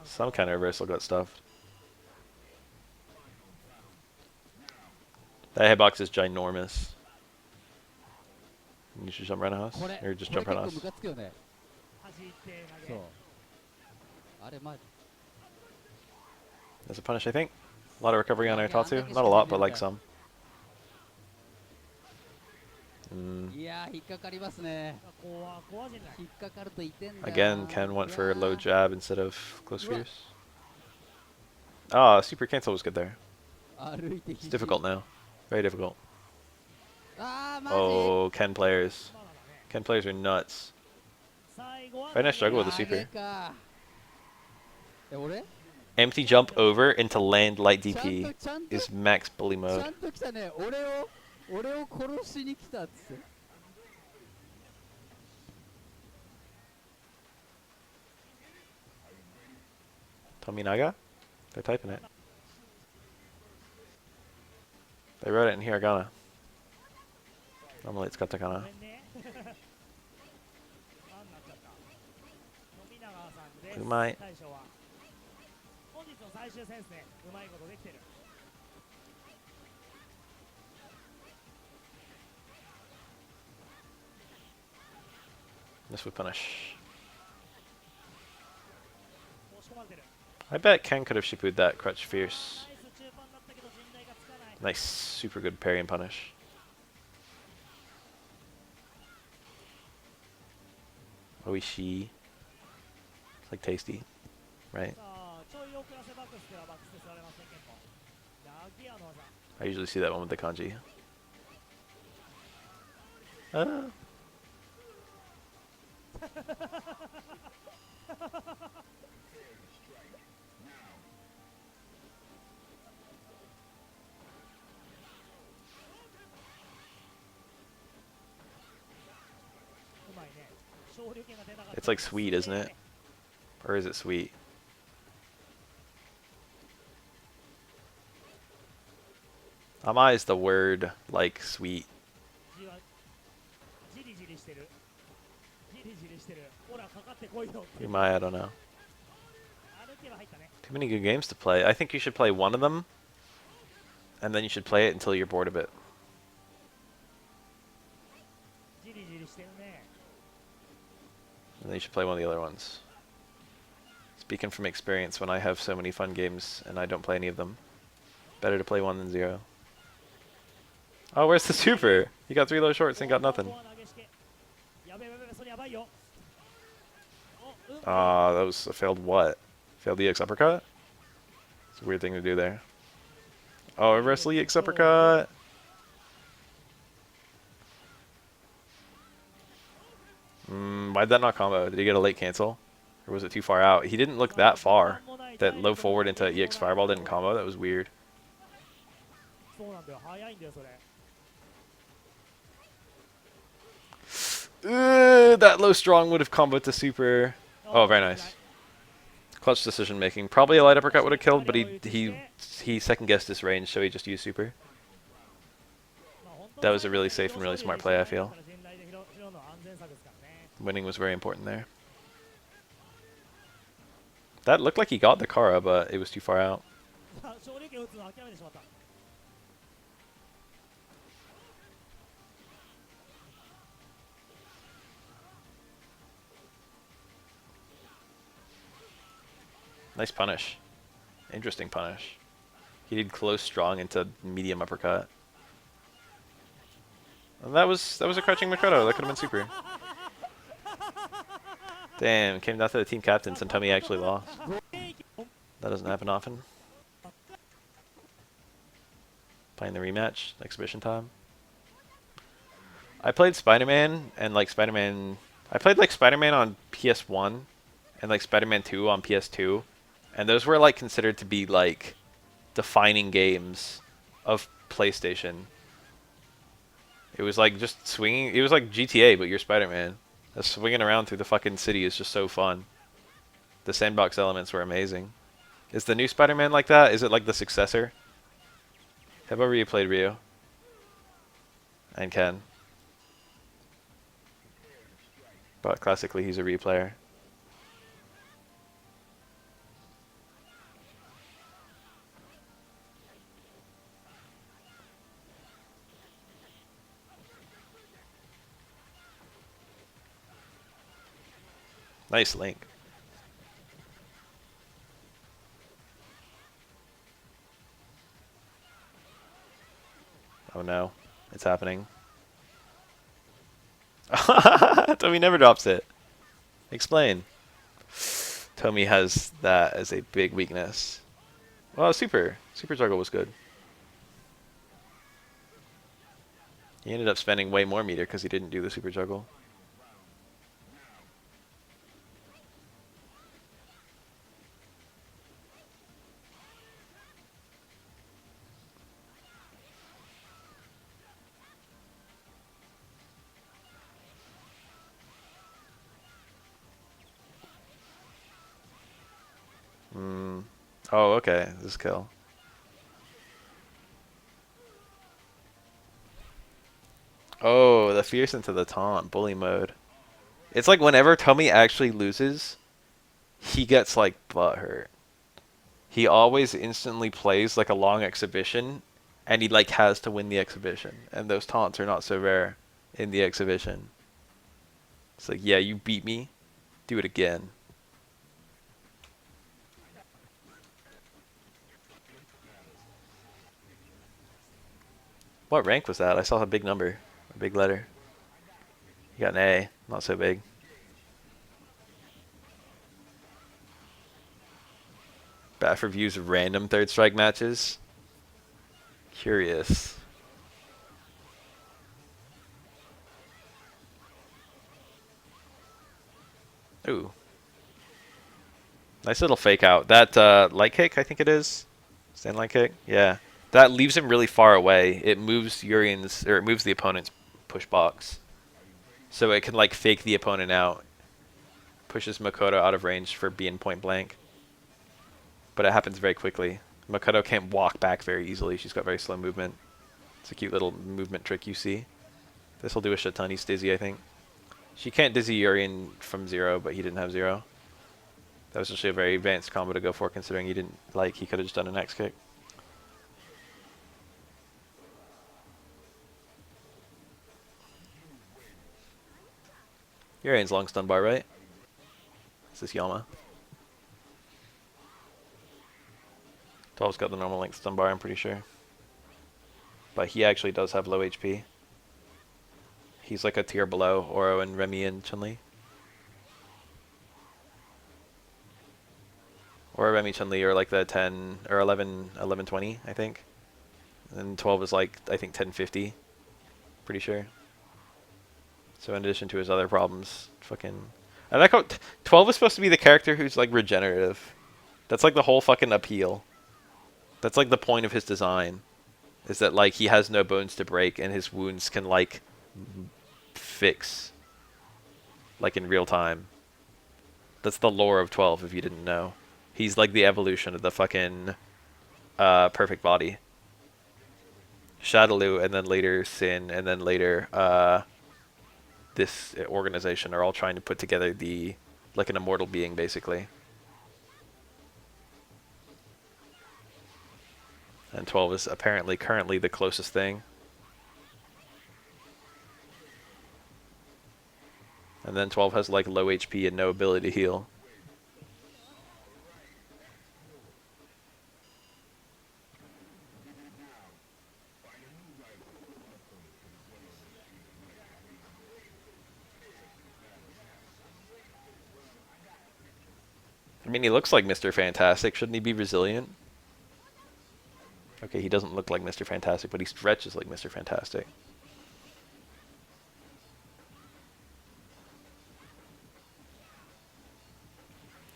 Some kind of reversal got stuffed. That hitbox is ginormous. You should jump roundhouse? これ Or just これ jump 結構 roundhouse? ムカつくよね。そう。あれマジ。 That's a punish, I think. A lot of recovery on air too. Not a lot, but like some. いやー、引っかかりますね。引っかかると痛いんだよ。 Again, Ken went for low jab instead of close fierce. Ah, super cancel was good there. 歩いて It's difficult now. Very difficult. あー、マジ。 Oh, Ken players. Ken players are nuts. Very nice struggle with the 投げ super. か。え、俺 Empty jump over into land light ちゃん DP とちゃんと is max bully ち mode. ゃんと来たね。俺を殺しに来たっつって。Tominaga? They're typing it. They wrote it in hiragana. Normally it's katakana. ごめんね。何になっちゃった。富永さんです。うまい。大将は。本日の最終戦ですね。うまいことできてる。This would punish. 押し込まれてる。 I bet Ken could have shipped that crutch fierce. ナイス中盤だったけど陣内がつかない。 Nice, super good parry and punish. Oishi. It's like tasty, right? さあ、ちょい遅らせバックスではバックスで座れませんけども。ヤギアの技。 I usually see that one with the kanji. Ah. うまいね。昇竜拳が出なかった。 It's like sweet, isn't it? Or is it sweet? Ama is the word like sweet. じわじりじりしてる。じりじりしてる。ほら、かかってこいよ。 Umai, I don't know. 歩けば入ったね。 Too many good games to play. I think you should play one of them, and then you should play it until you're bored of it. じりじりしてるね。 And then you should play one of the other ones. Speaking from experience, when I have so many fun games and I don't play any of them, better to play one than zero. Oh, where's the super? You got 3 low shorts and got nothing. やべやべやべ、それやばいよ。お、うん。 That was a failed what? Failed EX uppercut? It's a weird thing to do there. Oh, reverse EX uppercut! Why'd that not combo? Did he get a late cancel? Or was it too far out? He didn't look that far. That low forward into EX fireball didn't combo? That was weird. そうなんだよ。早いんだよ、それ。 That low strong would have comboed to super. Oh, very nice. Clutch decision making. Probably a light uppercut would have killed, but he second guessed his range, so he just used super. That was a really safe and really smart play, I feel. Winning was very important there. That looked like he got the Kara, but it was too far out. 昇竜拳打つの諦めてしまった。 Nice punish. Interesting punish. He did close strong into medium uppercut. And that was a crouching Makoto. That could have been super. Damn, came down to the team captains and Tommy actually lost. That doesn't happen often. Playing the rematch, exhibition time. I played Spider-Man and like Spider-Man. I played like Spider-Man on PS1 and like Spider-Man 2 on PS2, and those were like considered to be like defining games of PlayStation. It was like just swinging. It was like GTA, but you're Spider-Man. Swinging around through the fucking city is just so fun. The sandbox elements were amazing. Is the new Spider-Man like that? Is it like the successor? Have ever you played Ryu? And Ken. But classically, he's a Ryu player. Nice link. Oh no, it's happening. Tommy never drops it. Explain. Tommy has that as a big weakness. Well, Super juggle was good. He ended up spending way more meter because he didn't do the super juggle. Oh, okay. This kill. Oh, the fierce into the taunt. Bully mode. It's like whenever Tommy actually loses, he gets like butthurt. He always instantly plays like a long exhibition, and he like has to win the exhibition. And those taunts are not so rare in the exhibition. It's like, yeah, you beat me. Do it again. What rank was that? I saw a big number, a big letter. You got an A, not so big. Bath reviews of random third strike matches. Curious. Ooh. Nice little fake out. That light kick, I think it is. Stand light kick? Yeah. That leaves him really far away. It moves Urian's, or it moves the opponent's push box. So it can like fake the opponent out. Pushes Makoto out of range for being point blank. But it happens very quickly. Makoto can't walk back very easily. She's got very slow movement. It's a cute little movement trick you see. This will do a shit ton. He's dizzy, I think. She can't dizzy Urian from 0, but he didn't have 0. That was actually a very advanced combo to go for, considering he didn't, like, he could have just done an X kick. Urian's long stun bar, right? This is Yama. 12's got the normal length stun bar, I'm pretty sure. But he actually does have low HP. He's like a tier below Oro and Remy and Chun-Li. Or Remy Chun-Li are like the 10 or 11, 1120, I think. And 12 is like, I think 1050. Pretty sure. So in addition to his other problems, fucking... I like how 12 is supposed to be the character who's like regenerative. That's like the whole fucking appeal. That's like the point of his design. Is that like he has no bones to break and his wounds can like fix. Like in real time. That's the lore of 12 if you didn't know. He's like the evolution of the fucking perfect body. Shadaloo and then later Sin and then later this organization are all trying to put together the like an immortal being basically. And 12 is apparently currently the closest thing. And then 12 has like low HP and no ability to heal. I mean, he looks like Mr. Fantastic. Shouldn't he be resilient? Okay, he doesn't look like Mr. Fantastic, but he stretches like Mr. Fantastic.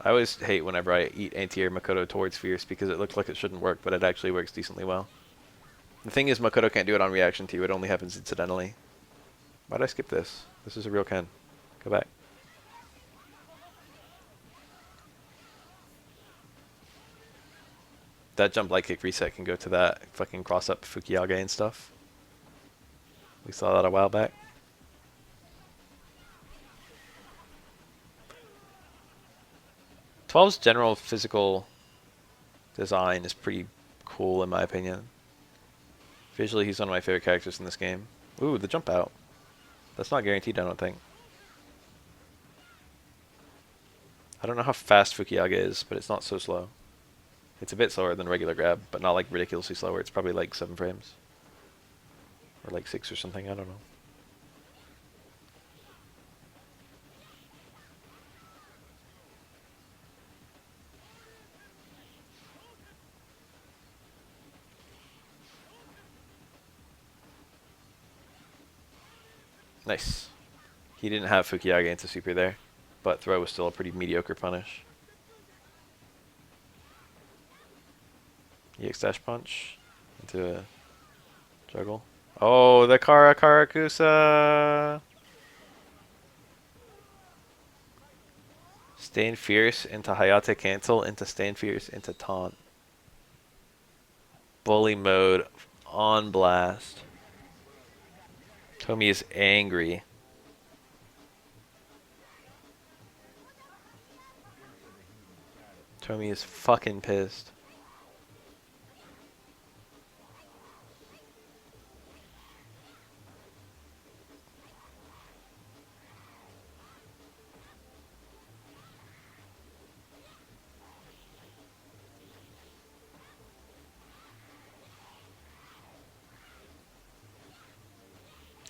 I always hate whenever I eat anti-air Makoto towards Fierce because it looks like it shouldn't work, but it actually works decently well. The thing is, Makoto can't do it on reaction to you. It only happens incidentally. Why'd I skip this? This is a real Ken. Go back. That jump light kick reset can go to that fucking cross up Fukiyage and stuff. We saw that a while back. Twelve's general physical design is pretty cool in my opinion. Visually, he's one of my favorite characters in this game. Ooh, the jump out. That's not guaranteed, I don't think. I don't know how fast Fukiyage is, but it's not so slow. It's a bit slower than regular grab, but not like ridiculously slower. It's probably like 7 frames. Or like 6 or something, I don't know. Nice. He didn't have Fukiyage into super there, but throw was still a pretty mediocre punish. EX dash punch into a juggle. Oh, the Karakusa! Staying Fierce into Hayate cancel into Staying Fierce into taunt. Bully mode on blast. Tommy is angry. Tommy is fucking pissed.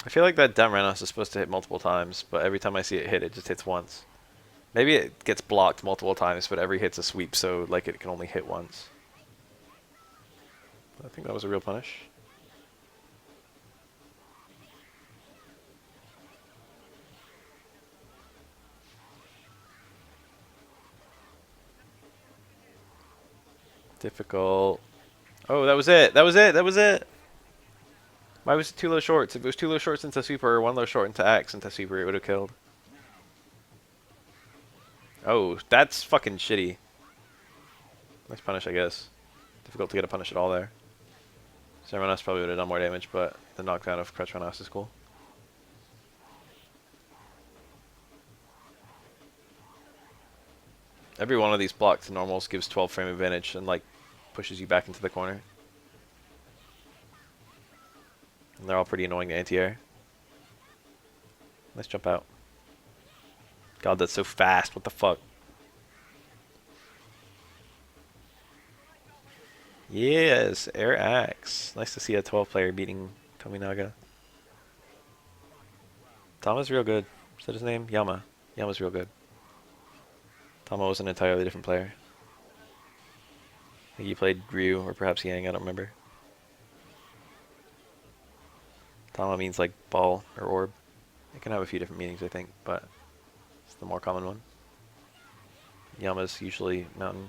I feel like that dumb Renos is supposed to hit multiple times, but every time I see it hit, it just hits once. Maybe it gets blocked multiple times, but every hit's a sweep, so like it can only hit once. I think that was a real punish. Difficult. Oh, that was it. That was it. That was it. Why was it 2 low shorts? If it was 2 low shorts into sweeper or 1 low short into axe into sweeper, it would have killed. Oh, that's fucking shitty. Nice punish, I guess. Difficult to get a punish at all there. Sermonos probably would have done more damage, but the knockdown of Crutch Renos is cool. Every one of these blocked normals gives 12 frame advantage and like pushes you back into the corner. And they're all pretty annoying to anti-air. Nice jump out. God, that's so fast. What the fuck? Yes, air axe. Nice to see a 12 player beating Tominaga. Tama's real good. Is that his name? Yama. Yama's real good. Tama was an entirely different player. I think he played Ryu or perhaps Yang, I don't remember. Tama means like ball or orb. It can have a few different meanings, I think, but it's the more common one. Yama's usually mountain.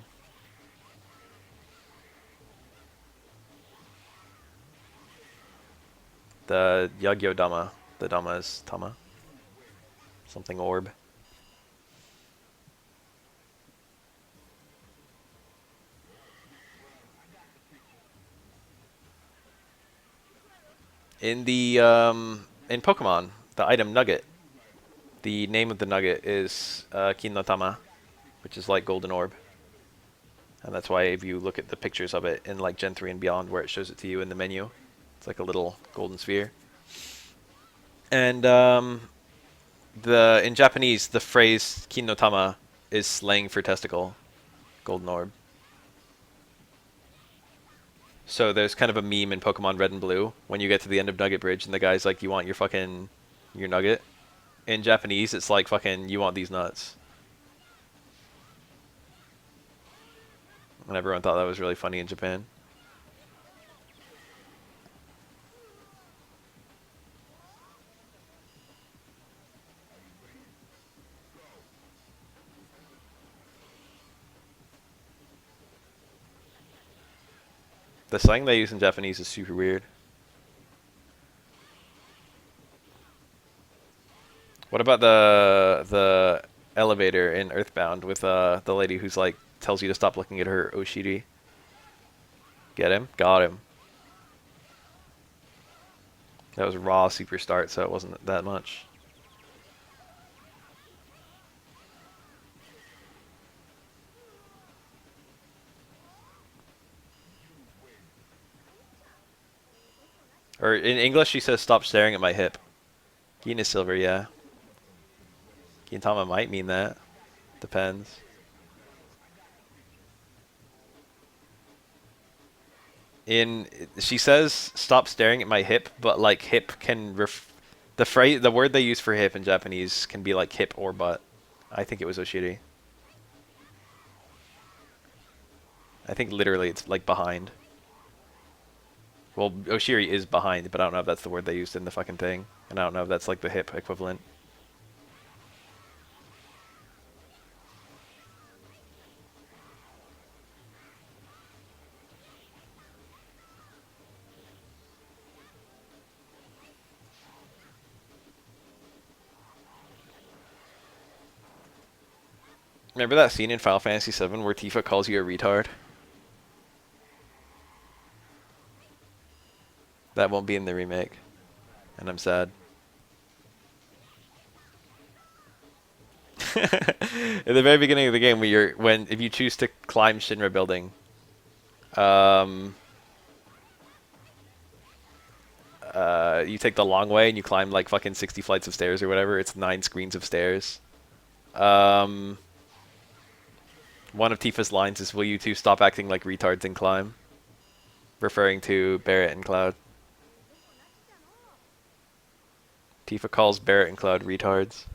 The Yagyo Dama. The Dama is Tama. Something orb. In the in Pokemon, the item Nugget, the name of the Nugget is Kin no Tama, which is like Golden Orb. And that's why if you look at the pictures of it in like Gen 3 and beyond, where it shows it to you in the menu, it's like a little golden sphere. And in Japanese, the phrase Kin no Tama is slang for testicle, Golden Orb. So there's kind of a meme in Pokemon Red and Blue when you get to the end of Nugget Bridge and the guy's like, you want your nugget? In Japanese, it's like fucking, you want these nuts. And everyone thought that was really funny in Japan. The slang they use in Japanese is super weird. What about the elevator in Earthbound with the lady who's like tells you to stop looking at her Oshiri? Get him? Got him. That was raw super start, so it wasn't that much. Or in English, she says, "Stop staring at my hip." Gin is silver, yeah. Gintama might mean that. Depends. She says, "Stop staring at my hip," but like hip can the word they use for hip in Japanese can be like hip or butt. I think it was Oshiri. I think literally it's like behind. Well, Oshiri is behind, but I don't know if that's the word they used in the fucking thing. And I don't know if that's like the hip equivalent. Remember that scene in Final Fantasy VII where Tifa calls you a retard? That won't be in the remake, and I'm sad. In the very beginning of the game, if you choose to climb Shinra Building, you take the long way and you climb like fucking 60 flights of stairs or whatever. It's 9 screens of stairs. One of Tifa's lines is, "Will you two stop acting like retards and climb?" Referring to Barrett and Cloud. Tifa calls Barrett and Cloud retards.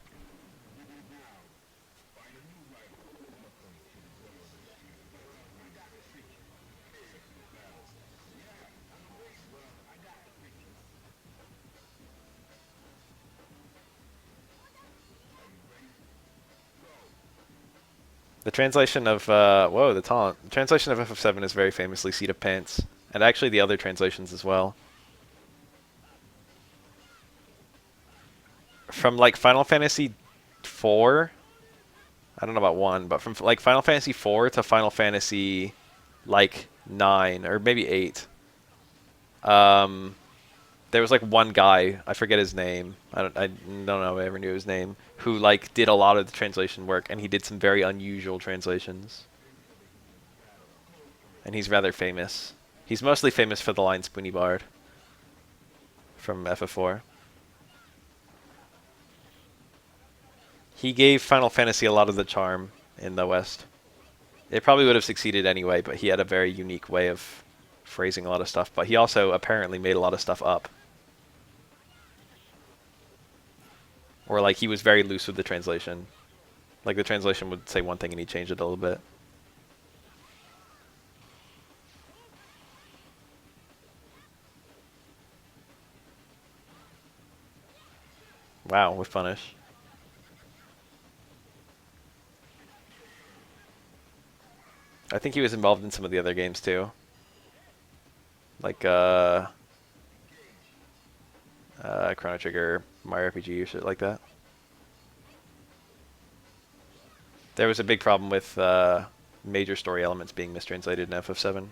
The translation of the taunt. The translation of FF7 is very famously "seat of pants," and actually the other translations as well. From like Final Fantasy 4, I don't know about 1, but from like Final Fantasy 4 to Final Fantasy like 9 or maybe 8, there was like one guy, I forget his name. I don't know if I ever knew his name, who like did a lot of the translation work, and he did some very unusual translations. And he's rather famous. He's mostly famous for the line "Spoony Bard" from FF4. He gave Final Fantasy a lot of the charm in the West. It probably would have succeeded anyway, but he had a very unique way of phrasing a lot of stuff. But he also apparently made a lot of stuff up. Or like he was very loose with the translation. Like the translation would say one thing and he changed it a little bit. Wow, with Punish. I think he was involved in some of the other games too. Like Chrono Trigger, Mario RPG, or shit like that. There was a big problem with major story elements being mistranslated in FF7.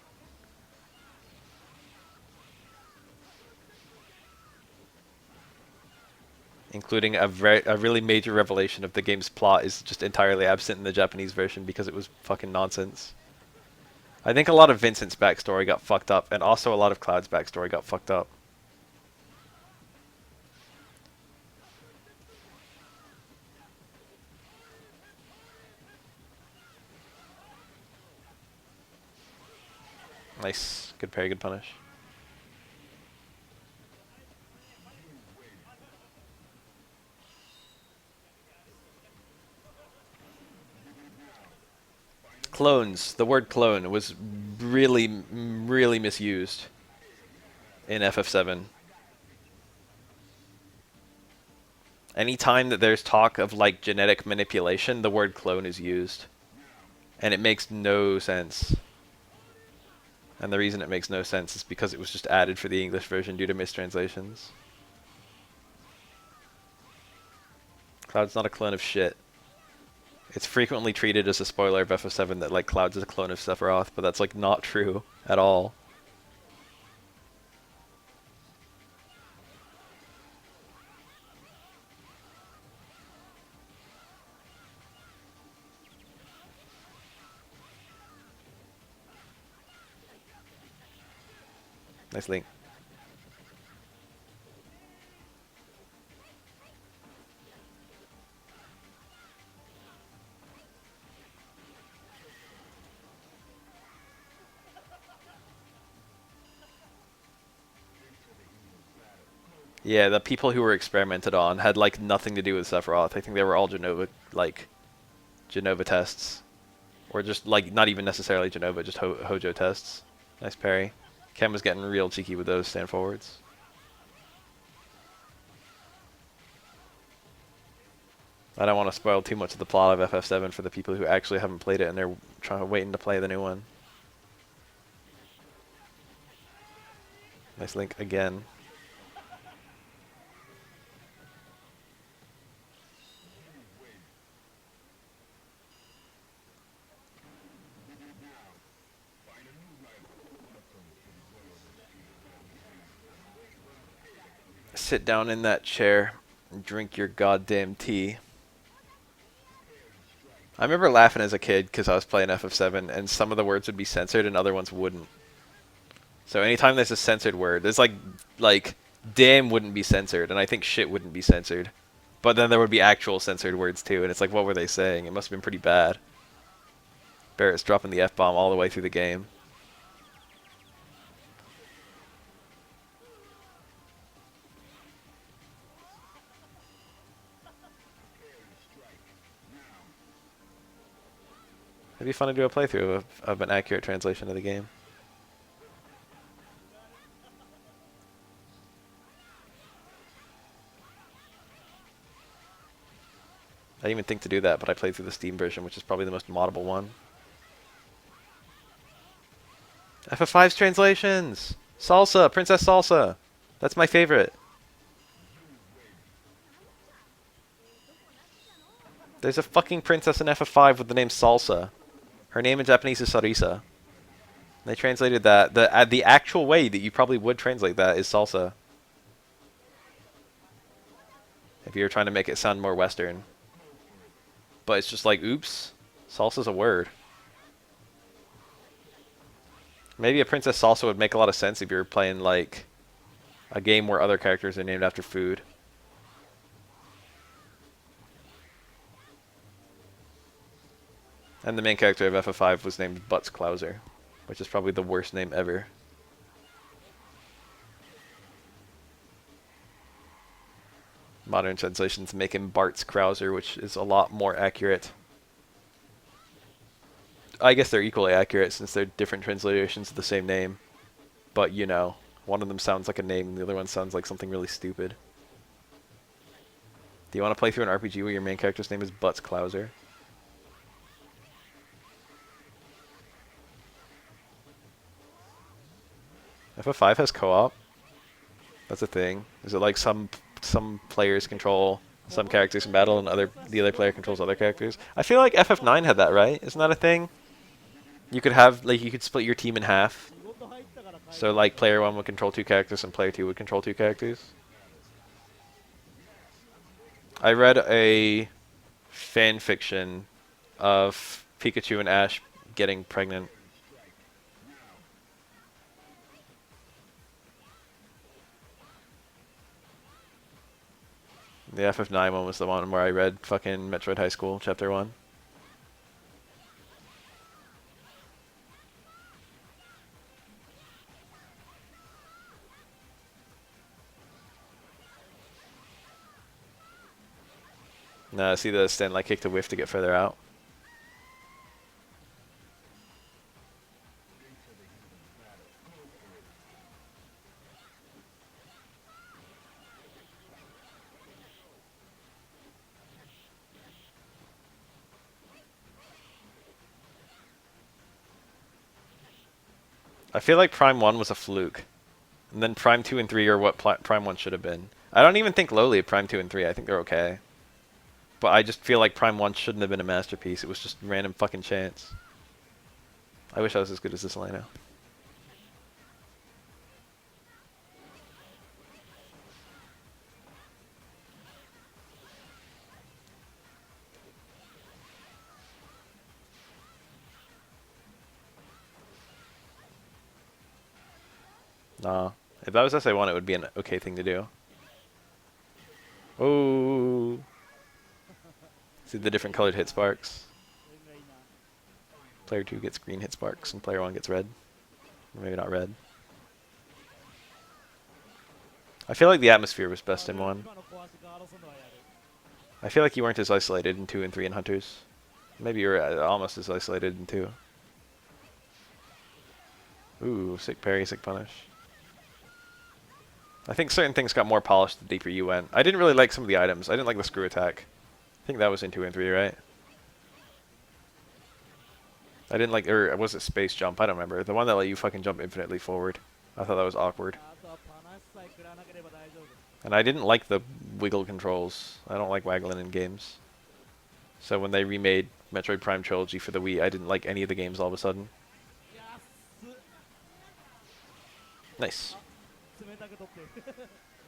Including a really major revelation of the game's plot is just entirely absent in the Japanese version because it was fucking nonsense. I think a lot of Vincent's backstory got fucked up, and also a lot of Cloud's backstory got fucked up. Nice. Good parry, good punish. Clones. The word clone was really, really misused in FF7. Anytime that there's talk of like genetic manipulation, the word clone is used. And it makes no sense. And the reason it makes no sense is because it was just added for the English version due to mistranslations. Cloud's not a clone of shit. It's frequently treated as a spoiler of FF7 that like Cloud's is a clone of Sephiroth, but that's like not true at all. Nice link. Yeah, the people who were experimented on had like nothing to do with Sephiroth. I think they were all Genova tests, or just like not even necessarily Genova, just Hojo tests. Nice parry. Ken was getting real cheeky with those stand forwards. I don't want to spoil too much of the plot of FF7 for the people who actually haven't played it and they're waiting to play the new one. Nice link again. sit down in that chair and drink your goddamn tea. I remember laughing as a kid because I was playing FF7 and some of the words would be censored and other ones wouldn't. So anytime there's a censored word, there's like damn wouldn't be censored, and I think shit wouldn't be censored. But then there would be actual censored words too, and it's like, what were they saying? It must have been pretty bad. Barrett's dropping the F-bomb all the way through the game. It'd be fun to do a playthrough of an accurate translation of the game. I didn't even think to do that, but I played through the Steam version, which is probably the most moddable one. FF5's translations! Salsa! Princess Salsa! That's my favorite. There's a fucking princess in FF5 with the name Salsa. Her name in Japanese is Sarisa. They translated that. The actual way that you probably would translate that is Salsa. If you were trying to make it sound more Western. But it's just like, oops, salsa's a word. Maybe a Princess Salsa would make a lot of sense if you were playing like a game where other characters are named after food. And the main character of FF5 was named Butts Clouser, which is probably the worst name ever. Modern translations make him Bart's Krauser, which is a lot more accurate. I guess they're equally accurate since they're different translations of the same name. But, you know, one of them sounds like a name and the other one sounds like something really stupid. Do you want to play through an RPG where your main character's name is Butts Clouser? FF5 has co-op? That's a thing. Is it like some players control some characters in battle and the other player controls other characters? I feel like FF9 had that, right? Isn't that a thing? You could have, like, you could split your team in half. So, like, player 1 would control 2 characters and player 2 would control 2 characters. I read a fan fiction of Pikachu and Ash getting pregnant. The FF9 one was the one where I read fucking Metroid High School, Chapter 1. Nah, see the stand like kick to whiff to get further out. I feel like Prime 1 was a fluke. And then Prime 2 and 3 are what Prime 1 should have been. I don't even think lowly of Prime 2 and 3. I think they're okay. But I just feel like Prime 1 shouldn't have been a masterpiece. It was just random fucking chance. I wish I was as good as this Elena. Nah. If that was SA1, it would be an okay thing to do. Oh. See the different colored hit sparks? Player 2 gets green hit sparks and player 1 gets red. Or maybe not red. I feel like the atmosphere was best in 1. I feel like you weren't as isolated in 2 and 3 in Hunters. Maybe you were almost as isolated in 2. Ooh, sick parry, sick punish. I think certain things got more polished the deeper you went. I didn't really like some of the items. I didn't like the screw attack. I think that was in 2 and 3, right? I didn't like, or was it space jump? I don't remember. The one that let you fucking jump infinitely forward. I thought that was awkward. And I didn't like the wiggle controls. I don't like waggling in games. So when they remade Metroid Prime Trilogy for the Wii, I didn't like any of the games all of a sudden. Nice.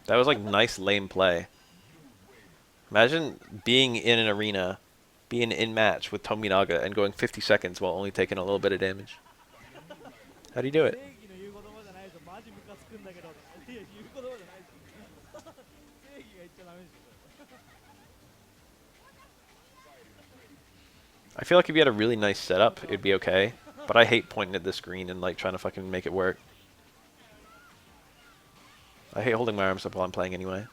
That was like nice lame play. Imagine being in an arena, being in match with Tominaga and going 50 seconds while only taking a little bit of damage. How do you do it? I feel like if you had a really nice setup, it'd be okay. But I hate pointing at the screen and like trying to fucking make it work. I hate holding my arms up while I'm playing anyway.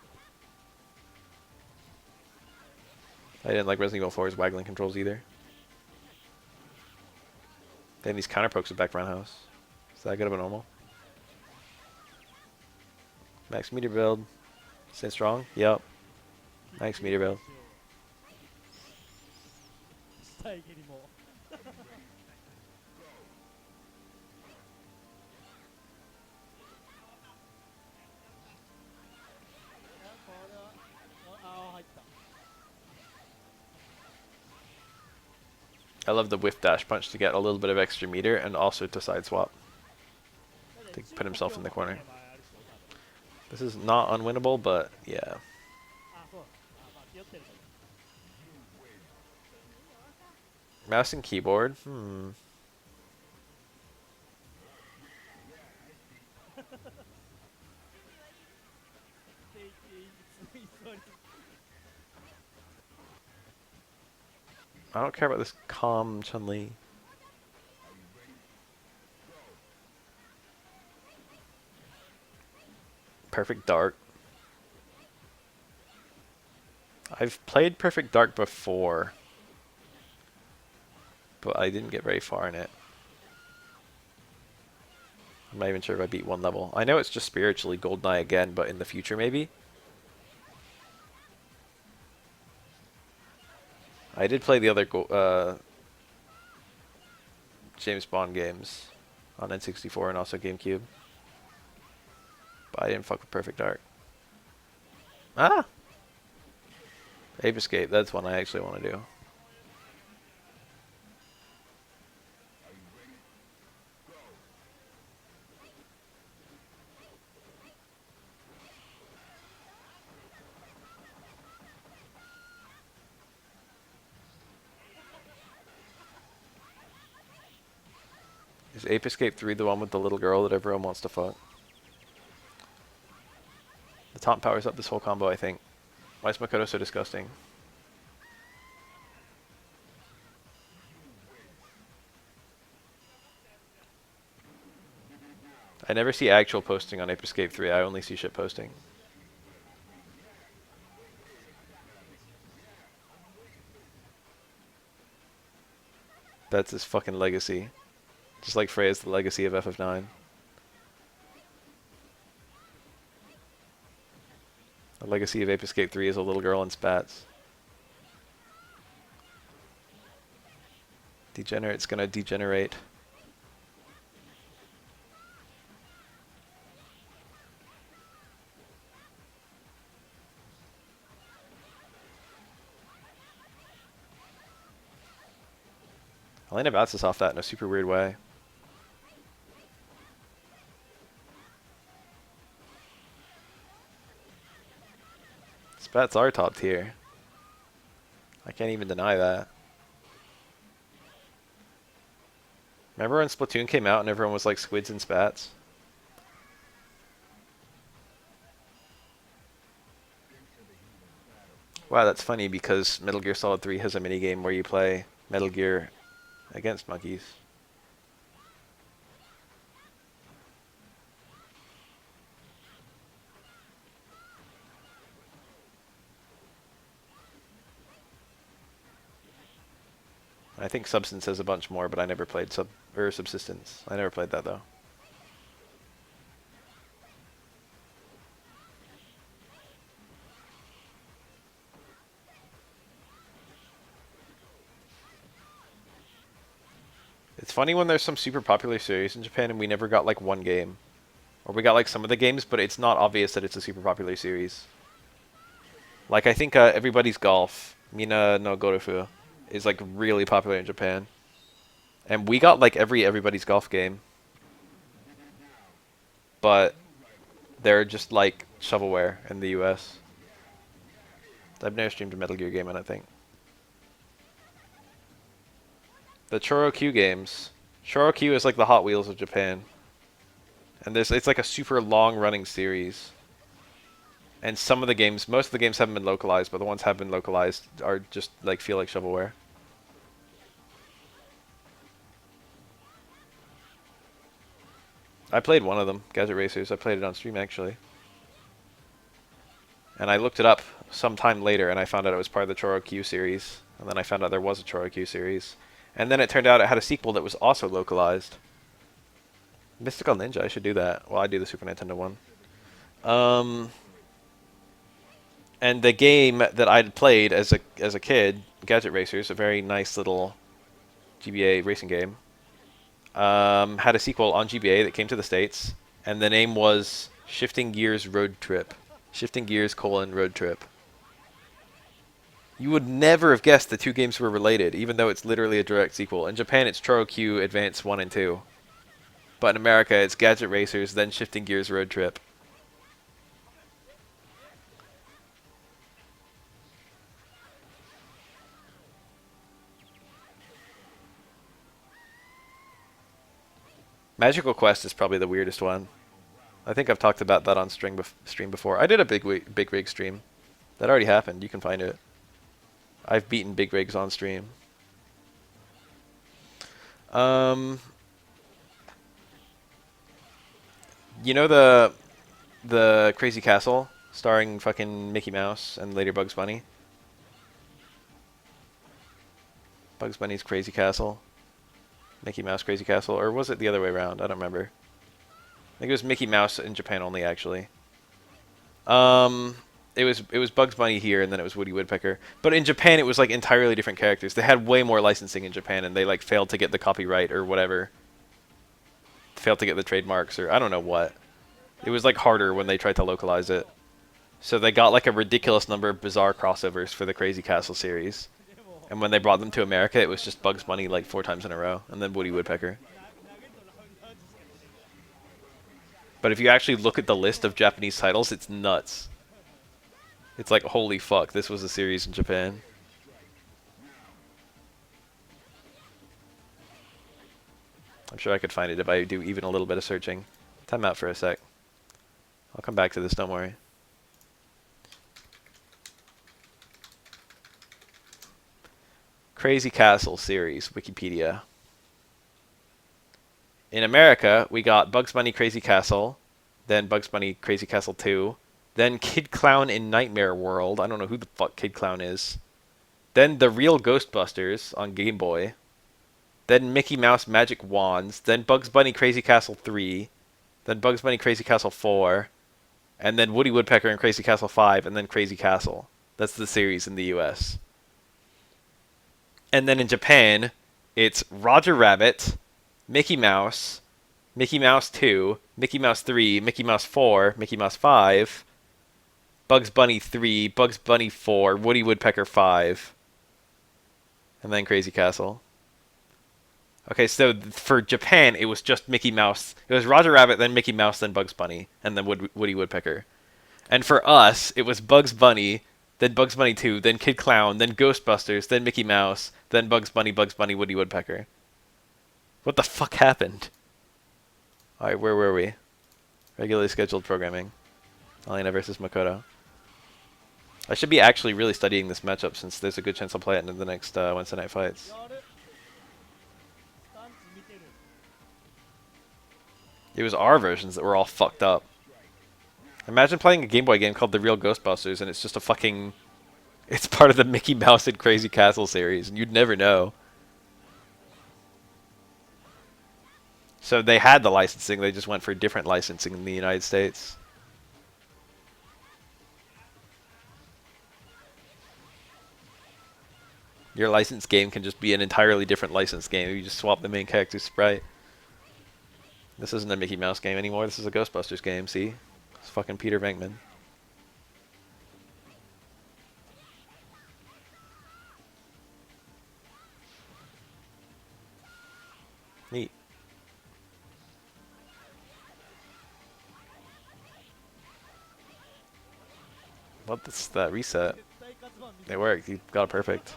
I didn't like Resident Evil 4's waggling controls either. They have these counter pokes with back roundhouse. Is that good of a normal? Max meter build. Stay strong? Yep. Max meter build. I love the whiff dash punch to get a little bit of extra meter and also to side swap. To put himself in the corner. This is not unwinnable, but yeah. Mouse and keyboard? I don't care about this calm Chun-Li. Perfect Dark. I've played Perfect Dark before, but I didn't get very far in it. I'm not even sure if I beat one level. I know it's just spiritually GoldenEye again, but in the future maybe? I did play the other James Bond games on N64 and also GameCube. But I didn't fuck with Perfect Dark. Ah! Ape Escape, that's one I actually want to do. Is Ape Escape 3 the one with the little girl that everyone wants to fuck? The taunt powers up this whole combo, I think. Why is Makoto so disgusting? I never see actual posting on Ape Escape 3, I only see shit posting. That's his fucking legacy. Just like Freya's the legacy of FF9. The legacy of Ape Escape 3 is a little girl in spats. Degenerate's gonna degenerate. Elena bounces off that in a super weird way. Spats are top tier. I can't even deny that. Remember when Splatoon came out and everyone was like squids and spats? Wow, that's funny because Metal Gear Solid 3 has a minigame where you play Metal Gear against monkeys. I think Substance has a bunch more, but I never played Subsistence. I never played that though. It's funny when there's some super popular series in Japan and we never got like one game. Or we got like some of the games, but it's not obvious that it's a super popular series. Like I think Everybody's Golf, Mina no Gorufu, is like really popular in Japan. And we got like Everybody's Golf game. But They're just like shovelware in the US. I've never streamed a Metal Gear game, I don't think. The Choro Q games. Choro Q is like the Hot Wheels of Japan. And it's like a super long running series. And some of the games, most of the games haven't been localized, but the ones have been localized are just like feel like shovelware. I played one of them, Gadget Racers. I played it on stream actually. And I looked it up sometime later and I found out it was part of the Choro Q series. And then I found out there was a Choro Q series. And then it turned out it had a sequel that was also localized. Mystical Ninja, I should do that. Well, I do the Super Nintendo one. And the game that I'd played as a kid, Gadget Racers, a very nice little GBA racing game, had a sequel on GBA that came to the States, and the name was Shifting Gears Road Trip. Shifting Gears, Road Trip. You would never have guessed the two games were related, even though it's literally a direct sequel. In Japan, it's Choro Q Advance 1 and 2. But in America, it's Gadget Racers, then Shifting Gears Road Trip. Magical Quest is probably the weirdest one. I think I've talked about that on stream before. I did a big rig stream. That already happened. You can find it. I've beaten big rigs on stream. You know the Crazy Castle starring fucking Mickey Mouse and later Bugs Bunny? Bugs Bunny's Crazy Castle. Mickey Mouse Crazy Castle, or was it the other way around? I don't remember. I think it was Mickey Mouse in Japan only, actually. It was Bugs Bunny here, and then it was Woody Woodpecker. But in Japan, it was like entirely different characters. They had way more licensing in Japan, and they like failed to get the copyright or whatever. Failed to get the trademarks, or I don't know what. It was like harder when they tried to localize it. So they got like a ridiculous number of bizarre crossovers for the Crazy Castle series. And when they brought them to America, it was just Bugs Bunny like 4 times in a row, and then Woody Woodpecker. But if you actually look at the list of Japanese titles, it's nuts. It's like, holy fuck, this was a series in Japan. I'm sure I could find it if I do even a little bit of searching. Time out for a sec. I'll come back to this, don't worry. Crazy Castle series, Wikipedia. In America, we got Bugs Bunny Crazy Castle, then Bugs Bunny Crazy Castle 2, then Kid Clown in Nightmare World. I don't know who the fuck Kid Clown is. Then The Real Ghostbusters on Game Boy. Then Mickey Mouse Magic Wands. Then Bugs Bunny Crazy Castle 3. Then Bugs Bunny Crazy Castle 4. And then Woody Woodpecker and Crazy Castle 5. And then Crazy Castle. That's the series in the US. And then in Japan, it's Roger Rabbit, Mickey Mouse 2, Mickey Mouse 3, Mickey Mouse 4, Mickey Mouse 5, Bugs Bunny 3, Bugs Bunny 4, Woody Woodpecker 5, and then Crazy Castle. Okay, so for Japan, it was just Mickey Mouse. It was Roger Rabbit, then Mickey Mouse, then Bugs Bunny, and then Woody Woodpecker. And for us, it was Bugs Bunny, then Bugs Bunny 2, then Kid Clown, then Ghostbusters, then Mickey Mouse, then Bugs Bunny, Woody Woodpecker. What the fuck happened? Alright, where were we? Regularly scheduled programming. Alina versus Makoto. I should be actually really studying this matchup since there's a good chance I'll play it in the next Wednesday night fights. It was our versions that were all fucked up. Imagine playing a Game Boy game called The Real Ghostbusters and it's just a fucking... It's part of the Mickey Mouse and Crazy Castle series, and you'd never know. So they had the licensing, they just went for different licensing in the United States. Your licensed game can just be an entirely different licensed game if you just swap the main character's sprite. This isn't a Mickey Mouse game anymore, this is a Ghostbusters game, see? It's fucking Peter Venkman. Neat. What's that reset? It worked. You got it perfect.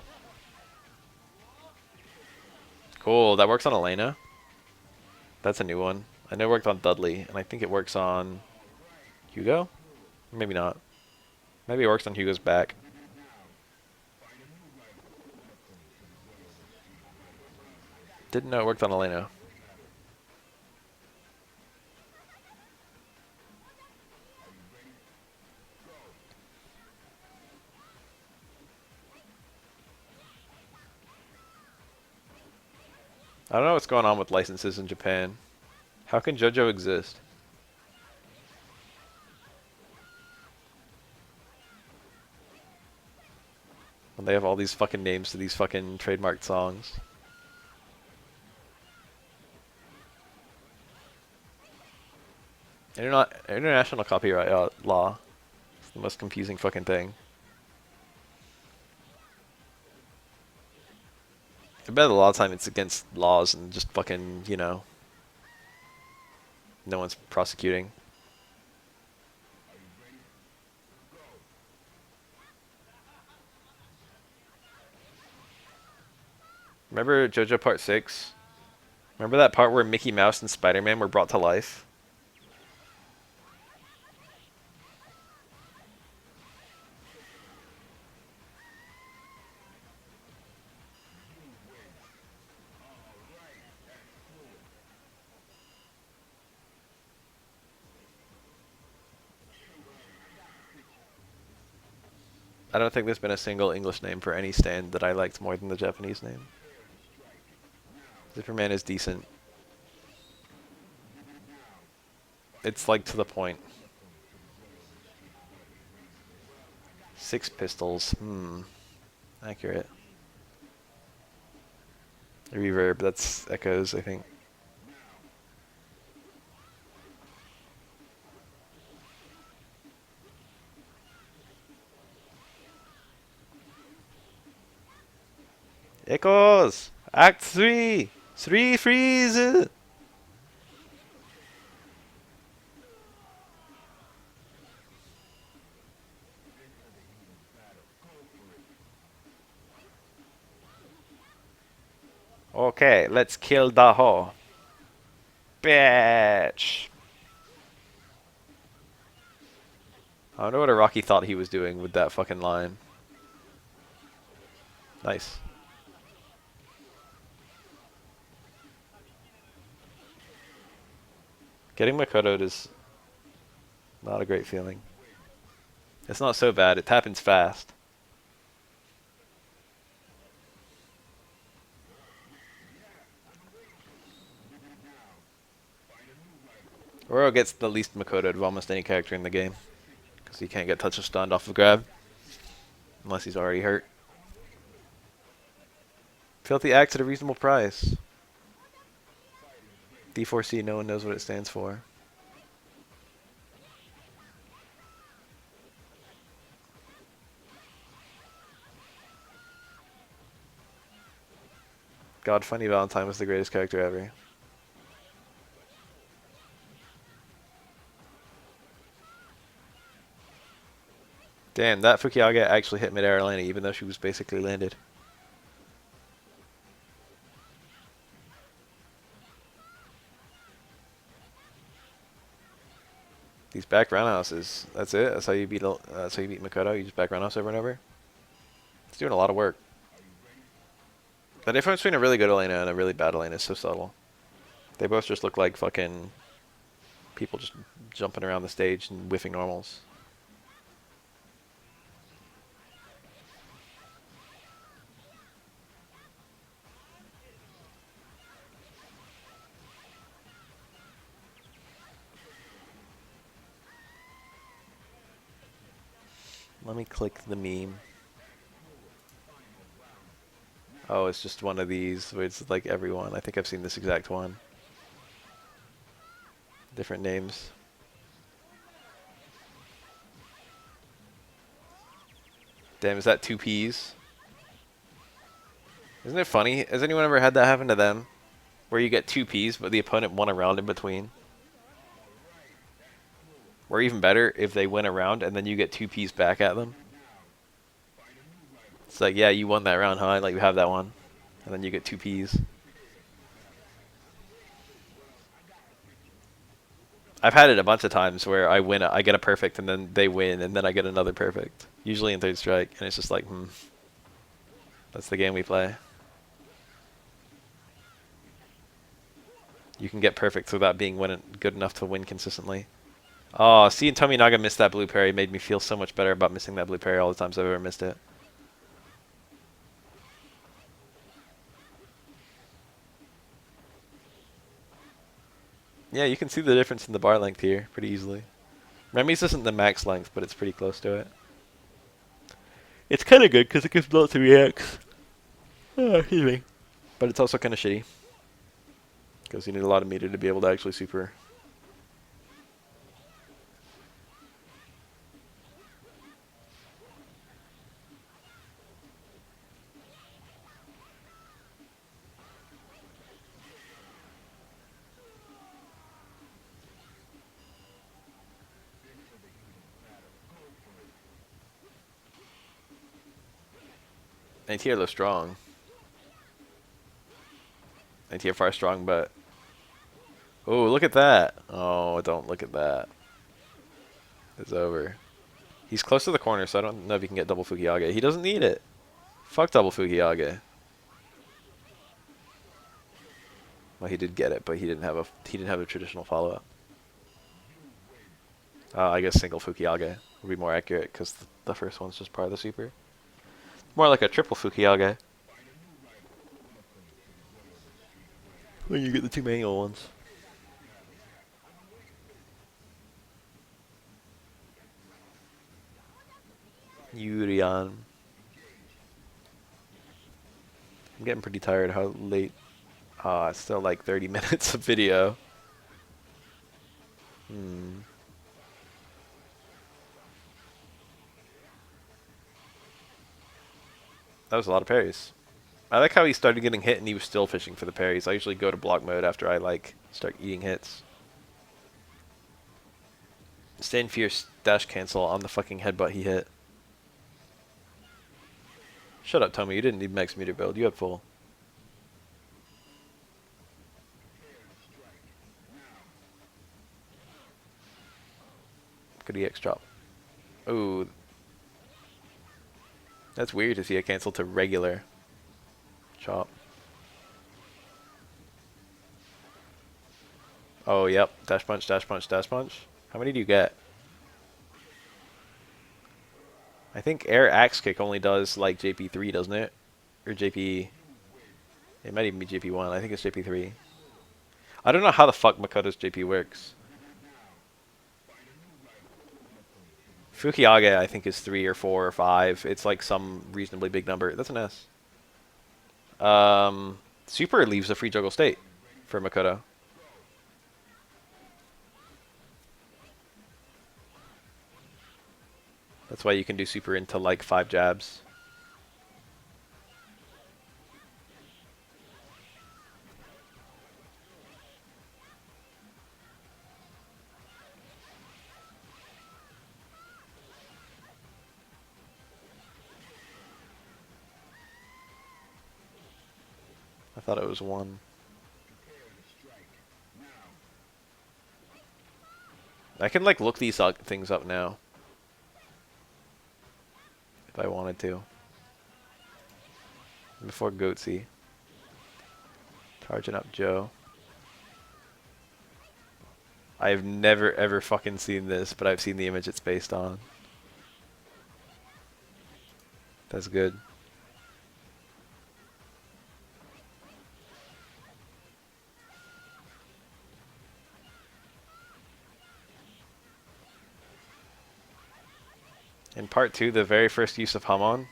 Cool. That works on Elena. That's a new one. I know it worked on Dudley, and I think it works on Hugo? Maybe not. Maybe it works on Hugo's back. Didn't know it worked on Elena. I don't know what's going on with licenses in Japan. How can JoJo exist? When they have all these fucking names to these fucking trademarked songs. International copyright law. It's the most confusing fucking thing. I bet a lot of time it's against laws and just fucking, you know, no one's prosecuting. Remember JoJo Part 6? Remember that part where Mickey Mouse and Spider-Man were brought to life? I don't think there's been a single English name for any stand that I liked more than the Japanese name. Superman is decent. It's like to the point. Six Pistols. Accurate. Reverb, that's echoes, I think. Echoes! Act 3! 3 freeze! Okay, let's kill the hoe. Bitch! I wonder what Araki thought he was doing with that fucking line. Nice. Getting Makoto'd is not a great feeling. It's not so bad, it happens fast. Oro gets the least Makoto'd of almost any character in the game. Because he can't get touch or stunned off of grab. Unless he's already hurt. Filthy axe at a reasonable price. D4C, no one knows what it stands for. God, Funny Valentine was the greatest character ever. Damn, that Fukiage actually hit mid-air landing, even though she was basically landed. These back roundhouses, that's it? That's how you beat Makoto? You just back roundhouse over and over? It's doing a lot of work. The difference between a really good Elena and a really bad Elena is so subtle. They both just look like fucking people just jumping around the stage and whiffing normals. Let me click the meme. Oh, it's just one of these where it's like everyone. I think I've seen this exact one. Different names. Damn, is that 2 Ps? Isn't it funny? Has anyone ever had that happen to them? Where you get 2 Ps, but the opponent won a round in between? Or even better, if they win a round and then you get 2 Ps back at them. It's like, yeah, you won that round, huh? Like, you have that one. And then you get 2 Ps. I've had it a bunch of times where I win, I get a perfect, and then they win, and then I get another perfect. Usually in 3rd strike, and it's just like, that's the game we play. You can get perfects without being good enough to win consistently. Oh, seeing Tominaga miss that blue parry made me feel so much better about missing that blue parry all the times I've ever missed it. Yeah, you can see the difference in the bar length here pretty easily. Remy's isn't the max length, but it's pretty close to it. It's kind of good because it gives lots of reacts. Oh, excuse me. But it's also kind of shitty. Because you need a lot of meter to be able to actually super. ATR looks strong. ATR far strong, but... Oh, look at that. Oh, don't look at that. It's over. He's close to the corner, so I don't know if he can get double Fukiage. He doesn't need it. Fuck double Fukiage. Well, he did get it, but he didn't have a traditional follow-up. I guess single Fukiage would be more accurate because the first one's just part of the super. More like a triple Fukiage. When you get the 2 manual ones. Yurian. I'm getting pretty tired. How late? It's still like 30 minutes of video. That was a lot of parries. I like how he started getting hit and he was still fishing for the parries. I usually go to block mode after I like start eating hits. Stand fierce dash cancel on the fucking headbutt he hit. Shut up, Tommy. You didn't need max meter build. You had full. Good EX drop. Ooh. That's weird to see a cancel to regular chop. Oh, yep. Dash punch, dash punch, dash punch. How many do you get? I think air axe kick only does like JP3, doesn't it? Or JP... It might even be JP1. I think it's JP3. I don't know how the fuck Makoto's JP works. Fukiage, I think, is 3 or 4 or 5. It's like some reasonably big number. That's an S. Super leaves a free juggle state for Makoto. That's why you can do super into like 5 jabs. I thought it was 1. I can like look these things up now. If I wanted to. Before Goatsy. Charging up Joe. I've never ever fucking seen this, but I've seen the image it's based on. That's good. In part 2, the very first use of Hamon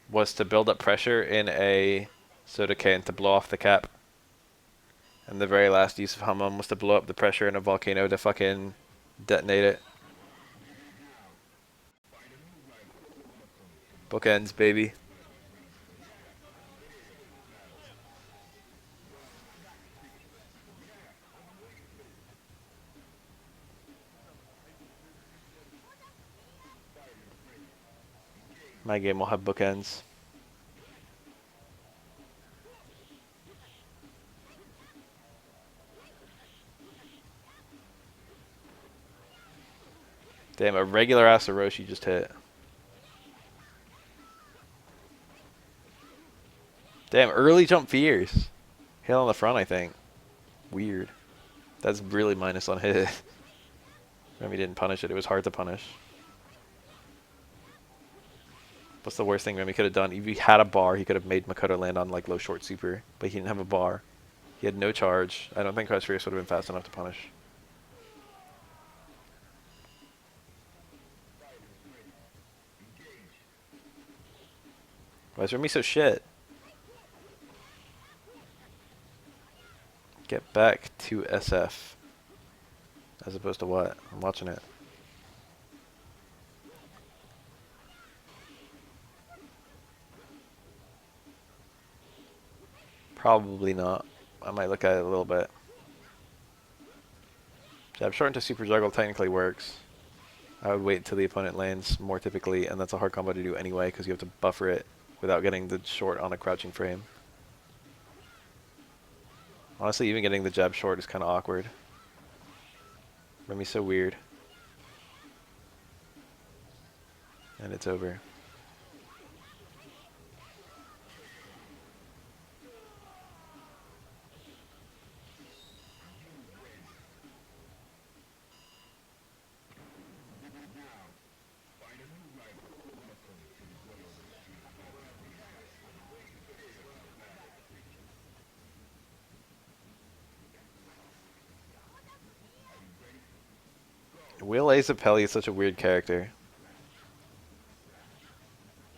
was to build up pressure in a soda can to blow off the cap. And the very last use of Hamon was to blow up the pressure in a volcano to fucking detonate it. Bookends, baby. My game will have bookends. Damn, a regular ass Orochi just hit. Damn, early jump fears. Hit on the front, I think. Weird. That's really minus on hit. Remy didn't punish it. It was hard to punish. What's the worst thing Remy could have done? If he had a bar, he could have made Makoto land on like low short super. But he didn't have a bar. He had no charge. I don't think Crush Fierce would have been fast enough to punish. Why is Remy so shit? Get back to SF. As opposed to what? I'm watching it. Probably not. I might look at it a little bit. Jab short into super juggle technically works. I would wait until the opponent lands more typically, and that's a hard combo to do anyway because you have to buffer it without getting the short on a crouching frame. Honestly, even getting the jab short is kind of awkward. Remy's so weird. And it's over. Will Zappelli is such a weird character.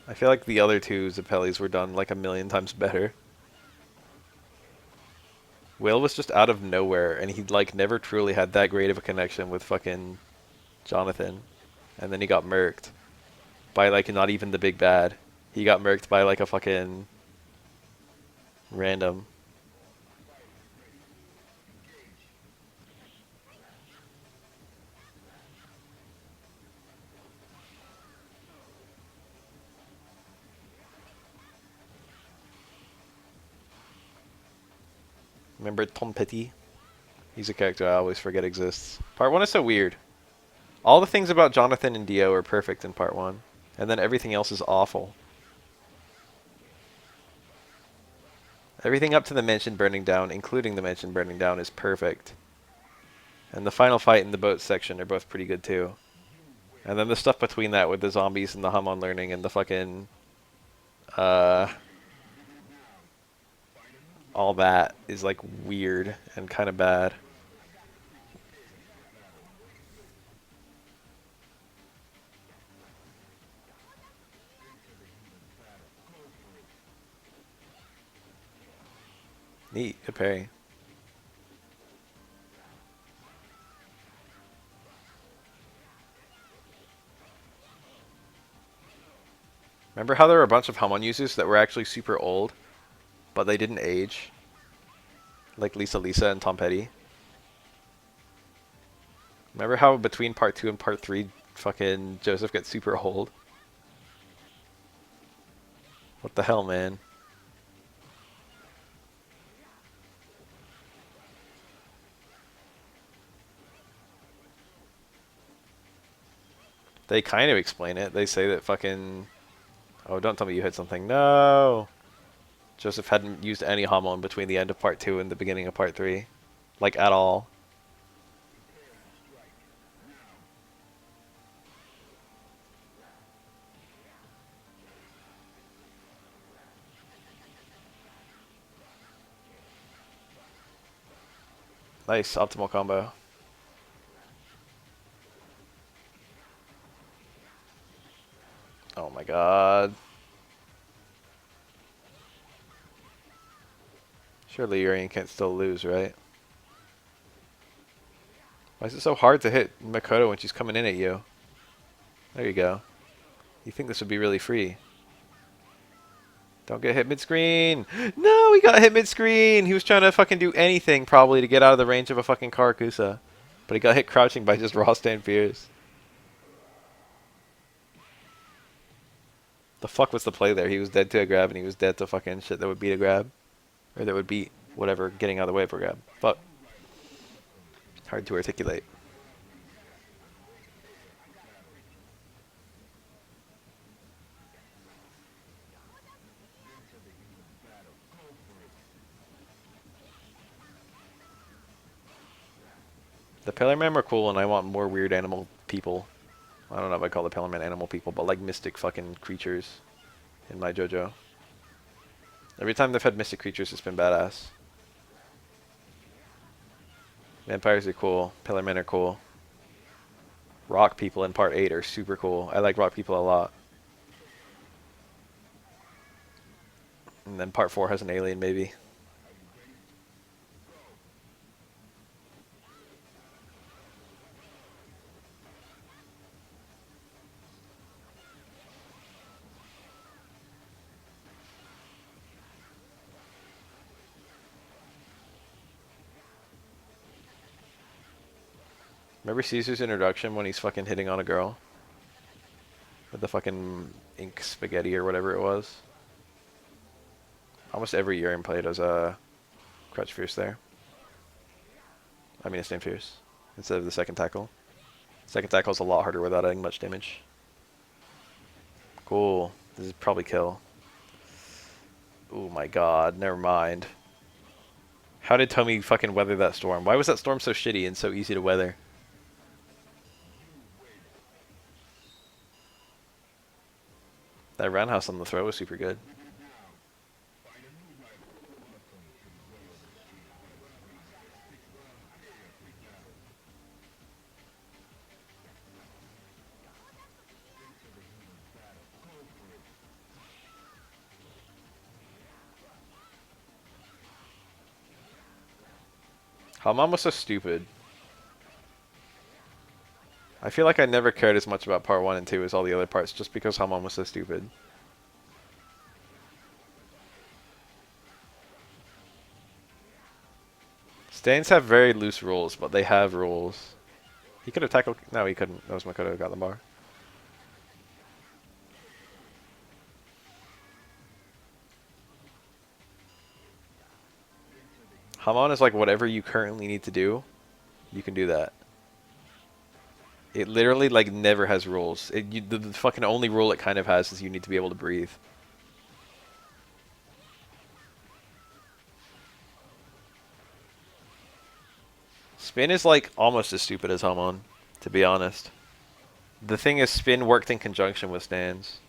I feel like the other two Zappellis were done like a million times better. Will was just out of nowhere, and he like never truly had that great of a connection with fucking Jonathan. And then he got murked by like not even the big bad. He got murked by like a fucking random. Remember Tom Petty? He's a character I always forget exists. Part 1 is so weird. All the things about Jonathan and Dio are perfect in Part 1. And then everything else is awful. Everything up to the mansion burning down, including the mansion burning down, is perfect. And the final fight in the boat section are both pretty good too. And then the stuff between that with the zombies and the Hamon learning and the fucking... all that is like weird and kind of bad. Neat, good parry. Remember how there were a bunch of Hamon users that were actually super old, but they didn't age? Like Lisa and Tom Petty. Remember how between Part 2 and Part 3, fucking Joseph gets super old? What the hell, man? They kind of explain it. They say that fucking... Oh, don't tell me you hit something. No! Joseph hadn't used any Hamon between the end of Part 2 and the beginning of Part 3. Like, at all. Nice, optimal combo. Oh my god. Surely Urian can't still lose, right? Why is it so hard to hit Makoto when she's coming in at you? There you go. You think this would be really free. Don't get hit mid-screen! No, he got hit mid-screen! He was trying to fucking do anything, probably, to get out of the range of a fucking Karakusa. But he got hit crouching by just raw stand fears. The fuck was the play there? He was dead to a grab, and he was dead to fucking shit that would beat a grab. Or that would beat whatever getting out of the way for a grab. Fuck. Hard to articulate. The Pillar Man were cool, and I want more weird animal people. I don't know if I call the Pillar Man animal people, but like mystic fucking creatures in my JoJo. Every time they've had mystic creatures, it's been badass. Vampires are cool. Pillar Men are cool. Rock people in Part 8 are super cool. I like rock people a lot. And then Part 4 has an alien, maybe. Remember Caesar's introduction when he's fucking hitting on a girl? With the fucking ink spaghetti or whatever it was? Almost every year in play does Crutch Fierce there. I mean, it's named Fierce. Instead of the second tackle. Second tackle is a lot harder without adding much damage. Cool. This is probably kill. Oh my god, never mind. How did Tommy fucking weather that storm? Why was that storm so shitty and so easy to weather? That roundhouse on the throw was super good. Hamam was so stupid. I feel like I never cared as much about part 1 and 2 as all the other parts just because Hamam was so stupid. Stains have very loose rules, but they have rules. He could have tackled... No, he couldn't. Nosma could have got the bar. Hamon is like whatever you currently need to do, you can do that. It literally like never has rules. The fucking only rule it kind of has is you need to be able to breathe. Spin is like almost as stupid as Hamon, to be honest. The thing is, spin worked in conjunction with stands.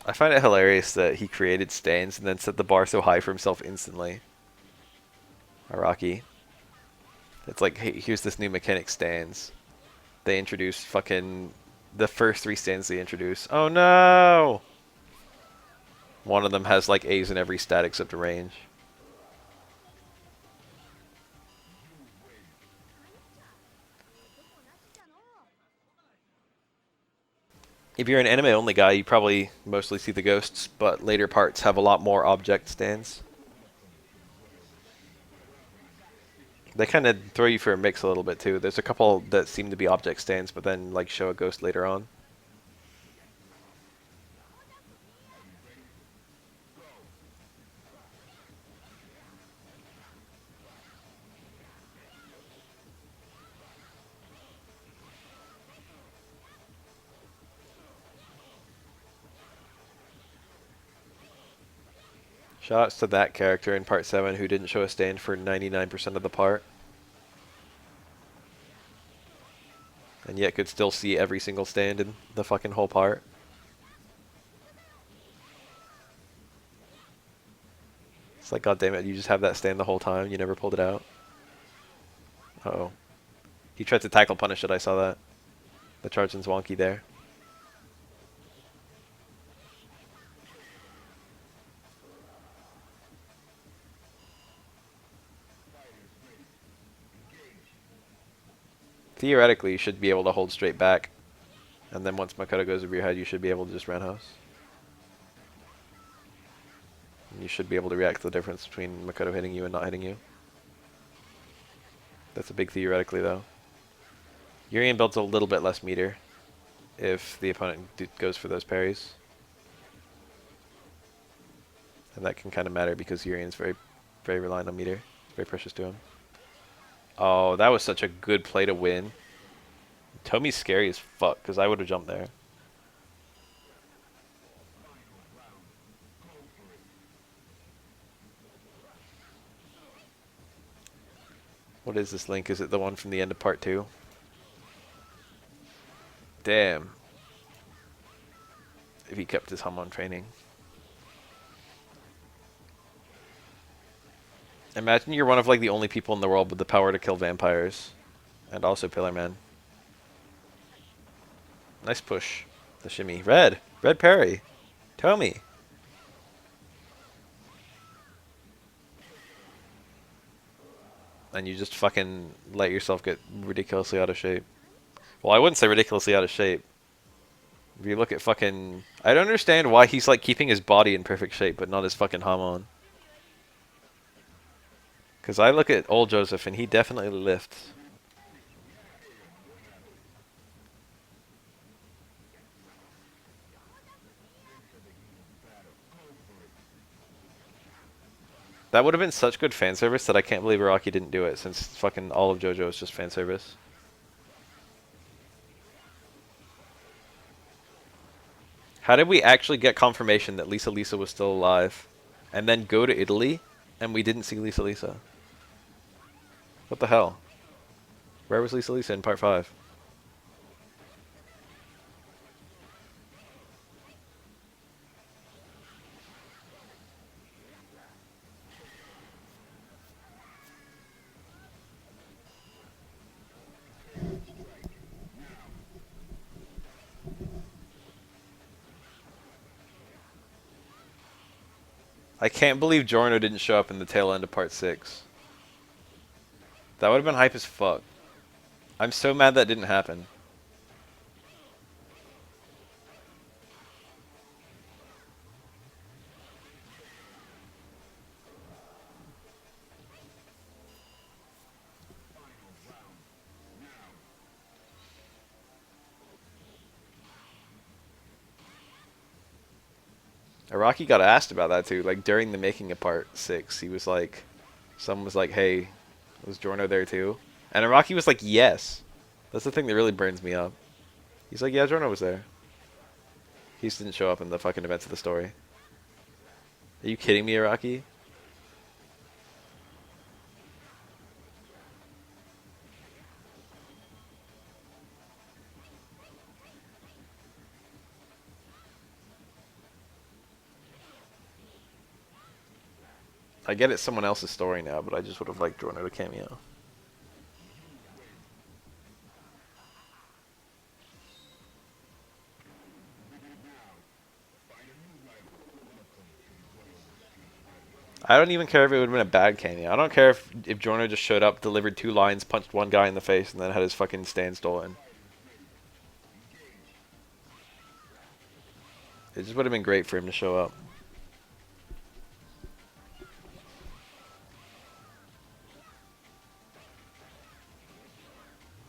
I find it hilarious that he created stands and then set the bar so high for himself instantly. Araki. It's like, hey, here's this new mechanic stands. They introduced fucking... The first 3 stands they introduced. Oh no! One of them has like A's in every stat except a range. If you're an anime-only guy, you probably mostly see the ghosts, but later parts have a lot more object stands. They kind of throw you for a mix a little bit, too. There's a couple that seem to be object stands, but then like show a ghost later on. Shoutouts to that character in Part 7 who didn't show a stand for 99% of the part. And yet could still see every single stand in the fucking whole part. It's like, god damn it, you just have that stand the whole time, you never pulled it out. Uh-oh. He tried to tackle punish it, I saw that. The charge and wonky there. Theoretically, you should be able to hold straight back. And then once Makoto goes over your head, you should be able to just roundhouse. You should be able to react to the difference between Makoto hitting you and not hitting you. That's a big theoretically, though. Urian builds a little bit less meter if the opponent goes for those parries. And that can kind of matter because Urian's very, very reliant on meter. It's very precious to him. Oh, that was such a good play to win. Tomi's scary as fuck because I would have jumped there. What is this link? Is it the one from the end of part 2? Damn. If he kept his hum on training. Imagine you're one of like the only people in the world with the power to kill vampires. And also Pillar Man. Nice push. The shimmy. Red! Red parry! Tomi! And you just fucking let yourself get ridiculously out of shape. Well, I wouldn't say ridiculously out of shape. If you look at fucking... I don't understand why he's like keeping his body in perfect shape, but not his fucking hamon. Because I look at old Joseph and he definitely lifts. That would have been such good fan service that I can't believe Araki didn't do it, since fucking all of JoJo is just fan service. How did we actually get confirmation that Lisa Lisa was still alive, and then go to Italy, and we didn't see Lisa Lisa? What the hell? Where was Lisa Lisa in part 5? I can't believe Giorno didn't show up in the tail end of part 6. That would have been hype as fuck. I'm so mad that didn't happen. Araki got asked about that too, like during the making of part 6. He was like, someone was like, hey, was Giorno there too? And Araki was like, yes. That's the thing that really burns me up. He's like, yeah, Giorno was there. He just didn't show up in the fucking events of the story. Are you kidding me, Araki? I get it's someone else's story now, but I just would have liked Giorno to cameo. I don't even care if it would have been a bad cameo. I don't care if Giorno just showed up, delivered 2 lines, punched one guy in the face, and then had his fucking stand stolen. It just would have been great for him to show up.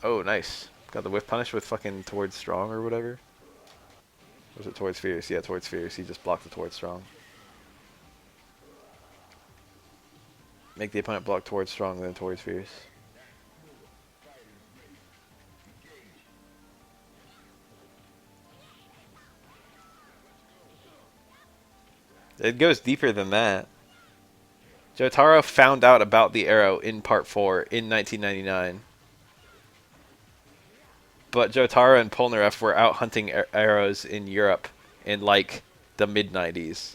Oh, nice. Got the whiff punish with fucking towards strong or whatever. Or was it towards fierce? Yeah, towards fierce. He just blocked the towards strong. Make the opponent block towards strong, then towards fierce. It goes deeper than that. Jotaro found out about the arrow in part 4 in 1999. But Jotaro and Polnareff were out hunting arrows in Europe in like the mid-90s.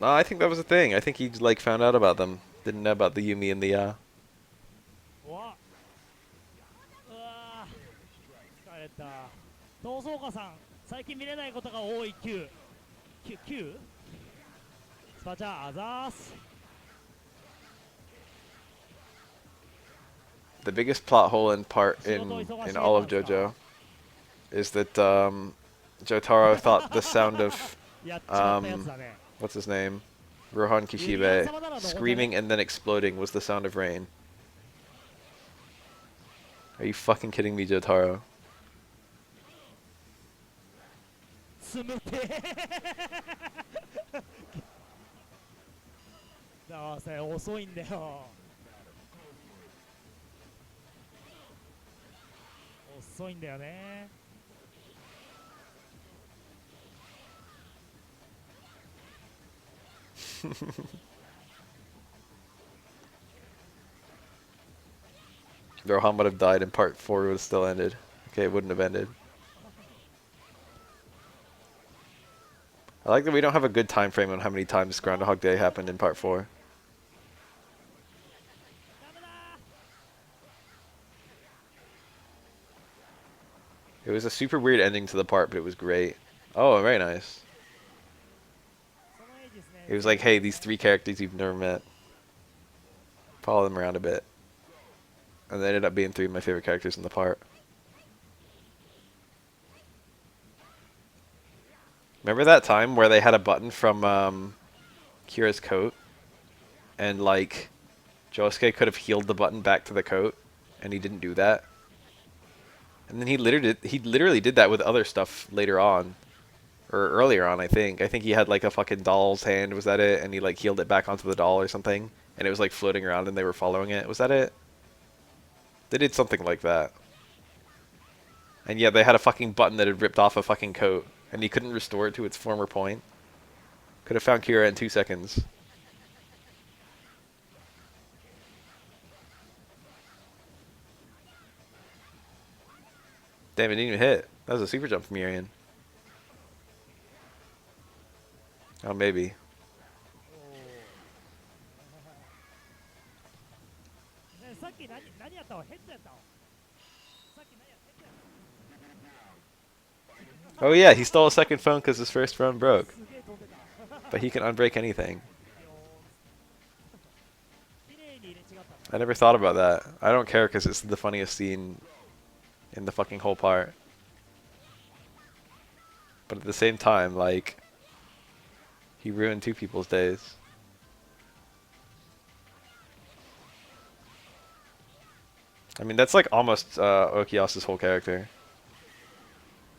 No, I think that was a thing. I think he like found out about them. Didn't know about the Yumi and the うわうわ疲れた。同窓家さん最近見れないことが多い Q スパチャあざーす。 The biggest plot hole in all of 仕事忙しいですか？ JoJo is that Jotaro thought the sound of やっちまったやつだね。 what's his name? Rohan Kishibe screaming and then exploding was the sound of rain. Are you fucking kidding me, Jotaro? つむてだからさ遅いんだよ。遅いんだよね。Rohan would have died and part 4 would have still ended. Okay, it wouldn't have ended. I like that we don't have a good time frame on how many times Groundhog Day happened in part 4. It was a super weird ending to the part, but it was great. Oh, very nice. It was like, hey, these 3 characters you've never met. Follow them around a bit. And they ended up being 3 of my favorite characters in the part. Remember that time where they had a button from Kira's coat? And like, Josuke could have healed the button back to the coat, and he didn't do that. And then he literally did that with other stuff later on. Or earlier on, I think. I think he had like a fucking doll's hand, was that it? And he like healed it back onto the doll or something. And it was like floating around and they were following it. Was that it? They did something like that. And yeah, they had a fucking button that had ripped off a fucking coat. And he couldn't restore it to its former point. Could have found Kira in 2 seconds. Damn, it didn't even hit. That was a super jump from Urian. Oh, maybe. Oh yeah, he stole a second phone because his first phone broke. But he can unbreak anything. I never thought about that. I don't care because it's the funniest scene in the fucking whole part. But at the same time, like, he ruined 2 people's days. I mean, that's like almost Okiyasu's whole character.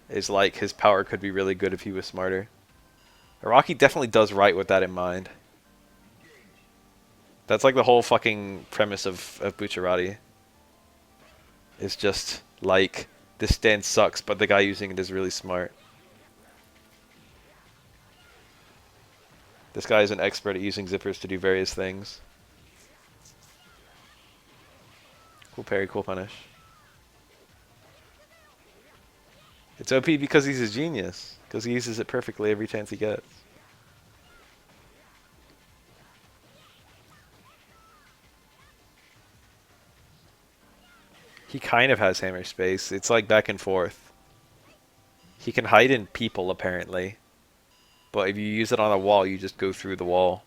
Is like his power could be really good if he was smarter. Araki definitely does right with that in mind. That's like the whole fucking premise of Bucciarati. It's just like, this stand sucks, but the guy using it is really smart. This guy is an expert at using zippers to do various things. Cool parry, cool punish. It's OP because he's a genius. Because he uses it perfectly every chance he gets. He kind of has hammer space. It's like back and forth. He can hide in people, apparently. But if you use it on a wall, you just go through the wall.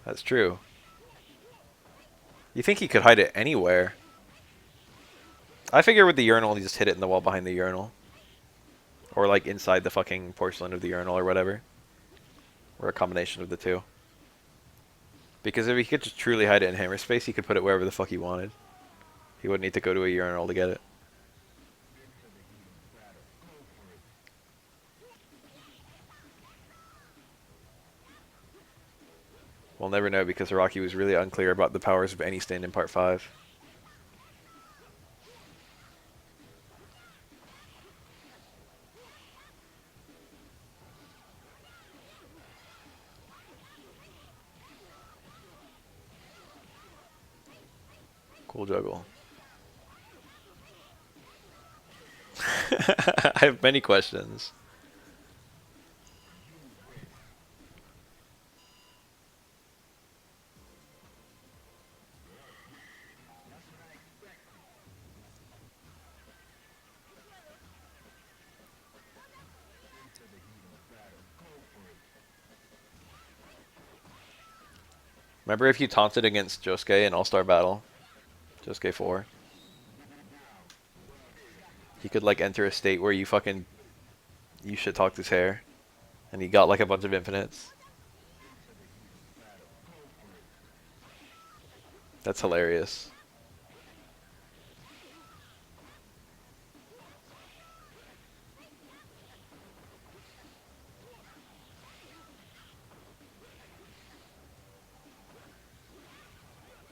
That's true. You think he could hide it anywhere? I figure with the urinal, he just hit it in the wall behind the urinal. Or like inside the fucking porcelain of the urinal or whatever. Or a combination of the two. Because if he could just truly hide it in hammer space, he could put it wherever the fuck he wanted. He wouldn't need to go to a urinal to get it. We'll never know because Araki was really unclear about the powers of any stand in Part 5. Cool juggle. I have many questions. Remember if you taunted against Josuke in All-Star Battle? Josuke 4. He could like enter a state where you shit talked his hair. And he got like a bunch of infinites. That's hilarious.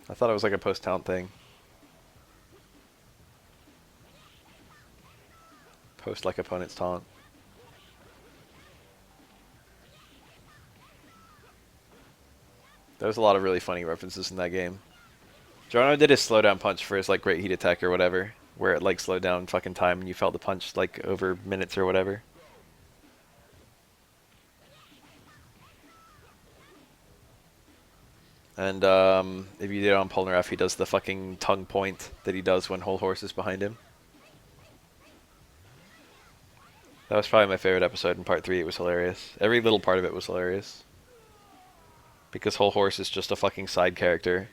I thought it was like a post-taunt thing. Post like opponent's taunt. There was a lot of really funny references in that game. Giorno did his slowdown punch for his like great heat attack or whatever, where it like slowed down fucking time and you felt the punch like over minutes or whatever. And if you did it on Polnareff, he does the fucking tongue point that he does when Whole Horse is behind him. That was probably my favorite episode in part 3. It was hilarious. Every little part of it was hilarious. Because Whole Horse is just a fucking side character.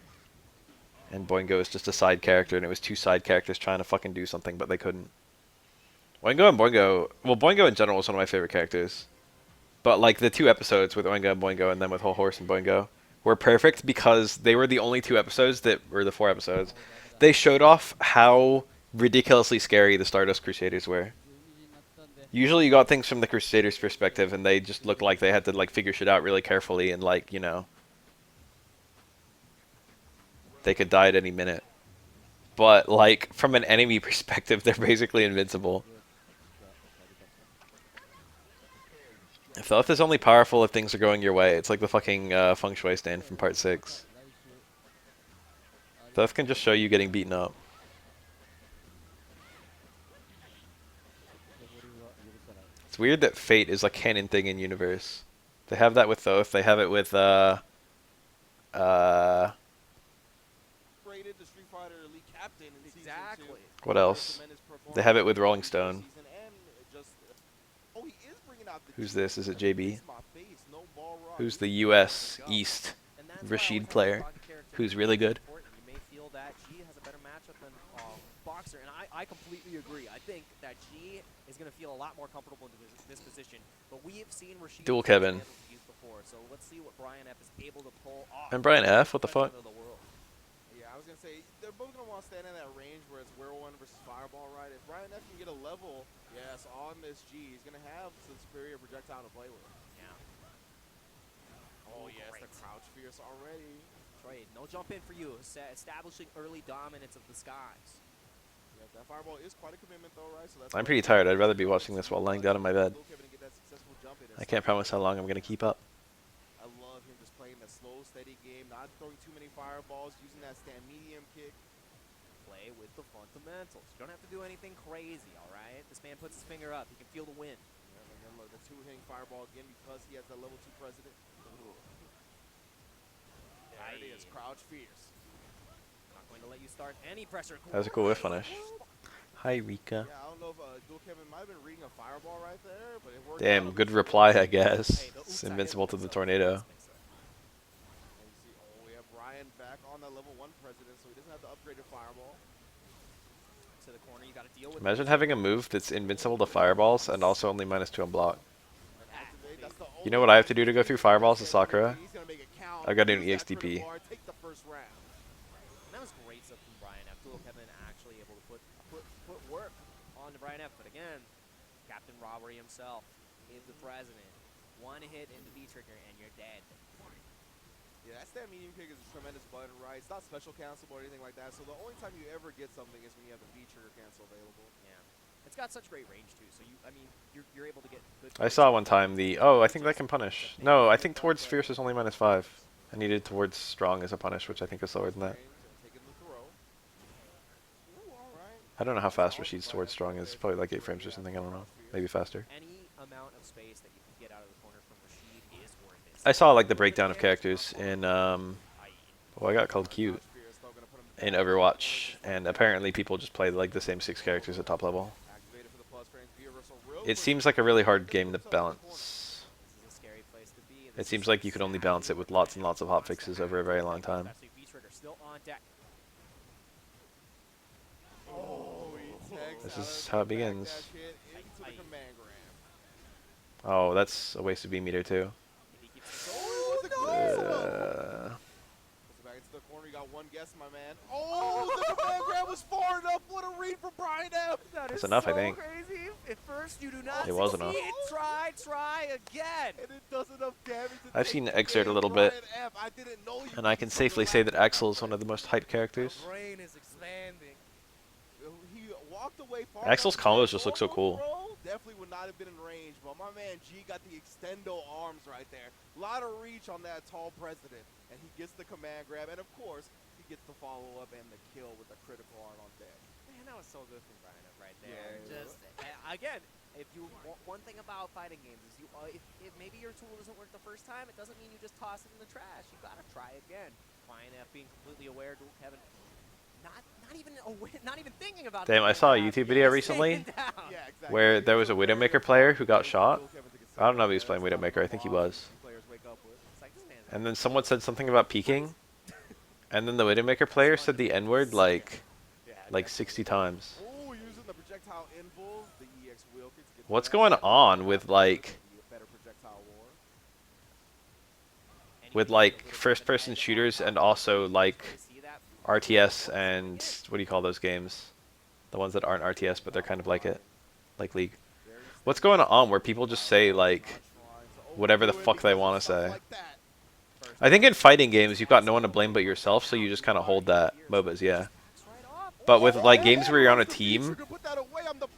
And Boingo is just a side character, and it was two side characters trying to fucking do something, but they couldn't. Oingo and Boingo... Well, Boingo in general is one of my favorite characters. But, like, the 2 episodes with Oingo and Boingo, and then with Whole Horse and Boingo, were perfect because they were the only 2 episodes that... Or the 4 episodes. They showed off how ridiculously scary the Stardust Crusaders were. Usually you got things from the Crusaders' perspective, and they just looked like they had to, like, figure shit out really carefully, and, like, you know... They could die at any minute. But, like, from an enemy perspective, they're basically invincible. Thoth is only powerful if things are going your way. It's like the fucking Feng Shui stand from part 6. Thoth can just show you getting beaten up. It's weird that Fate is a canon thing in universe. They have that with Thoth. They have it with, what else? They have it with Rolling Stone. Who's this? Is it JB? Who's the US East Rashid player? Who's really good? You may feel that G has a better matchup than Boxer, and I completely agree. I think that G is going to feel a lot more comfortable in this position, but we have seen Rashid Dual Kevin. before, so let's see what Brian F is able to pull off. And Brian F, what the fuck? Yeah, I was going to say, they're both going to want to stand in that range where it's Whirlwind versus Fireball, right? If Brian F can get a level, yes, on this G, he's going to have some superior projectile to play with. Yeah. Oh, yes, the crouch fierce already. Trade, no jump in for you. Establishing early dominance of the skies. Yeah, that Fireball is quite a commitment, though, right? So that's I'm pretty tired. I'd rather be watching this while lying down in my bed. I can't promise how long I'm going to keep up. I love him just playing that slow, steady game, not throwing too many fireballs, using that stand medium kick. Play with the fundamentals. You don't have to do anything crazy, all right? This man puts his finger up. He can feel the wind. Yeah, and then look, the two-hitting fireball again because he has that level 2 president. Ooh. There it is, crouch fierce. Not going to let you start any pressure. That was a cool whiff punish. Hi, Rika. Yeah, I don't know if Dual Kevin might have been reading a fireball right there, but it worked. Damn, good reply, I guess. It's invincible to the tornado. And you see, oh, we have Brian back on that level 1 president, so he doesn't have to upgrade a fireball. To the corner, you got to deal with. Imagine having a move that's invincible to fireballs and also only -2 on block. You know what I have to do to go through fireballs to Sakura? I've got to do an EXDP. Take the first round. And that was great stuff from Brian F. Dual Kevin actually able to put work on to Brian F. But again, Captain Robbery himself is the president. One hit into V-trigger and you're dead. Yeah, that stand medium kick is a tremendous button, right? It's not special cancel or anything like that, so the only time you ever get something is when you have the V-trigger cancel available. Yeah. It's got such great range too, so you're able to get good. I saw one time the... Oh, I think that can punish. No, I think towards Fierce is only -5. I needed towards Strong as a punish, which I think is lower than that. I don't know how fast Rashid's towards strong is. Probably like 8 frames or something. I don't know. Maybe faster. Any amount of space that you can get out of the corner from Rashid is worth it. I saw like the breakdown of characters in I got called cute in Overwatch, and apparently people just play like the same 6 characters at top level. It seems like a really hard game to balance. This is a scary place to be. It seems like you could only balance it with lots and lots of hotfixes over a very long time. V-Trigger still on deck. This is how it begins. Oh, that's a waste of B-meter too. Back into the corner, you got one guess, my man. Oh, the command grab was far enough. What a read from Brian F. That's enough, I think. Crazy. At first, you do not It was enough. Try again. And it does enough damage. I've seen Exert a little bit, and I can safely say that Axel is one of the most hyped characters. Brain is expanding. He walked away far Axel's enough. combos just look so cool. Definitely would not have been in range, but my man G got the extendo arms right there. A lot of reach on that tall president, and he gets the command grab, and of course, he gets the follow-up and the kill with the critical art on deck. Man, that was so good from Brian right there. Yeah, Just again, if you one thing about fighting games is you if maybe your tool doesn't work the first time, it doesn't mean you just toss it in the trash. You gotta try again. Brian F being completely aware, Dual Kevin not even aware, not even thinking about. Damn, I saw a YouTube video recently where there was a Widowmaker player who got shot. I don't know if he was playing Widowmaker, I think he was. And then someone said something about peeking, and then the Widowmaker player said the N-word like 60 times. Oh, using the projectile invuls, the EX wheel kicks get What's back. going on with like Better projectile first-person shooters and also like RTS and what do you call those games? The ones that aren't RTS but they're kind of like it, like League. What's going on where people just say like whatever the fuck they want to say? I think in fighting games you've got no one to blame but yourself, so you just kind of hold that. MOBAs, yeah. But with like games where you're on a team,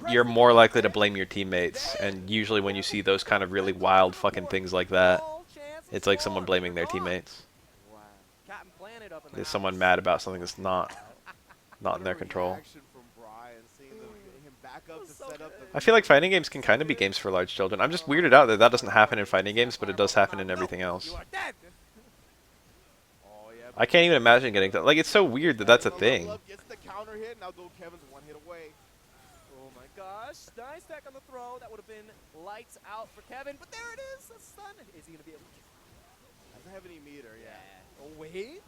you're more likely to blame your teammates, and usually when you see those kind of really wild fucking things like that, it's like someone blaming their teammates. There's someone mad about something that's not in their control. I feel like fighting games can kind of be games for large children. I'm just weirded out that that doesn't happen in fighting games, but it does happen in everything else. I can't even imagine getting that. Like, it's so weird that that's a thing. Gets the counter hit, now Kevin's one hit away. Oh my gosh, nice tech on the throw. That would have been lights out for Kevin, but there it is. The stun. Is he going to be able to? Doesn't have any meter, yeah. Oh, wait.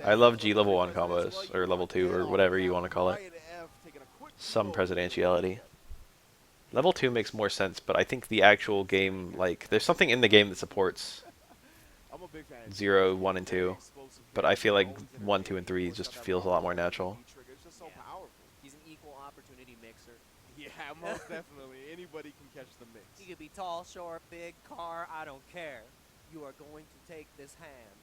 I love G level 1 combos, or level 2, or whatever you want to call it. Some presidentiality. Level 2 makes more sense, but I think the actual game, like, there's something in the game that supports 0, 1, and 2. But I feel like 1, 2, and 3 just feels a lot more natural. He's an equal opportunity mixer. Yeah, most definitely. Anybody can catch the mix. He could be tall, short, big, car, I don't care. You are going to take this hand.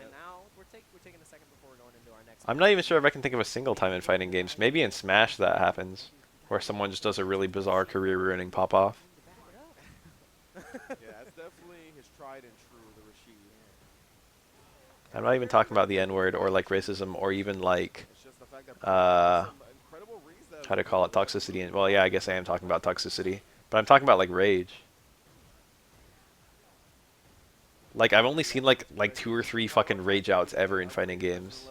And now we're taking a second before we're going into our next. I'm not even sure if I can think of a single time in fighting games. Maybe in Smash that happens, where someone just does a really bizarre career-ruining pop-off. Yeah, that's definitely his tried and true, the Rashid. I'm not even talking about the N-word or like racism or even like It's just the fact that how to call it toxicity. And well, yeah, I guess I am talking about toxicity, but I'm talking about like rage. Like I've only seen like 2 or 3 fucking rage outs ever in fighting games.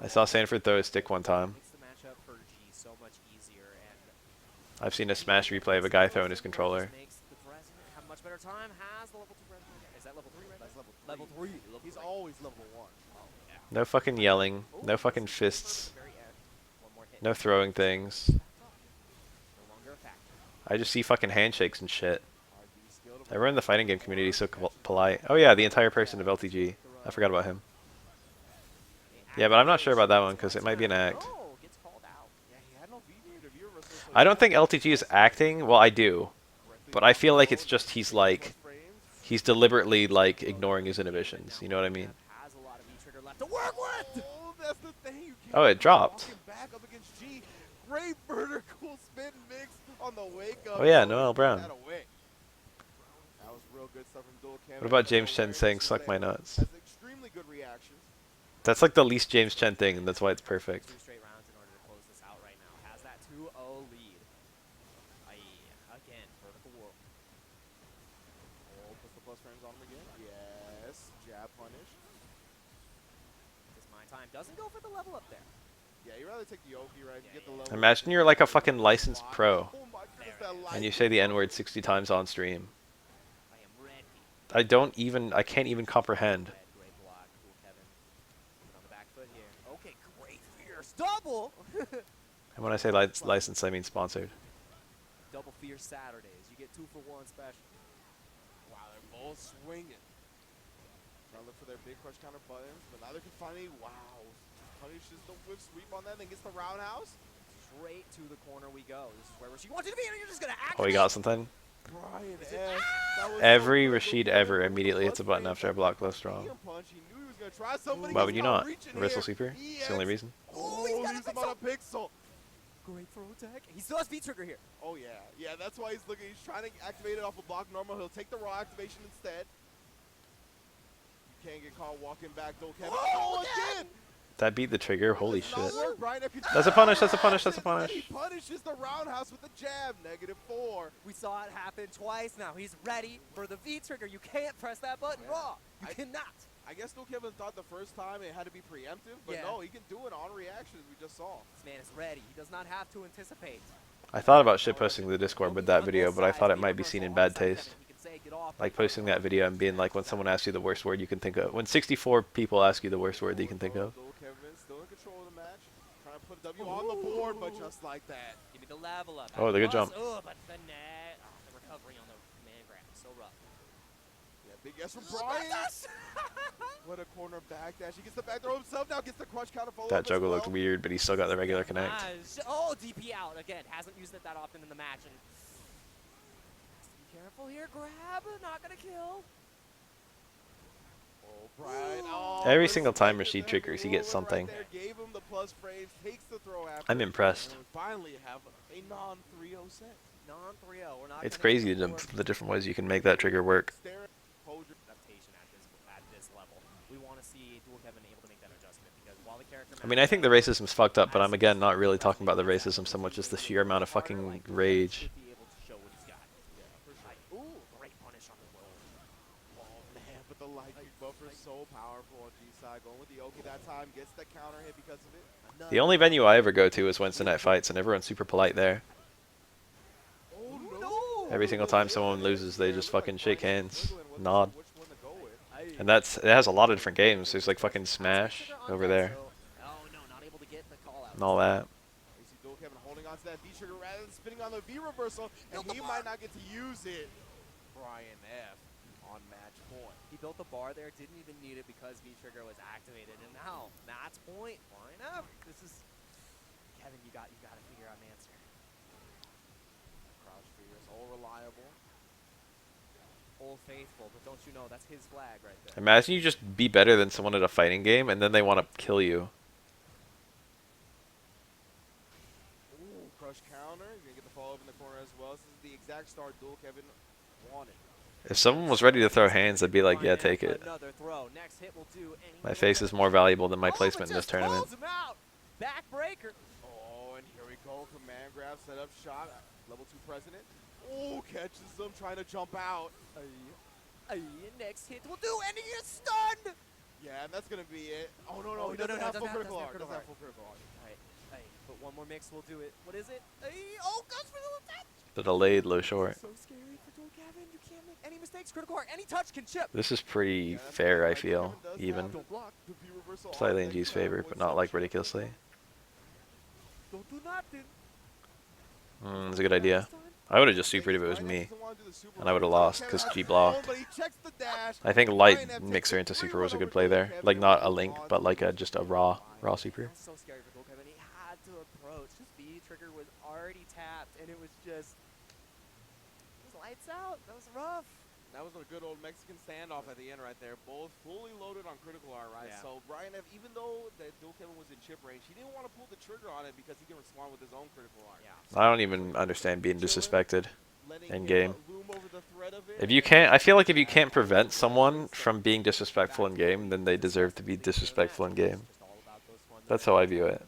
I saw Sanford throw a stick one time. Makes the matchup for G so much easier, and I've seen a Smash replay of a guy throwing his controller. makes the president have a much better time. Has the level 2 president? Is that level 3? Right? That's level 3. Level 3. He's always level 1. Oh, yeah. No fucking yelling, no fucking fists, Very one more hit. no throwing things. No longer a factor. I just see fucking handshakes and shit. Everyone in the fighting game community is so polite. Oh yeah, the entire person of LTG. I forgot about him. Yeah, but I'm not sure about that one because it might be an act. Oh, gets called out. Yeah, he had no V-meter. Viewer versus I don't think LTG is acting. Well, I do. But I feel like it's just he's deliberately like ignoring his inhibitions. You know what I mean? Has a lot of V-trigger left to work with. Oh, that's the thing. You can't Oh, it dropped. walk him back up against G. Great vertical spin mix on the wake up. Oh yeah, Noel Brown. That away. That was real good stuff from Dual Cam. What about James Chen saying "suck my nuts"? Has extremely good reactions. That's like the least James Chen thing, and that's why it's perfect. 2 straight rounds in order to close plus frames on him again. Yes, jab punish. This Mind Time doesn't go for the level up there. Yeah, you'd rather take the Oki, right? You get the level. Imagine you're like a fucking licensed pro, Oh my goodness, There that it is. and you license say the on N-word it. 60 times on stream. I am ready. I can't even comprehend. Red, great block. Cool, Kevin. Put on the back foot here. Okay, great fierce double. And when I say licensed, I mean sponsored. Double fierce Saturdays. You get 2 for 1 special. Wow, they're both swinging. Trying to look for their big crush counter buttons, but now they can finally, wow, punishes the whip sweep on that, then gets the roundhouse. Straight to the corner we go. This is where Rashid wants you to be, and you're just gonna Oh, he activate. got something. Brian F. That was Every so good. Rashid Look ever at him immediately with hits a the button plus after I frames. block low strong. Medium punch. He knew he was going to try something. Why would He's you not? outreaching Wrestle here. sweeper? It's the only reason. Oh, he's got leaves a him on a pixel. Great throw attack. He still has V-Trigger here. Oh, yeah. Yeah, that's why he's looking. He's trying to activate it off a block normal. He'll take the raw activation instead. You can't get caught walking back, though, Kevin. Oh, again! That beat the trigger. Holy Does not shit. work. Brian F. That's a punish. That's a punish. That's a He punish. punishes the roundhouse with the jab. -4. We saw it happen twice now. He's ready for the V-Trigger. You can't press that button raw. You cannot. I guess still Kevin thought the first time it had to be preemptive, but Yeah. no, he can do it on reaction as we just saw. This man is ready. He does not have to anticipate. I thought about shitposting to the Discord with that video, but I thought it might be seen in bad taste. Like posting that video and being like, when someone asks you the worst word you can think of. When 64 people ask you the worst word that you can think of. Still Kevin still in control of the match. Trying to put a W on the board, but just like that. Give me the level up. Oh, the good jump. Oh, but the net. Oh, the recovery on the command grab. So rough. Yeah, big yes from Brian. What a corner backdash. He gets the back throw himself now, gets the crush counter follow That juggle looked weird, but he still got the regular connect. Nice. Oh, DP out again. Hasn't used it that often in the match. And be careful here. Grab. Not gonna kill. Oh, Brian. Oh, Every but single time Smith Rashid with triggers, he that gets roll right something. there, gave him the plus frames, takes the throw after. I'm impressed. And we finally have a non-3-0 set. Non-3-0. We're not It's gonna crazy go for the different ways you can make that trigger work. Stare, hold your adaptation at this level. We want to see Dual Kevin able to make that adjustment because while the character. I mean, I think the racism's fucked up, but I'm again not really talking about the racism so much as the sheer amount of fucking rage. Ooh, great punish on the roll. Oh man, but the light kick buffer is so powerful on G-side. Going with the Oki that time, gets the counter hit because of it. The only venue I ever go to is Wednesday night fights, and everyone's super polite there. Oh no! Every single time someone loses, they just fucking shake hands, nod. Which one to go with. And it has a lot of different games. There's like fucking Smash over there Oh no, not able to get the call out. and all that. You see Dual Kevin holding on to that V trigger rather than spinning on the V reversal, and he might not get to use it. Brian F. on match point. He built the bar there, didn't even need it because V-Trigger was activated. And now, match point, line up. This is Kevin, you got to figure out an answer. Crouch figures, all reliable. Old Faithful, but don't you know that's his flag right there. Imagine you just be better than someone at a fighting game, and then they want to kill you. Ooh, crush counter. You're gonna get the follow up in the corner as well. This is the exact start Dual Kevin wanted. If someone was ready to throw hands, I'd be like, yeah, take it. Another throw. Next hit will do any My face is more valuable than my placement in this tournament. Him out. Backbreaker. Oh, and here we go. Command grab, set up shot. Level 2 president. Oh, catches him trying to jump out. Next hit will do, and he is stunned. Yeah, and that's gonna be it. Oh no, Oh, no, he doesn't have full critical doesn't have art. Doesn't have critical full critical art. But one more mix will do it. What is it? Oh, goes for the attack. The delayed low short. So scary for Dual Kevin. You can't make any mistakes. Critical art. Any touch can chip. This is pretty Yeah, that's fair, right. I feel, Kevin does even. have the block, the V reversal Slightly on in deck, G's favor, but not like ridiculously. Don't do nothing. It's a good idea. I would have just supered if it was me, and I would have lost because G blocked. I think light mixer into super was a good play there. Like not a link, but like just a raw super. That was so scary for Dual Kevin. He had to approach. His B trigger was already tapped, and it was just. It was lights out. That was rough. That was a good old Mexican standoff at the end right there. Both fully loaded on critical art, right? Yeah. So Brian F., even though that Dual Kevin was in chip range, he didn't want to pull the trigger on it because he can respond with his own critical art. Yeah. I don't even understand being disrespected. Letting In him, game. loom over the threat of it. If you can't, I feel like if you can't prevent someone from being disrespectful in game, then they deserve to be disrespectful in game. That's how I view it.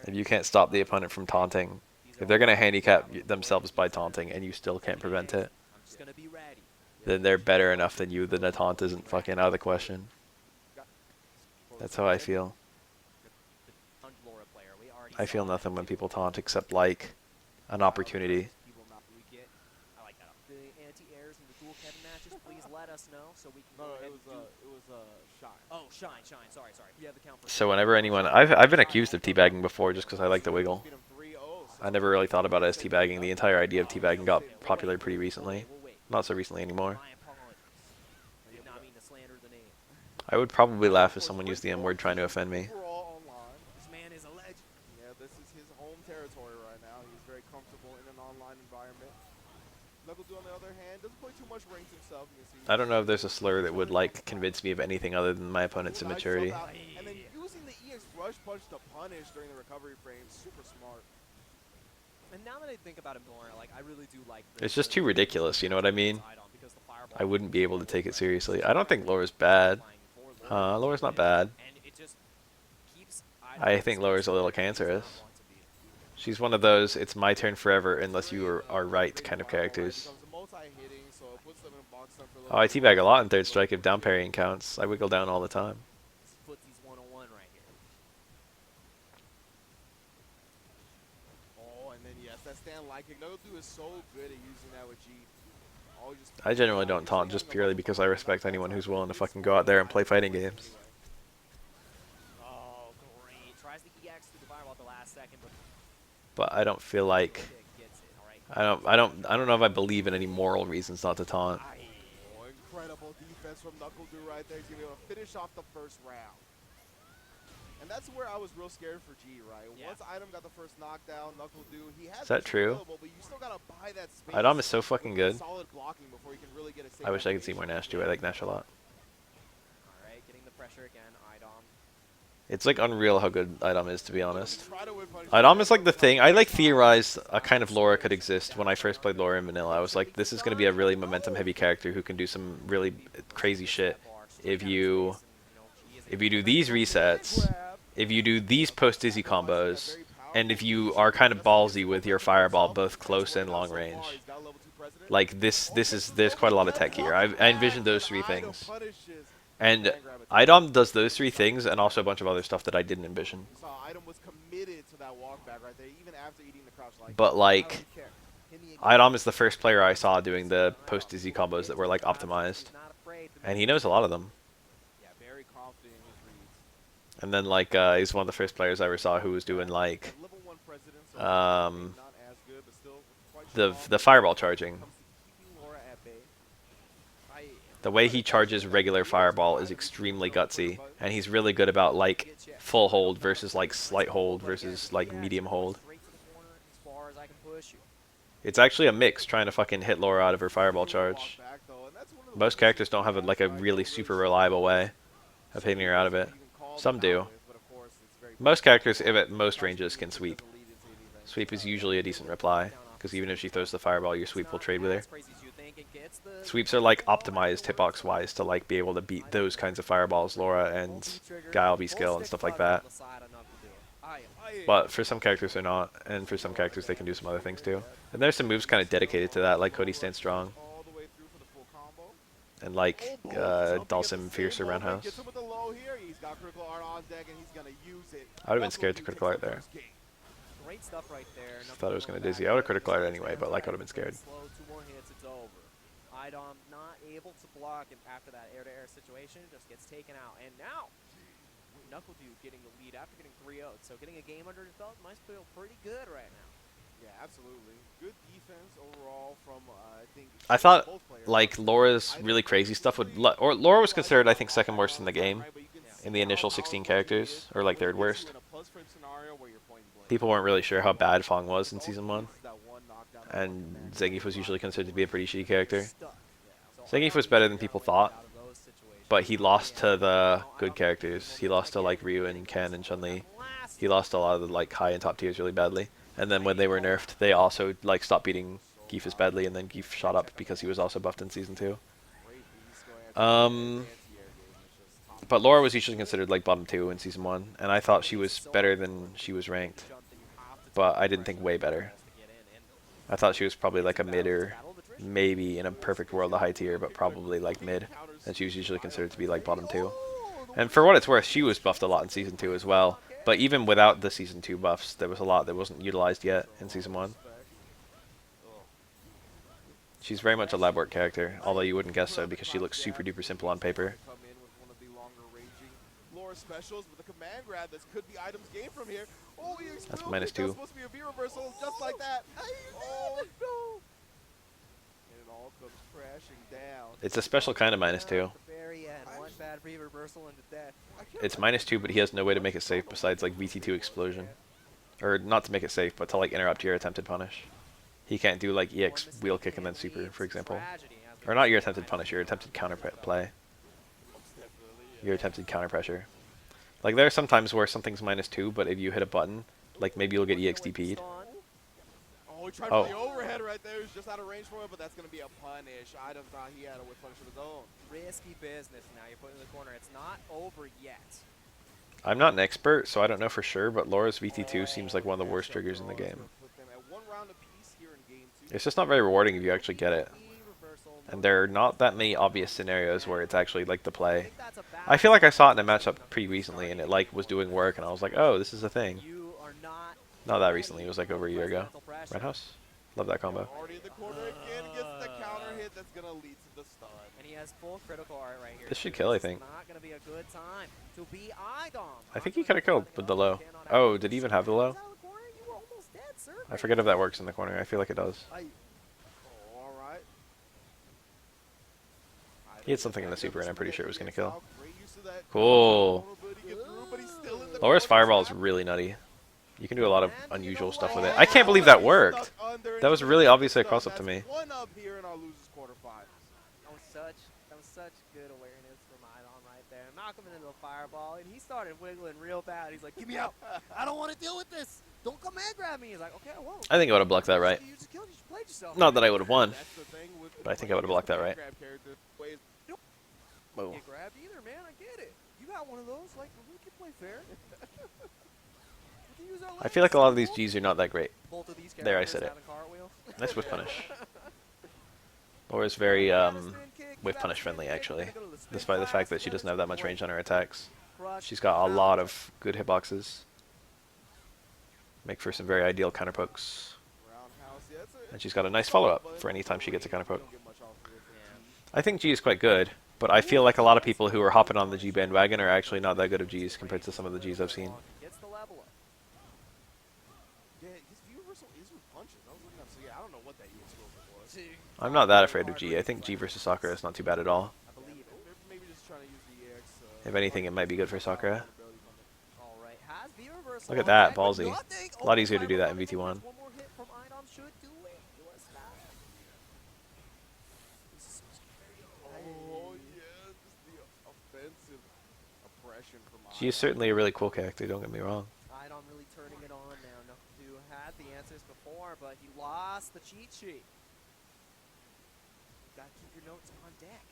If you can't stop the opponent from taunting, if they're going to handicap themselves by taunting and you still can't prevent it, I'm just gonna be ready. then they're better enough than you. Then a taunt isn't fucking out of the question. That's how I feel. I feel nothing when people taunt except like an opportunity. I like that. The anti-airs and the dual Kevin matches, please let us know so we can No, go ahead it was Shine. Oh, Shine. Sorry. You have the count for So whenever anyone, I've been accused of teabagging before just because I like the wiggle. Beat him 3-0, I never really thought about it as teabagging. The entire idea of teabagging got popular pretty recently. Not so recently anymore. My apologies. I did not mean to slander the name. I would probably laugh if someone used the M-word trying to offend me. Overall online, This man is a legend. yeah, this is his home territory right now. He's very comfortable in an online environment. Knuckle on the other hand, doesn't play too much ranked himself. You can see I don't know if there's a slur that would like convince me of anything other than my opponent's immaturity. And then using the EX rush punch to punish during the recovery frame, super smart. And now that I think about it more, like I really do like. It's just too ridiculous, you know what I mean? I wouldn't be able to take it seriously. I don't think Laura's bad. Laura's not bad. I think Laura's a little cancerous. She's one of those, it's my turn forever unless you are right kind of characters. Oh, I teabag a lot in third strike if down parrying counts. I wiggle down all the time. Footsie's 101 right here. Oh, and then yes, that stand light kick. Knuckle is so good at using that with G. I generally don't taunt just purely because I respect anyone who's willing to fucking go out there and play fighting games. Oh, great. Tries the EX to the fireball at the last second, But I don't feel like gets it. All right. I don't know if I believe in any moral reasons not to taunt. Oh, incredible defense from Knuckle right there. He's going to be able to finish off the first round. And that's where I was real scared for G, right? Yeah. Once Item got the first knockdown, Knuckle he has Is that true? but you still gotta buy that space. Idom is so fucking good. Solid blocking before you can really get a safe I wish I could see more activation. Nash too. I like Nash a lot. All right, getting the pressure again. Idom. It's like unreal how good Idom is, to be honest. Try to win punish- Idom is like the thing. I like theorized a kind of Laura could exist when I first played Laura in Vanilla. I was like, this is going to be a really momentum heavy character who can do some really crazy shit. If you do these resets, if you do these post dizzy combos, and if you are kind of ballsy with your fireball both close and long range, like there's quite a lot of tech here. I envisioned those three things, and Idom does those three things and also a bunch of other stuff that I didn't envision. But like, Idom is the first player I saw doing the post dizzy combos that were like optimized, and he knows a lot of them. And then like he's one of the first players I ever saw who was doing like the fireball charging. The way he charges regular fireball is extremely gutsy, and he's really good about like full hold versus like slight hold versus like medium hold. It's actually a mix trying to fucking hit Laura out of her fireball charge. Most characters don't have like a really super reliable way of hitting her out of it. Some do. Most characters, if at most ranges, can sweep. Sweep is usually a decent reply, because even if she throws the fireball, your sweep will trade with her. Sweeps are like optimized hitbox-wise to like be able to beat those kinds of fireballs, Laura and Guile V-Skill and stuff like that. But for some characters they're not, and for some characters they can do some other things too. And there's some moves kind of dedicated to that, like Cody Stand Strong. And like Dalsim Fierce or Roundhouse. I would have been scared to critical art there. Great stuff right there. Just thought it was going to dizzy. I would have critical art anyway, but like I would have been scared. Slow, 2 more hits, it's over. Idom not able to block him after that air-to-air situation, just gets taken out. And now, Knuckle getting the lead after getting 3-0'd. So getting a game under his belt must feel pretty good right now. Yeah, absolutely. Good defense overall from, I think... I thought, like, Laura's really crazy stuff would... Or Laura was considered, I think, second worst in the game. In the initial 16 characters. Or, like, third worst. People weren't really sure how bad Fong was in Season 1. And Zangief was usually considered to be a pretty shitty character. Zangief was better than people thought. But he lost to the good characters. He lost to, like, Ryu and Ken and Chun-Li. He lost a lot of the, like, high and top tiers really badly. And then when they were nerfed, they also like stopped beating Geef as badly, and then Geef shot up because he was also buffed in Season 2. But Laura was usually considered like bottom 2 in Season 1, and I thought she was better than she was ranked. But I didn't think way better. I thought she was probably like a mid or maybe in a perfect world a high tier, but probably like mid, and she was usually considered to be like bottom 2. And for what it's worth, she was buffed a lot in Season 2 as well. But even without the Season 2 buffs, there was a lot that wasn't utilized yet in Season 1. She's very much a lab work character, although you wouldn't guess so because she looks super duper simple on paper. Specials with the command grab. This could be items gained from here. Oh, that's -2. Supposed to be a V reversal just like that. Oh no! And it all comes crashing down. It's a special kind of -2. Very end. One bad V reversal into death. It's -2, but he has no way to make it safe besides like VT2 explosion, or not to make it safe, but to like interrupt your attempted punish. He can't do like EX wheel kick and then super, for example, or not your attempted punish, your attempted counter play, your attempted counter pressure. Like, there are some times where something's -2, but if you hit a button, like, maybe you'll get EXDP'd. Oh, he tried for the overhead right there. He's just out of range for it, but that's going to be a punish. Item thought he had a whip punish of his own. Risky business now. You're putting in the corner. It's not over yet. I'm not an expert, so I don't know for sure, but Laura's VT2 seems like one of the worst triggers in the game. It's just not very rewarding if you actually get it. And there are not that many obvious scenarios where it's actually like the play. I feel like I saw it in a matchup pretty recently and it like was doing work and I was like, oh, this is a thing. Not that recently, it was like over a year ago. Red House? Love that combo. Already in the corner again, gets the counter hit that's gonna lead to the stun. And he has full critical art right here. This should kill, I think. Not gonna be a good time to be Idom. I think he could have killed with the low. Oh, did he even have the low? I forget if that works in the corner. I feel like it does. He had something in the super and I'm pretty sure it was going to kill. Cool. Laura's fireball is really nutty. You can do a lot of unusual stuff with it. I can't believe that worked. That was really obviously a cross up to me. That was such good awareness from Idom right there. Knock him into the fireball, and he started wiggling real bad. He's like, "Get me out! I don't want to deal with this. Don't come and grab me." He's like, "Okay, I won't." I think I would have blocked that right. You just killed, you just played yourself. Not that I would have won, but I think I would have blocked that right. Whoa. Get grabbed either, man. I get it. You got one of those. Like, we can play fair. I feel like a lot of these Gs are not that great. Both of these There, I said it. Nice whip punish. Laura's very whip punish friendly, actually, despite the fact that she doesn't have that much range on her attacks. She's got a lot of good hitboxes. Make for some very ideal counter pokes. And she's got a nice follow-up for any time she gets a counter poke. I think G is quite good, but I feel like a lot of people who are hopping on the G bandwagon are actually not that good of Gs compared to some of the Gs I've seen. I'm not that afraid of G. I think G versus Sakura is not too bad at all. If anything, it might be good for Sakura. Look at that, ballsy. A lot easier to do that in VT1. G is certainly a really cool character, don't get me wrong. Idom really turning it on now. Who had the answers before, but he lost the cheat sheet. You gotta keep your notes on deck.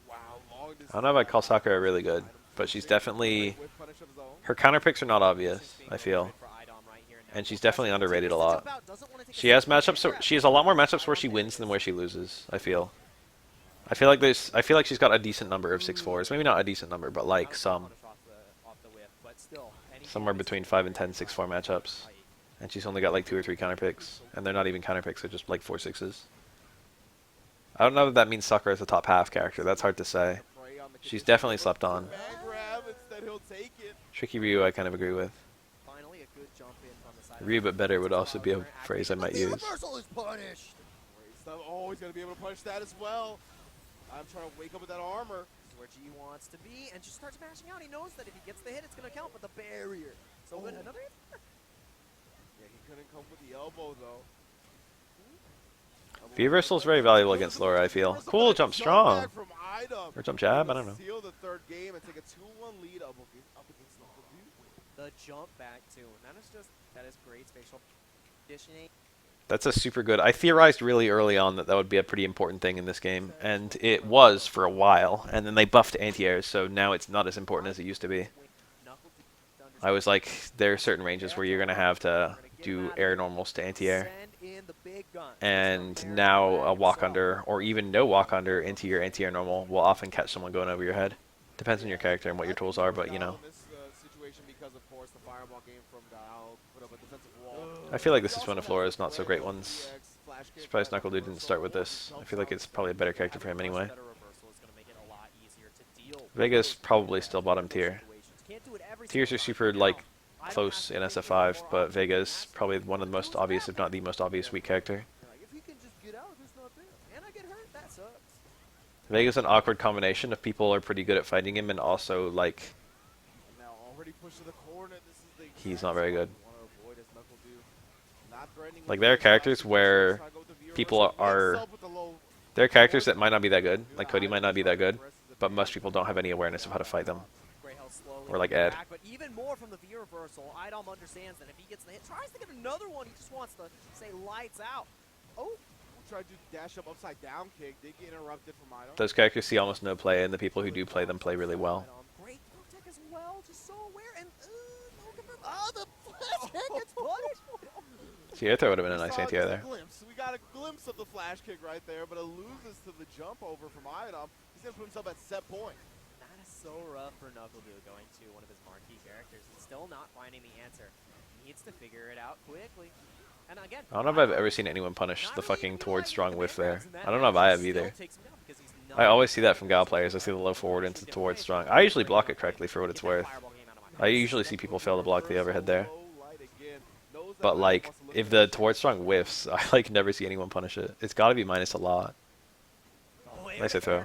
Wow, I don't know if I'd call Sakura really good, but she's definitely... Her counter picks are not obvious, I feel. And she's definitely underrated a lot. She has matchups, so she has a lot more matchups where she wins than where she loses, I feel. I feel like she's got a decent number of 6-4s. Maybe not a decent number, but like some. Somewhere between 5 and 10 6-4 matchups. And she's only got like 2 or 3 counter picks. And they're not even counter picks, they're just like 4-6s. I don't know if that means Sakura is a top half character. That's hard to say. She's definitely slept on. Tricky Ryu I kind of agree with. Ryu but better would also be a phrase I might use. Oh, he's going to be able to punish that as well. I'm trying to wake up with that armor. This is where G wants to be, and just starts mashing out. He knows that if he gets the hit, it's going to count, but the barrier. So good. Another hit? Yeah, he couldn't come with the elbow, though. V-reversal is very valuable against Laura, I feel. Cool, jump strong. Or jump jab, I don't know. Seal the third game and take a 2-1 lead up against the jump back, too. And that is great spatial conditioning. That's a super good... I theorized really early on that that would be a pretty important thing in this game, and it was for a while, and then they buffed anti-airs, so now it's not as important as it used to be. I was like, there are certain ranges where you're going to have to do air normals to anti-air. in the big guns. And now a walk under, or even no walk under into your anti-air normal will often catch someone going over your head. Depends on your character and what your tools are, but you know. In this situation, because of course the fireball game from Gal put up a defensive wall. I feel like this is one of Flora's not so great ones. Surprised Knuckle Dude didn't start with this. I feel like it's probably a better character for him anyway. Vega's probably still bottom tier. Tiers are super like close in SF5, but Vega's probably one of the most obvious, if not the most obvious, weak character. If he can just get out, if it's not there, and I get hurt, that sucks. Vega's an awkward combination of people are pretty good at fighting him and also like Now already pushed to the corner. This is the he's not very good. wanna avoid as Knuckle Dude. Not threatening Like with there are the characters flash, where try to go with the viewer people versus are mix up with the low there are characters that might not be that good, like Cody might not be that good, but most people don't have any awareness of how to fight them. Or like Ed. Back, but even more from the V reversal, Idom understands that if he gets the hit, tries to get another one, he just wants to say lights out. Oh, tried to dash up upside down kick. Did get interrupted from Idom. Those characters see almost no play, and the people who do play them play really well. Great tech as well, just so aware, and the flash kick gets punished. See, air throw would have been a We nice saw anti-air just a there. glimpse. We got a glimpse of the flash kick right there, but it loses to the jump over from Idom. He's gonna put himself at set point. That is so rough for Knuckle Dude going to one of his marquee characters. He's still not finding the answer. He needs to figure it out quickly. And again, I don't know if I've ever seen anyone punish the fucking towards strong whiff there. I don't know if I have either. I always see that from Gal players. I see the low forward into towards strong. I usually block it correctly for what it's worth. I usually see people fail to block the overhead there. But like, if the towards strong whiffs, I like never see anyone punish it. It's got to be minus a lot. Nice air throw.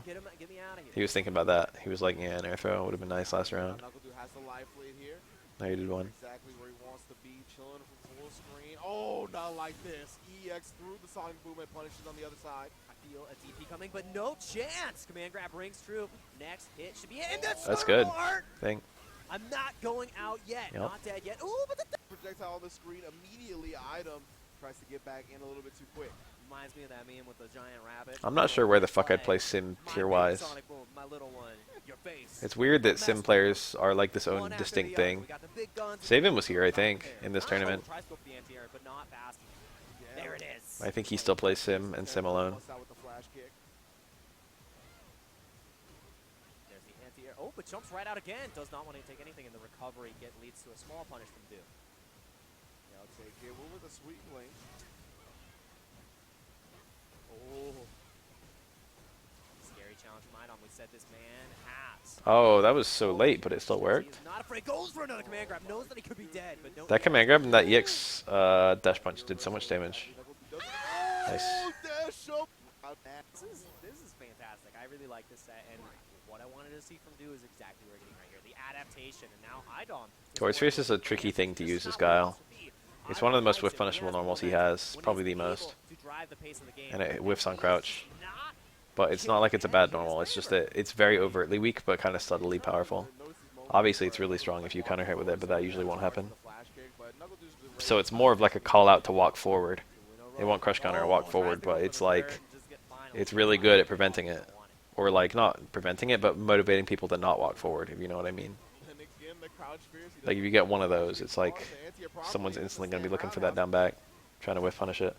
He was thinking about that. He was like, yeah, an air throw would have been nice last round. Knuckle Dude has the life lead here. Now you did one. Exactly where he wants to be, chilling from full screen. Oh, not like this. EX through the sonic boom and punishes on the other side. I feel a DP coming, but no chance. Command grab rings true. Next hit should be it. And That's good. Thing. I'm not going out yet. Yep. Not dead yet. Ooh, but the Projectile on the screen immediately. Idom tries to get back in a little bit too quick. reminds me of that meme with the giant rabbit. I'm not sure where the fuck I'd place Sim tier-wise. Sonic Boom, my little one. Your face. It's weird that Sim players are like this own distinct thing. Saban was here, I think, in this tournament. Tries to go for the anti-air, but not fast. There it is. I think he still plays Sim and Sim alone. There's the anti-air. Oh, but jumps right out again. Does not want to take anything in the recovery. Leads to a small punish from Duke. Yeah, I'll take it. What with a sweet blink. Oh. Scary challenge from Idom. We said this man has. Oh, that was so late, but it still worked. He's not afraid. Goes for another command grab. Knows that he could be dead, but no. That command grab and that EX dash punch did so much damage. Nice. This is fantastic. I really like this set, and what I wanted to see from Du is exactly what we're getting right here. The adaptation, and now Idom. Towards Fierce is a tricky thing to use as Guile. It's one of the most whiff punishable normals he has, probably the most. And it whiffs on crouch. But it's not like it's a bad normal, it's just that it's very overtly weak, but kind of subtly powerful. Obviously it's really strong if you counter hit with it, but that usually won't happen. So it's more of like a call out to walk forward. It won't crush counter or walk forward, but it's like, it's really good at preventing it. Or like, not preventing it, but motivating people to not walk forward, if you know what I mean. Like if you get one of those, it's like, someone's instantly going to be looking for that down back, trying to whiff punish it.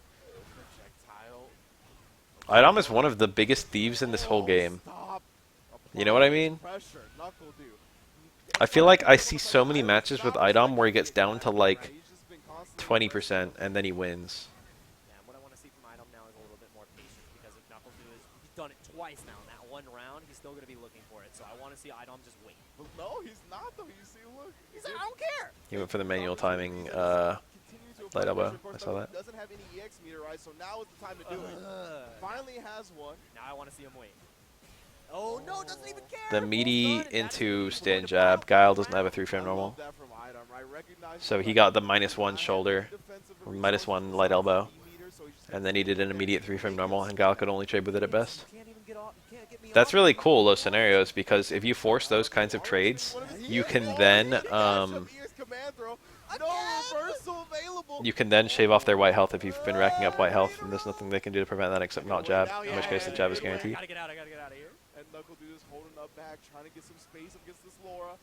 Idom is one of the biggest thieves in this whole game. You know what I mean? I feel like I see so many matches with Idom where he gets down to like 20% and then he wins. Yeah, what I want to see from Idom now is a little bit more patience, because if Knuckle Dude he's done it twice now in that one round, he's still going to be looking for it. So I want to see Idom just wait. No, he's not though. You see, look. He's like, I don't care. He went for the manual timing light elbow. I saw that. Doesn't have any EX meter, right? So now is the time to do it. Finally has one. Now I want to see him wait. Oh no, doesn't even care. The meaty into stand jab. Guile doesn't have a 3-frame normal. So he got the -1 shoulder, or -1 light elbow, and then he did an immediate 3-frame normal, and Guile could only trade with it at best. That's really cool, those scenarios, because if you force those kinds of trades, you can then shave off their white health if you've been racking up white health, and there's nothing they can do to prevent that except not jab, in which case the jab is guaranteed. I gotta get out of here. And Knuckle Dude is holding up back, trying to get some space against this Laura.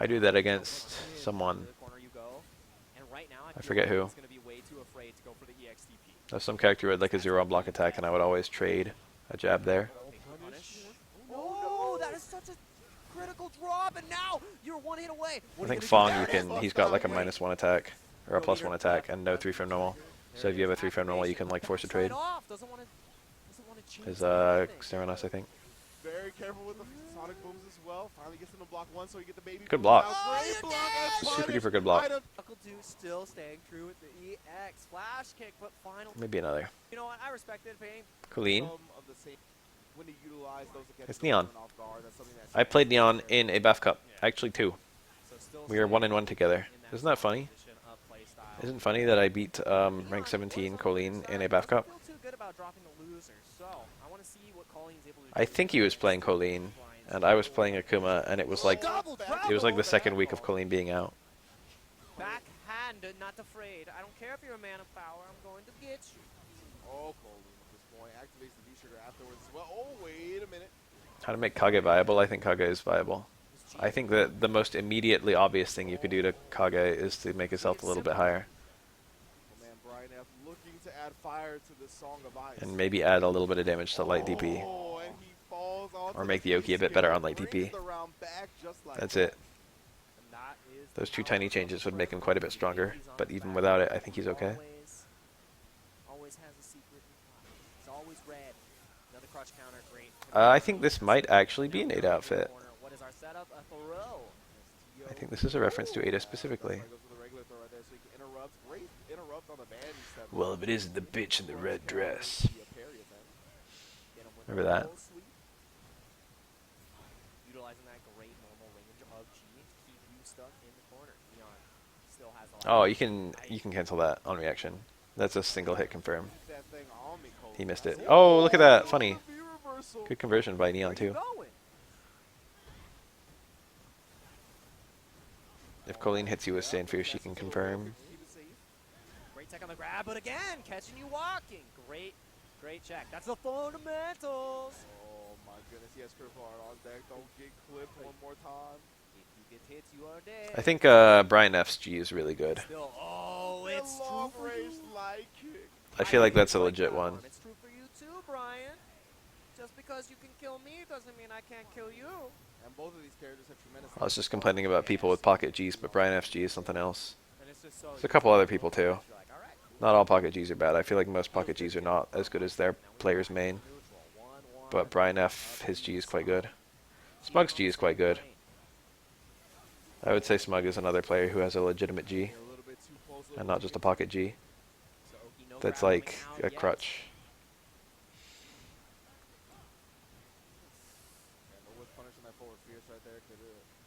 I do that against someone. right now, I forget who. He's going to be way too afraid to go for the EXTP. There's some character who had like a 0 on block attack, and I would always trade a jab there. Punish. Oh, that is such a critical drop, and now you're one hit away. I think Fong, he's got like a -1 attack, or a +1 attack, and no 3-frame normal. So if you have a 3-frame normal, you can like force a trade. His Xeranos, I think. Very careful with the sonic booms as well. Finally gets into block 1, so he get the baby. Good block. Great block and Super punish. duper good block. Knuckle 2 still staying true with the EX flash kick, but final. Maybe another. You know what? I respect it, Pain. Colleen. Of the same, when you utilize those against It's Neon. off guard, that's something that's I played Neon in a BAF Cup. Actually 2. So still We were 1-1 together. in that Isn't that funny? position of play style. Isn't it funny that I beat rank 17 Colleen in a BAF Cup? Feel too good about dropping the loser, so I want to see what Colleen's able to I do. think he was playing Colleen, and I was playing Akuma, and it was like the second week of Colleen being out. Backhand, not afraid. I don't care if you're a man of power. I'm going to get you. Oh, Colleen at this point activates the V-trigger afterwards as well. Oh, wait a minute. How to make Kage viable? I think Kage is viable. I think that the most immediately obvious thing you could do to Kage is to make his health a little bit higher, Oh, man, Brian F. looking to add fire to this Song of Ice. and maybe add a little bit of damage to light DP. Oh, and he falls onto Or make the the Oki a bit face better kick, on light brings DP. the round back just like That's that. it. And that is Those 2 tiny changes would make him quite a bit stronger, but even without it, I think he's okay. Always has a secret. It's always red. Another crush counter, great. I think this might actually be an Ada outfit. What is our setup? A throw. I think this is a reference to Ada specifically. Goes for the regular throw right there, so he can interrupt. Great interrupt on the band step. Well, if it isn't the bitch in the red dress. Be a parry attempt. Get him with Remember a that? full sweep. Utilizing that great normal range of G to keep you stuck in the corner. Neon still has a lot. Oh, you can cancel that on reaction. That's a single hit confirm. Keep that thing on me, Cole. He missed it. Oh, look at that. Funny. The reversal. Good conversion by Neon, Where too. you going? If Colleen hits you with Stand Fierce, she can confirm. Keep it safe. Great tech on the grab, but again, catching you walking. Great check. That's the fundamentals. Oh my goodness, he has critical art on deck. Don't get clipped one more time. If you get hits, you are dead. I think Brian F's G is really good. Still, oh, That it's true long for you. range light kick. I feel like that's a legit one. It's true for you too, Brian. Just because you can kill me doesn't mean I can't kill you. And both of these characters have tremendous. I was just complaining about people with pocket Gs, but Brian F's G is something else. And it's just so There's a couple other people, too. you're like, all right, Not all pocket Gs are bad. I feel like most pocket Gs are not as good as their player's main. neutral, 1-1. But Brian F, his G is quite good. Smug's G is quite good. I would say Smug is another player who has a legitimate G, A little bit too close, and not just a pocket G. So Oki, no That's grappling like now a yet. crutch. And the whip punish on that forward fierce right there could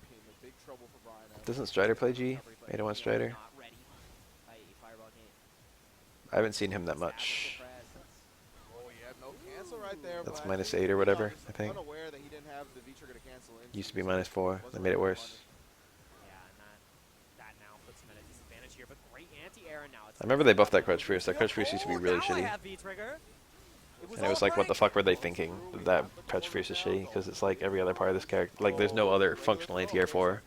be in big trouble for Brian. Doesn't Strider play G? 801 Strider? Not ready. Fireball game. I haven't seen him that much. Oh yeah, no cancel right there. That's but I -8 think or whatever, Neon was I think. Unaware that he didn't have the V-trigger to cancel in. Used to be -4. They made it worse. Yeah, and that now puts him at a disadvantage here, but great anti-air and now it's I remember they buffed that Crutch Fierce. That Crutch Fierce used to be really now I shitty. have V-trigger. And it was like, what the fuck were they thinking? That Crutch Fierce is shitty, because it's like every other part of this character. Like, there's no other functional anti-air 4,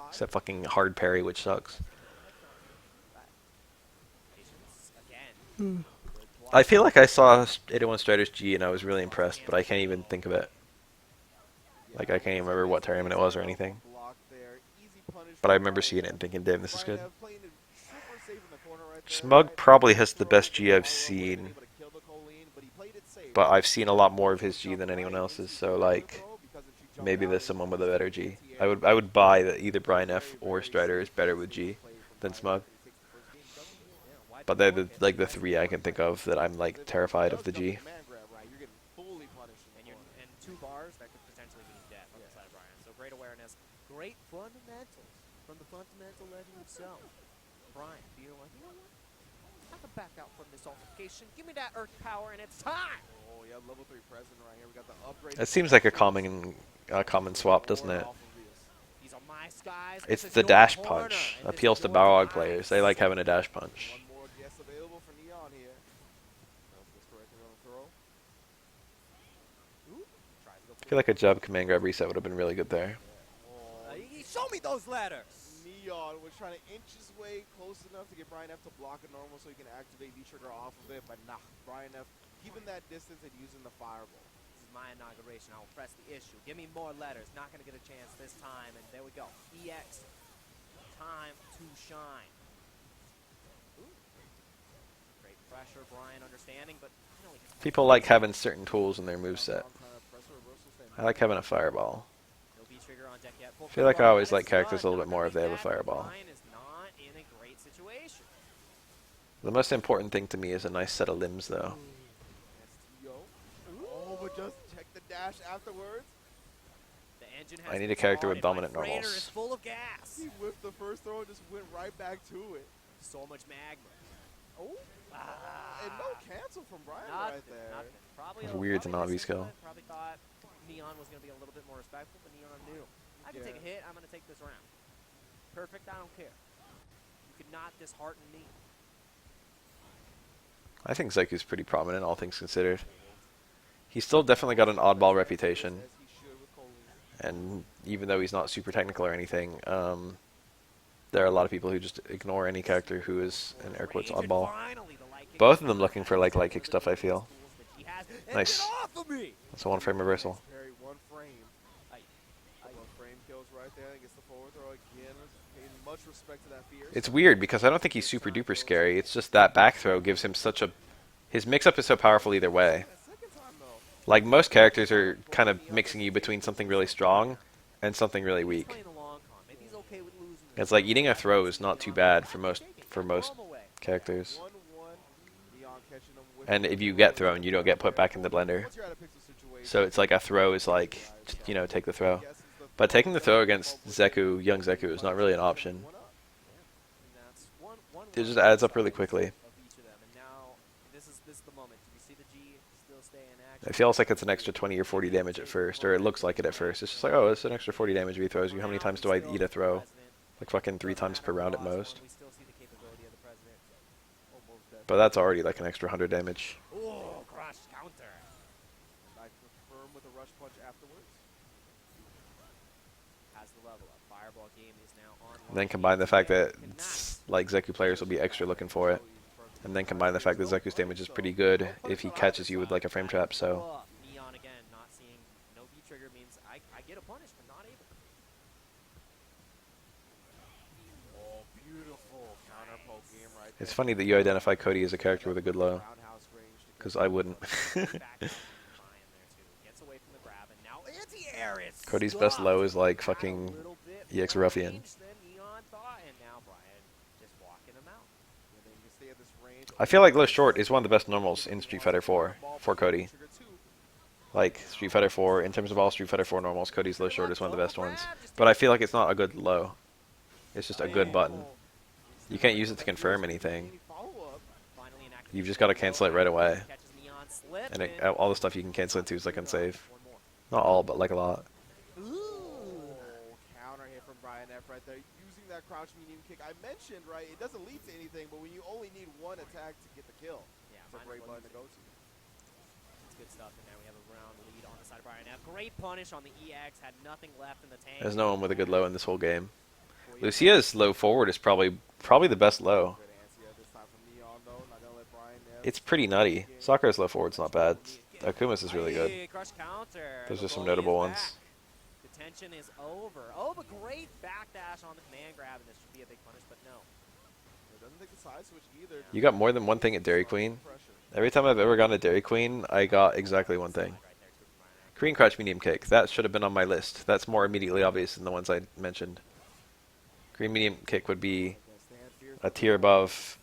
except fucking hard parry, which sucks. Patience again. I feel like I saw 801 Strider's G and I was really impressed, but I can't even think of it. Like, I can't even remember what tournament it was or anything. But I remember seeing it and thinking, damn, this is good. Smug probably has the best G I've seen, but I've seen a lot more of his G than anyone else's, so like, maybe there's someone with a better G. I would buy that either Brian F or Strider is better with G than Smug. But they're like the 3 I can think of that I'm like terrified of the G. And 2 bars that could potentially mean death on the side of Brian. So great awareness, great fundamentals from the fundamental legend himself. Brian, do you know what? I can back out from this altercation. Give me that earth power, and it's time. Oh yeah, level 3 present right here. We got the upgrade. It seems like a common swap, doesn't it? These are my skies. It's This is the your dash corner, punch. and this Appeals is to your Balrog ice. players. They like having a dash punch. One more guess available for Neon here. That's correct on the throw. Ooh, tries to go I feel like a jab command grab reset would have been really good there. Oh, Show me those letters. Neon was trying to inch his way close enough to get Brian F to block a normal so he can activate V-Trigger off of it, but nah, Brian F keeping that distance and using the fireball. This is my inauguration. I'll press the issue. Give me more letters. Not going to get a chance this time, and there we go. EX, time to shine. Ooh. Great pressure, Brian understanding, but you know, People like having certain tools in their moveset. I like having a fireball. no V-Trigger on deck yet. I feel like I always like characters a little bit more if they have a fireball. Brian is not in a great situation. The most important thing to me is a nice set of limbs, though. Oh, but just check the dash afterwards. The engine I has need been a character with started. dominant My freighter normals. is full of gas. He whiffed the first throw and just went right back to it. So much magma. Oh, and no cancel from Brian Nothing, right there. nothing. Probably It's weird to not probably V-skill. disciplined, Probably thought Neon was going to be a little bit more respectful, but Neon knew. I can take a hit. I'm going to take this round. Perfect. I don't care. You could not dishearten me. I think Zeku's pretty prominent, all things considered. He's still definitely got an oddball reputation, As he should with Coley. and even though he's not super technical or anything, there are a lot of people who just ignore any character who is an air quotes Rage and oddball. finally the light kick Both of is them looking for like light kick stuff, I feel. that he has. And Nice. get off of me! That's a one frame reversal. Parry one frame. Aye. One frame kills right there. Gets the forward throw again. Paying much respect to that Fierce. It's weird because I don't think he's super duper scary. It's just that back throw gives him such a... His mix-up is so powerful either way. That second time though. Like, most characters are kind of mixing you between something really strong and something really He's weak. playing the long con. Maybe he's okay with losing. It's like eating a throw is not too bad for most Away. characters. 1-1. Neon catching him with And if you get thrown, you don't get put back in the blender. Once you're out of pixel situation, So it's like a throw is like, you know, take the throw. But taking the throw against Zeku, young Zeku, is not really an option. one up. And that's one It just adds up really quickly. of each of them. And now this is the moment. Do you see the G still stay in action? It feels like it's an extra 20 or 40 damage at first, or it looks like it at first. It's just like, oh, it's an extra 40 damage if he throws you. How many times do I eat a throw? Like fucking 3 times per round at most. We still see the capability of the president. Almost dead. But that's already like an extra 100 damage. Oh, crush counter. I confirm with a rush punch afterwards. Has the level up. Fireball game is now on. And then combine the fact that like Zeku players will be extra looking for it. And then combine the fact that Zeku's damage is pretty good if he catches you with like a frame trap, so... Neon again, not seeing no V trigger means I get a punish for not able. Oh, beautiful counter poke game right It's funny that you identify Cody as a character with a good low, Roundhouse range to because I wouldn't. Gets away from the grab and now anti-air is Cody's best stopped. low is like A fucking little bit EX more Ruffian. range than Neon thought, and now Brian just walking him out. Yeah, they can stay at this range. I feel like low short is one of the best normals in Street Fighter 4 for Cody. Trigger two. Like Street Fighter 4, in terms of all Street Fighter 4 normals, Cody's low short is one of the best ones. But I feel like it's not a good low. It's just a good button. You can't use it to confirm anything. Any follow-up? Finally an active You've just got to cancel it right away. catches Neon slip And and all the stuff you can cancel it to is like unsafe. one more. Not all, but like a lot. Oh, counter hit from Brian F right there. Using that crouch medium kick. I mentioned, right, it doesn't lead to anything, but when you only need one attack to get the kill, Yeah, it's a might as great well button to use go to. It's good stuff, and now we have a round lead on the side of Brian F. Great punish on the EX, had nothing left in the tank. There's no one with a good low in this whole game. Lucia's low forward is probably the best low. Good answer this time from Neon, though. Not gonna let Brian F. It's pretty nutty. Sakura's low forward's not bad. Akuma's is really good. Hey, crush counter. Those The are some bully notable is ones. back. The tension is over. Oh, but great backdash on the command grab, and this should be a big punish, but no. It doesn't take the side switch either. You got more than one thing at Dairy Queen. Every time I've ever gone to Dairy Queen, I got exactly one thing. Right there, too, from Brian F. Korean Crouch Medium Kick. That should have been on my list. That's more immediately obvious than the ones I mentioned. Korean Medium Kick would be a tier above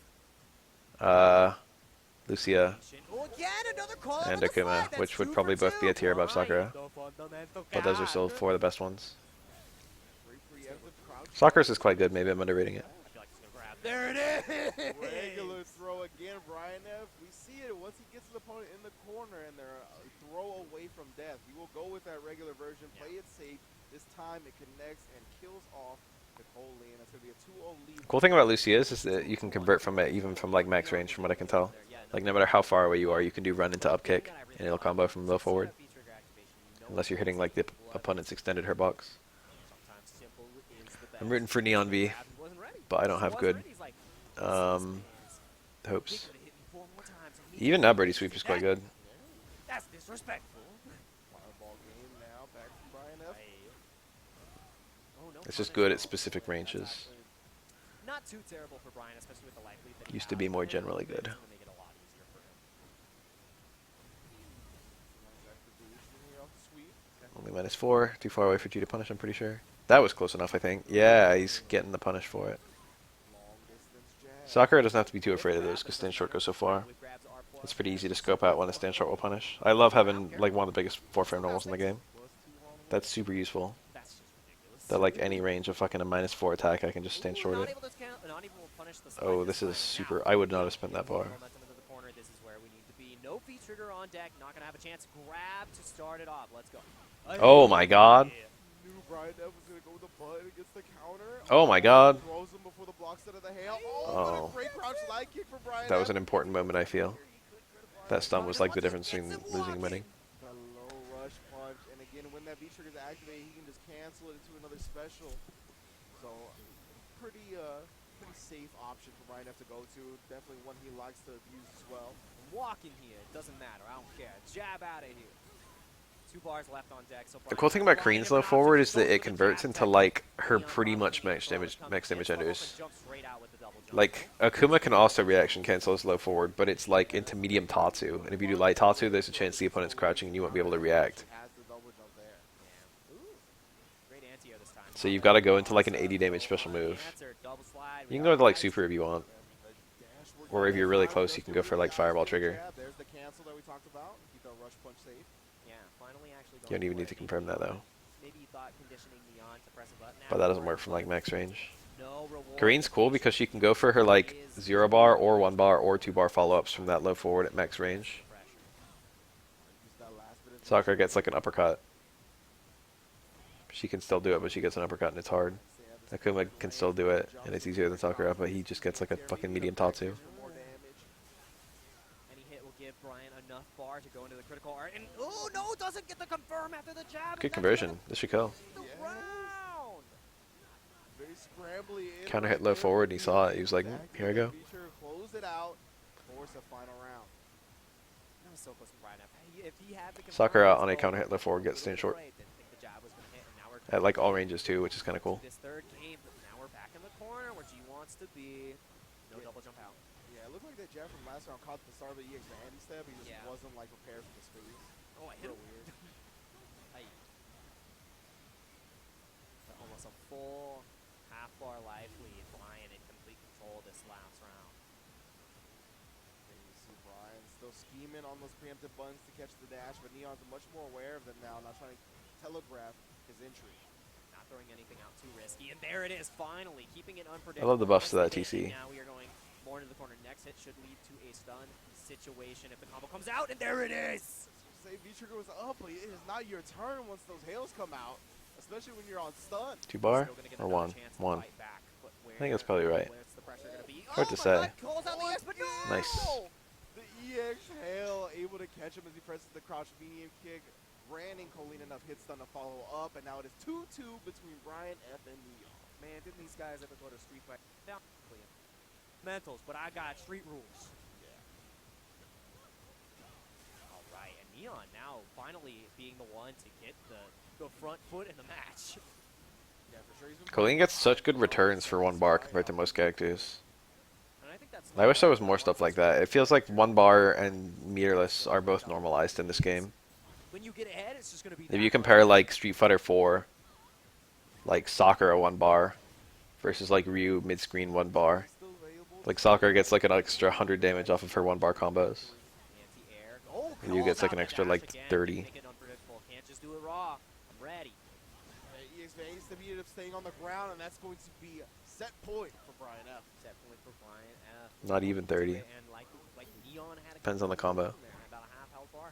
Lucia Oh, again, another call and on the Akuma, flag. That's which would 2 probably for both be a 2. tier above Brian, Sakura. the fundamental But those are guy. still 4 of the best ones. Preemptive crouch. Sakura's is quite good. Maybe I'm underrating it. I feel like he's gonna grab. There it is. Regular throw again, Brian F. We see it once he gets the opponent in the corner and they're a throw away from death. He will go with that regular version, play it safe. This time it connects and kills off the Cole lane. That's going to be a 2-0 lead. Cool thing about Lucia's is that you can convert from it even from like max range, from what I can tell. Like no matter how far away you are, you can do run into up kick, and it'll combo from low forward. Unless you're hitting like the opponent's extended hurt box. Sometimes simple is the I'm rooting for Neon V, but I don't have good hopes. Even now, Birdie Sweep is quite good. That's disrespectful. Fireball game now, back from Brian F. Oh, no It's just punish. good at specific ranges. Not too terrible for Brian, especially with the life lead that he Used to has. be more And a little generally bit, good. it's gonna make it a lot easier for him. Nice activation here off the sweep. Only -4. Too far away for G to punish, I'm pretty sure. That was close enough, I think. Yeah, he's getting the punish for it. Long distance jab. Sakura doesn't have to be too afraid of those because stand short goes so far. It's pretty easy to scope out when a stand short will punish. I love having like one of the biggest 4-frame normals in the game. That's super useful. That's just ridiculous. That like any range of fucking a -4 attack, I can just stand short Not it. able to count, not able to punish the Oh, slide this is time. super. Now, I would not have spent that bar. momentum into the corner. This is where we need to be. No V trigger on deck. Not gonna have a chance. Grab to start it off. Let's go. Oh my god. Knew Brian F was gonna go with the butt against the counter. Oh my god. Throws him before the block set of the hail. Oh, Oh. what a great crouch leg kick for Brian That F. was an important moment, I feel. That stun was like the difference between losing and winning. The low rush punch, and again, when that V trigger is activated, he can just cancel it into another special. So, pretty safe option for Brian F to go to. Definitely one he likes to use as well. I'm walking here. It doesn't matter. I don't care. Jab out of here. 2 bars left on deck. So The cool thing about Kreen's low forward is that it converts into like her pretty much max damage enders. Like Akuma can also reaction cancel his low forward, but it's like into medium Tatsu, and if you do light Tatsu, there's a chance the opponent's crouching and you won't be able to react. He has the double jump there. Great anti-air this time. So you've got to go into like an 80 damage special move. You can go to like super if you want, The dash work or if you're really close, you can go for like fireball trigger. jab. There's the cancel that we talked about. Keep that rush punch safe. Yeah, finally actually You don't even need to confirm that though. Maybe you thought conditioning Neon to press a button. But that doesn't work from like max range. No reward. Green's cool because she can go for her like 0 bar or 1 bar or 2 bar follow-ups from that low forward at max range. Use that last bit of Sakura gets like an uppercut. She can still do it, but she gets an uppercut and it's hard. Akuma can still do it, and it's easier than Sakura, but he just gets like a fucking medium Tatsu. for more damage. Any hit will give Brian enough bar to go into the critical art. And oh no, doesn't get the confirm after the jab. Good conversion. This should kill. The Yes. round. Very scrambly in Counter right hit low there. forward, and he saw it. He was like, Back here I in, go. Feature, close it out. Force a final round. That was so close from Brian. If he had the confirm, Sakura let's on a go. counter hit low forward gets stand short. Didn't think the jab was gonna hit, and now we're At like all ranges too, which is kind of cool. This third game, but now we're back in the corner where G wants to be. No double jump out. Yeah, it looked like that jab from last round caught the start of the EX Vandy step. He just Yeah. wasn't like prepared for the space. Oh, I hit Real him. weird. Aye. But almost a full half bar life lead. Brian in complete control this last round. And you see Brian still scheming on those preemptive buttons to catch the dash, but Neon's much more aware of them now, not trying to telegraph his entry. Not throwing anything out too risky. And there it is, finally, keeping it unpredictable. I love the buffs to that Missed the hit, TC. and now we are going more into the corner. Next hit should lead to a stun situation if the combo comes out, and there it is! Say V-Trigger was up, but it is not your turn once those hails come out, especially when you're on stun. 2 bar Still gonna get or another 1? chance to 1. fight back, but I think that's probably right. where's the pressure gonna be? Hard to Oh my say. God, calls out the X, but no! Nice. The EX hail able to catch him as he presses the crouch medium kick. Branding Colleen enough hit stun to follow up, and now it is 2-2 between Brian F and Neon. Man, didn't these guys ever go to Street Fight? Down, mentals, but I got street rules. All right, and Neon now finally being the one to get the front foot in the match. Yeah, for sure. He's been Colleen gets such good returns for 1 bar compared to most characters. And I think that's I wish there was more stuff like that. It feels like 1 bar and meterless are both normalized in this game. when you get ahead, it's just going to be If you compare like Street Fighter 4, like Sakura 1 bar, versus like Ryu mid-screen 1 bar. still available. Like Sakura gets like an extra 100 damage off of her 1 bar combos. anti-air. Oh, Ryu gets like an calls out extra the like dash again. 30. Make it unpredictable. Can't just do it raw. I'm ready. EX Vandy to be staying on the ground, and that's going to be set point for Brian F. Set point for Brian F. Not even 30. And like Neon had a Depends on the combo. there, about a half health bar,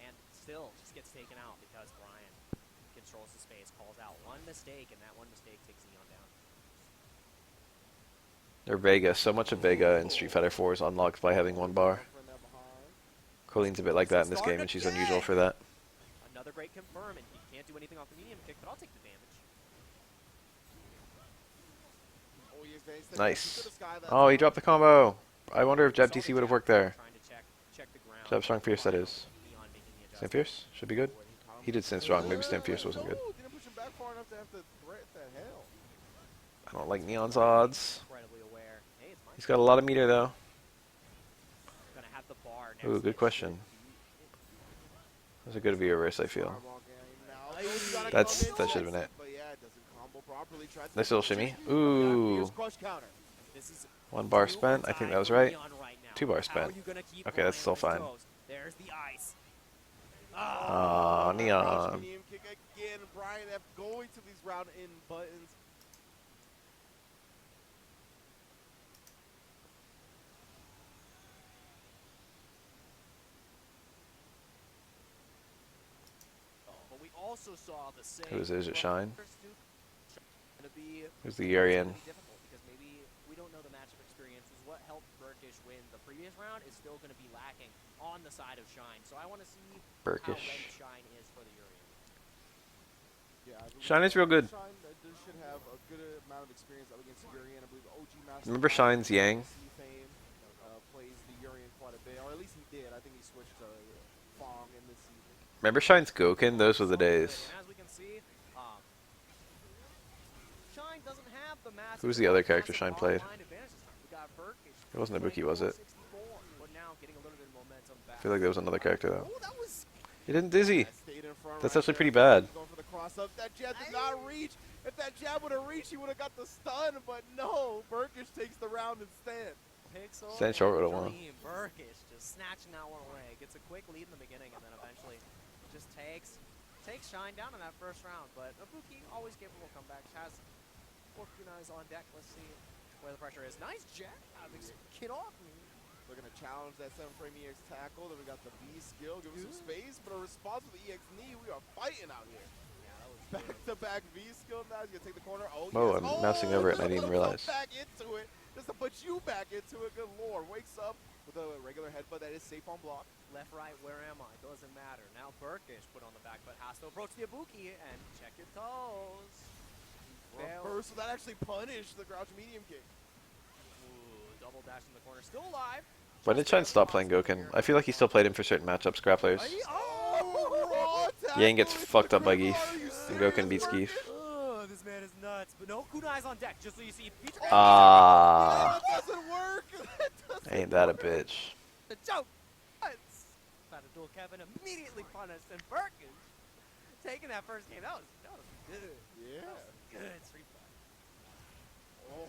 and still just gets taken out because Brian controls the space, calls out one mistake, and that one mistake takes Neon down. Or Vega. So much of Vega in Street Fighter 4 is unlocked by having 1 bar. From that behind. Colleen's a bit like that in this game, and she's unusual for that. Another great confirm, and he can't do anything off the medium kick, but I'll take the damage. Nice. Oh, he dropped the combo. I wonder if jab Saw the TC would have jab worked throw, there. trying to check the ground. Jab strong fierce, that Finally, is. Neon making the Stand adjustment. fierce? Should be good. He did stand strong. Maybe stand fierce wasn't good. No, didn't push him back far enough to have to threat the hell. I don't like Neon's odds. Incredibly aware. Hey, it's my He's got a lot of meter, though. gonna have the bar next Ooh, to good it. question. That's a good view reverse, I feel. Fireball game now. That Come in, should have been it. But yeah, it doesn't combo properly. Tries to Nice little get the shimmy. chip. Ooh. Fierce crush counter. This is 1 bar two or spent. I die think that was for right. Neon right now. 2 bars How are spent. you gonna keep Okay, that's Brian still on his fine. toes? There's the ice. Aw, Crouch Neon. medium kick again. Brian F going to these round in buttons. But we also saw the same. Who is it? Is it Shine? Gonna be Who's the Urian? difficult because maybe we don't know the matchup experiences. What helped Burkish win the previous round is still going to be lacking on the side of Shine. So I want to see how Burkish. ready Shine is for the Urian. Yeah, I believe Shine is real good. Shine should have a good amount of experience up against Urian. I believe OG Master. Remember Shine's Yang? Fame, plays the Urian quite a bit, or at least he did. I think he switched to Fong in this season. Remember Shine's Goken? Those were the days. And as we can see, Shine doesn't have the massive. Who's the other character Shine played? online advantage this time. We got Burkish It wasn't Ibuki, playing was it? 64, but now getting a little bit of momentum back. I feel like there was another character, though. Oh, that was. He didn't dizzy. That stayed in front That's right actually there. pretty bad. Going for the cross up. That jab did not reach. If that jab would have reached, he would have got the stun. But no, Burkish takes the round instead. Pixel Stand short and would've won. Dream. Burkish just snatching that one away. Gets a quick lead in the beginning and then eventually just takes Shine down in that first round. But Ibuki, always capable of comebacks, has 4 kunais on deck. Let's see where the pressure is. Nice jab. Kid off me. They're going to challenge that 7-frame EX tackle. Then we got the B skill. Give him some space. But a response with the EX knee. We are fighting out here. Yeah, that was Back-to-back V skill now. He's going to take the corner. Oh, Whoa, yes. I'm mousing over it and I didn't even realize. Back into it. Just to put you back into it. Good lord. Wakes up with a regular headbutt that is safe on block. left, right, where am I? Doesn't matter. Now Burkish put on the back, but has to approach the Ibuki and check your toes. Reverse. So that actually punished the crouch medium kick. Ooh, double dash in the corner. Still alive. Why did Shine stop playing Goken? I feel like he still played him for certain matchups, grapplers. Oh, raw Yang gets tackle fucked with up by the Geef, critical. Are and you Goken beats serious, Geef. This man is nuts. But no kunais on deck, just so you see. Ah, That doesn't work. That doesn't ain't that a work. bitch. The joke. About to duel Kevin immediately punished, and Burkish taking that first game. That was good. Yeah. That was good street fight.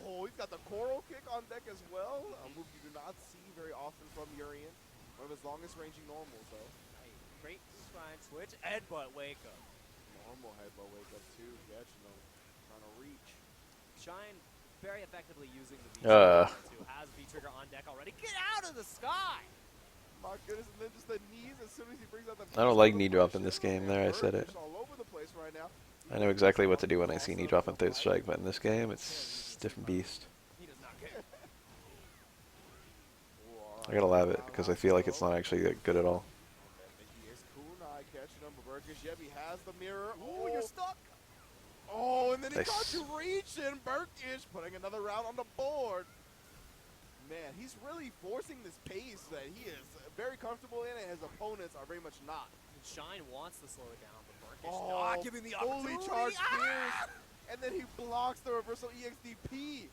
Oh, he's got the coral kick on deck as well. A move you do not see very often from Urian. One of his longest ranging normals, though. Hey, great spine switch. Headbutt wake up. Normal headbutt wake up too. Catching him, trying to reach. Shine very effectively using the V Uh. trigger. Has V trigger on deck already. Get out of the sky! My goodness, and then just the knees as soon as he brings out the. I don't like knee drop in this game. There, I said it. All over the place right now. I know exactly what to do when I see knee drop on third strike, but in this game, it's a different beast. He does not care. I gotta lab it, because I feel like it's not actually that good at all. He is kunai catching him, but Burkish, yep, he has the mirror. Oh, you're stuck. Oh, and then he Nice. got to reach, and Burkish putting another round on the board. Man, he's really forcing this pace that he is very comfortable in, and his opponents are very much not. And Shine wants to slow it down, but Burkish Oh, not giving the fully opportunity. charged Ah! Spears, and then he blocks the reversal EXDP.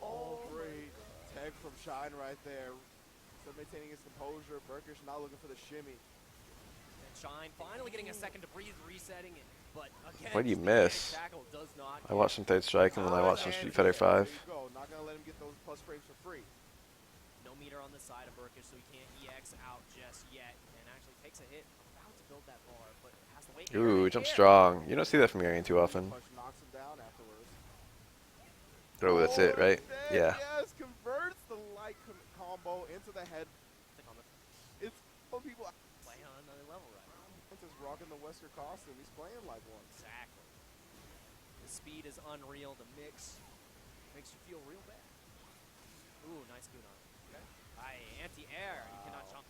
Oh, great tag from Shine right there. Still maintaining his composure. Burkish not looking for the shimmy. And Shine finally getting a second to breathe, resetting it. But again, Why'd you just the EX miss? tackle does not I watched some third strike, and then I watched some Street Fighter 5. There you go. Not gonna let him get those plus frames for free. No meter on the side of Burkish, so he can't EX out just yet. And actually takes a hit. About to build that bar, but has to wait. Ooh, jump strong. You don't see that from Urian too often. Punch knocks him down afterwards. Oh, that's it, right? Dead, Yeah. Yes, converts the light combo into the head. It's what people. Play on another level right now. Just rocking the Western costume. He's playing like one. Exactly. The speed is unreal. The mix makes you feel real bad. Ooh, nice kunai. Okay. Anti-air. You cannot jump.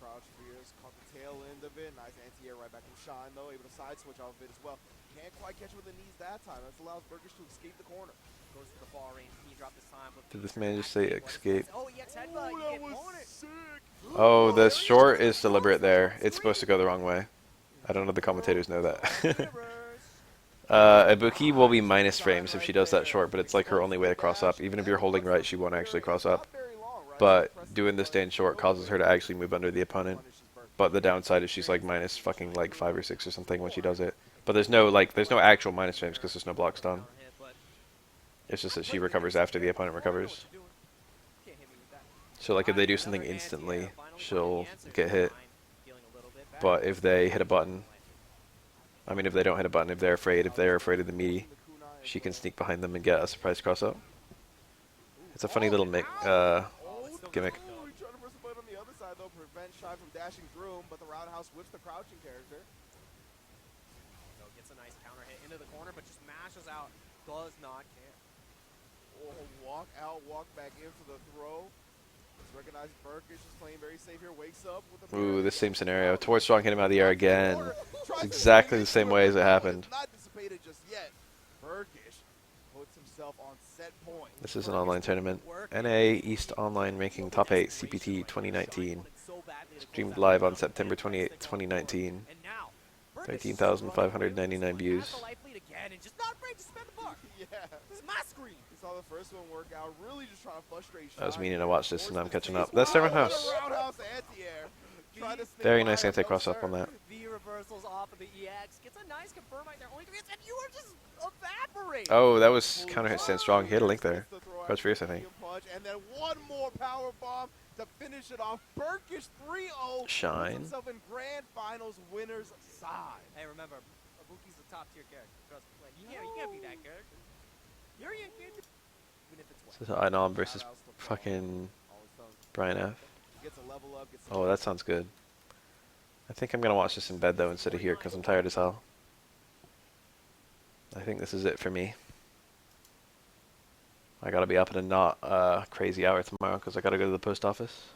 crouch fears. Caught the tail end of it. Nice anti-air right back from Shine, though. Able to side switch off of it as well. Can't quite catch with the knees that time. That allows Burkish to escape the corner. Goes to the far range. Knee drop this time. With Did this man just say escape? Oh, EX headbutt. Ooh, You that get was opponent. sick. Oh, the there he short goes. is deliberate there. It's supposed to go the wrong way. I don't know if the commentators know that. Ibuki will be minus frames if she does that short, but it's like her only way to cross up. Even if you're holding right, she won't actually cross up. But doing this stand short causes her to actually move under the opponent. But the downside is she's like minus fucking like 5 or 6 or something when she does it. But there's no actual minus frames because there's no block stun. It's just that she recovers after the opponent recovers. So like if they do something instantly, she'll get hit. But if they hit a button, I mean if they don't hit a button, if they're afraid of the meaty, she can sneak behind them and get a surprise cross up. It's a funny little gimmick. Ooh, he tried to press the button on the other side, though. Prevent Shy from dashing through him, but the roundhouse whips the crouching character. So gets a nice counter hit into the corner, but just mashes out. Does not care. Oh, walk out, walk back in for the throw. Let's recognize Burkish is playing very safe here. Wakes up with a Ooh, this same scenario. Torch strong hit him out of the air again. It's exactly the same way as it happened. Not dissipated just yet. Burkish puts himself on set point. This is an online tournament. NA East Online Ranking Top 8 CPT 2019. Streamed live on September 28, 2019. 13,599 views. Yeah. This is my screen. He saw the first one work out, really just trying to frustrate I was Shine. meaning to watch this and I'm catching up. That's Seven House. Roundhouse anti-air. Tried to sneak Very by nice him, anti-cross no up on sir. that. V reversals off of the EX. Gets a nice confirm right there. Only 3 hits, and you are just evaporating. Oh, that was counter hit stand strong. He had a link there. Crouch fierce, I think. Punch, and then one more power bomb to finish it off. Burkish 3-0. Shine. Puts himself in grand finals winners side. Hey, remember, Ibuki's a top tier character. Trust me. Like, you can't be that character. You're a kid. Even if it's This is Ainon versus fucking Brian F. Gets a level up, gets Oh, that sounds good. I think I'm gonna watch this in bed though instead of here because I'm tired as hell. I think this is it for me. I gotta be up at a not crazy hour tomorrow because I gotta go to the post office.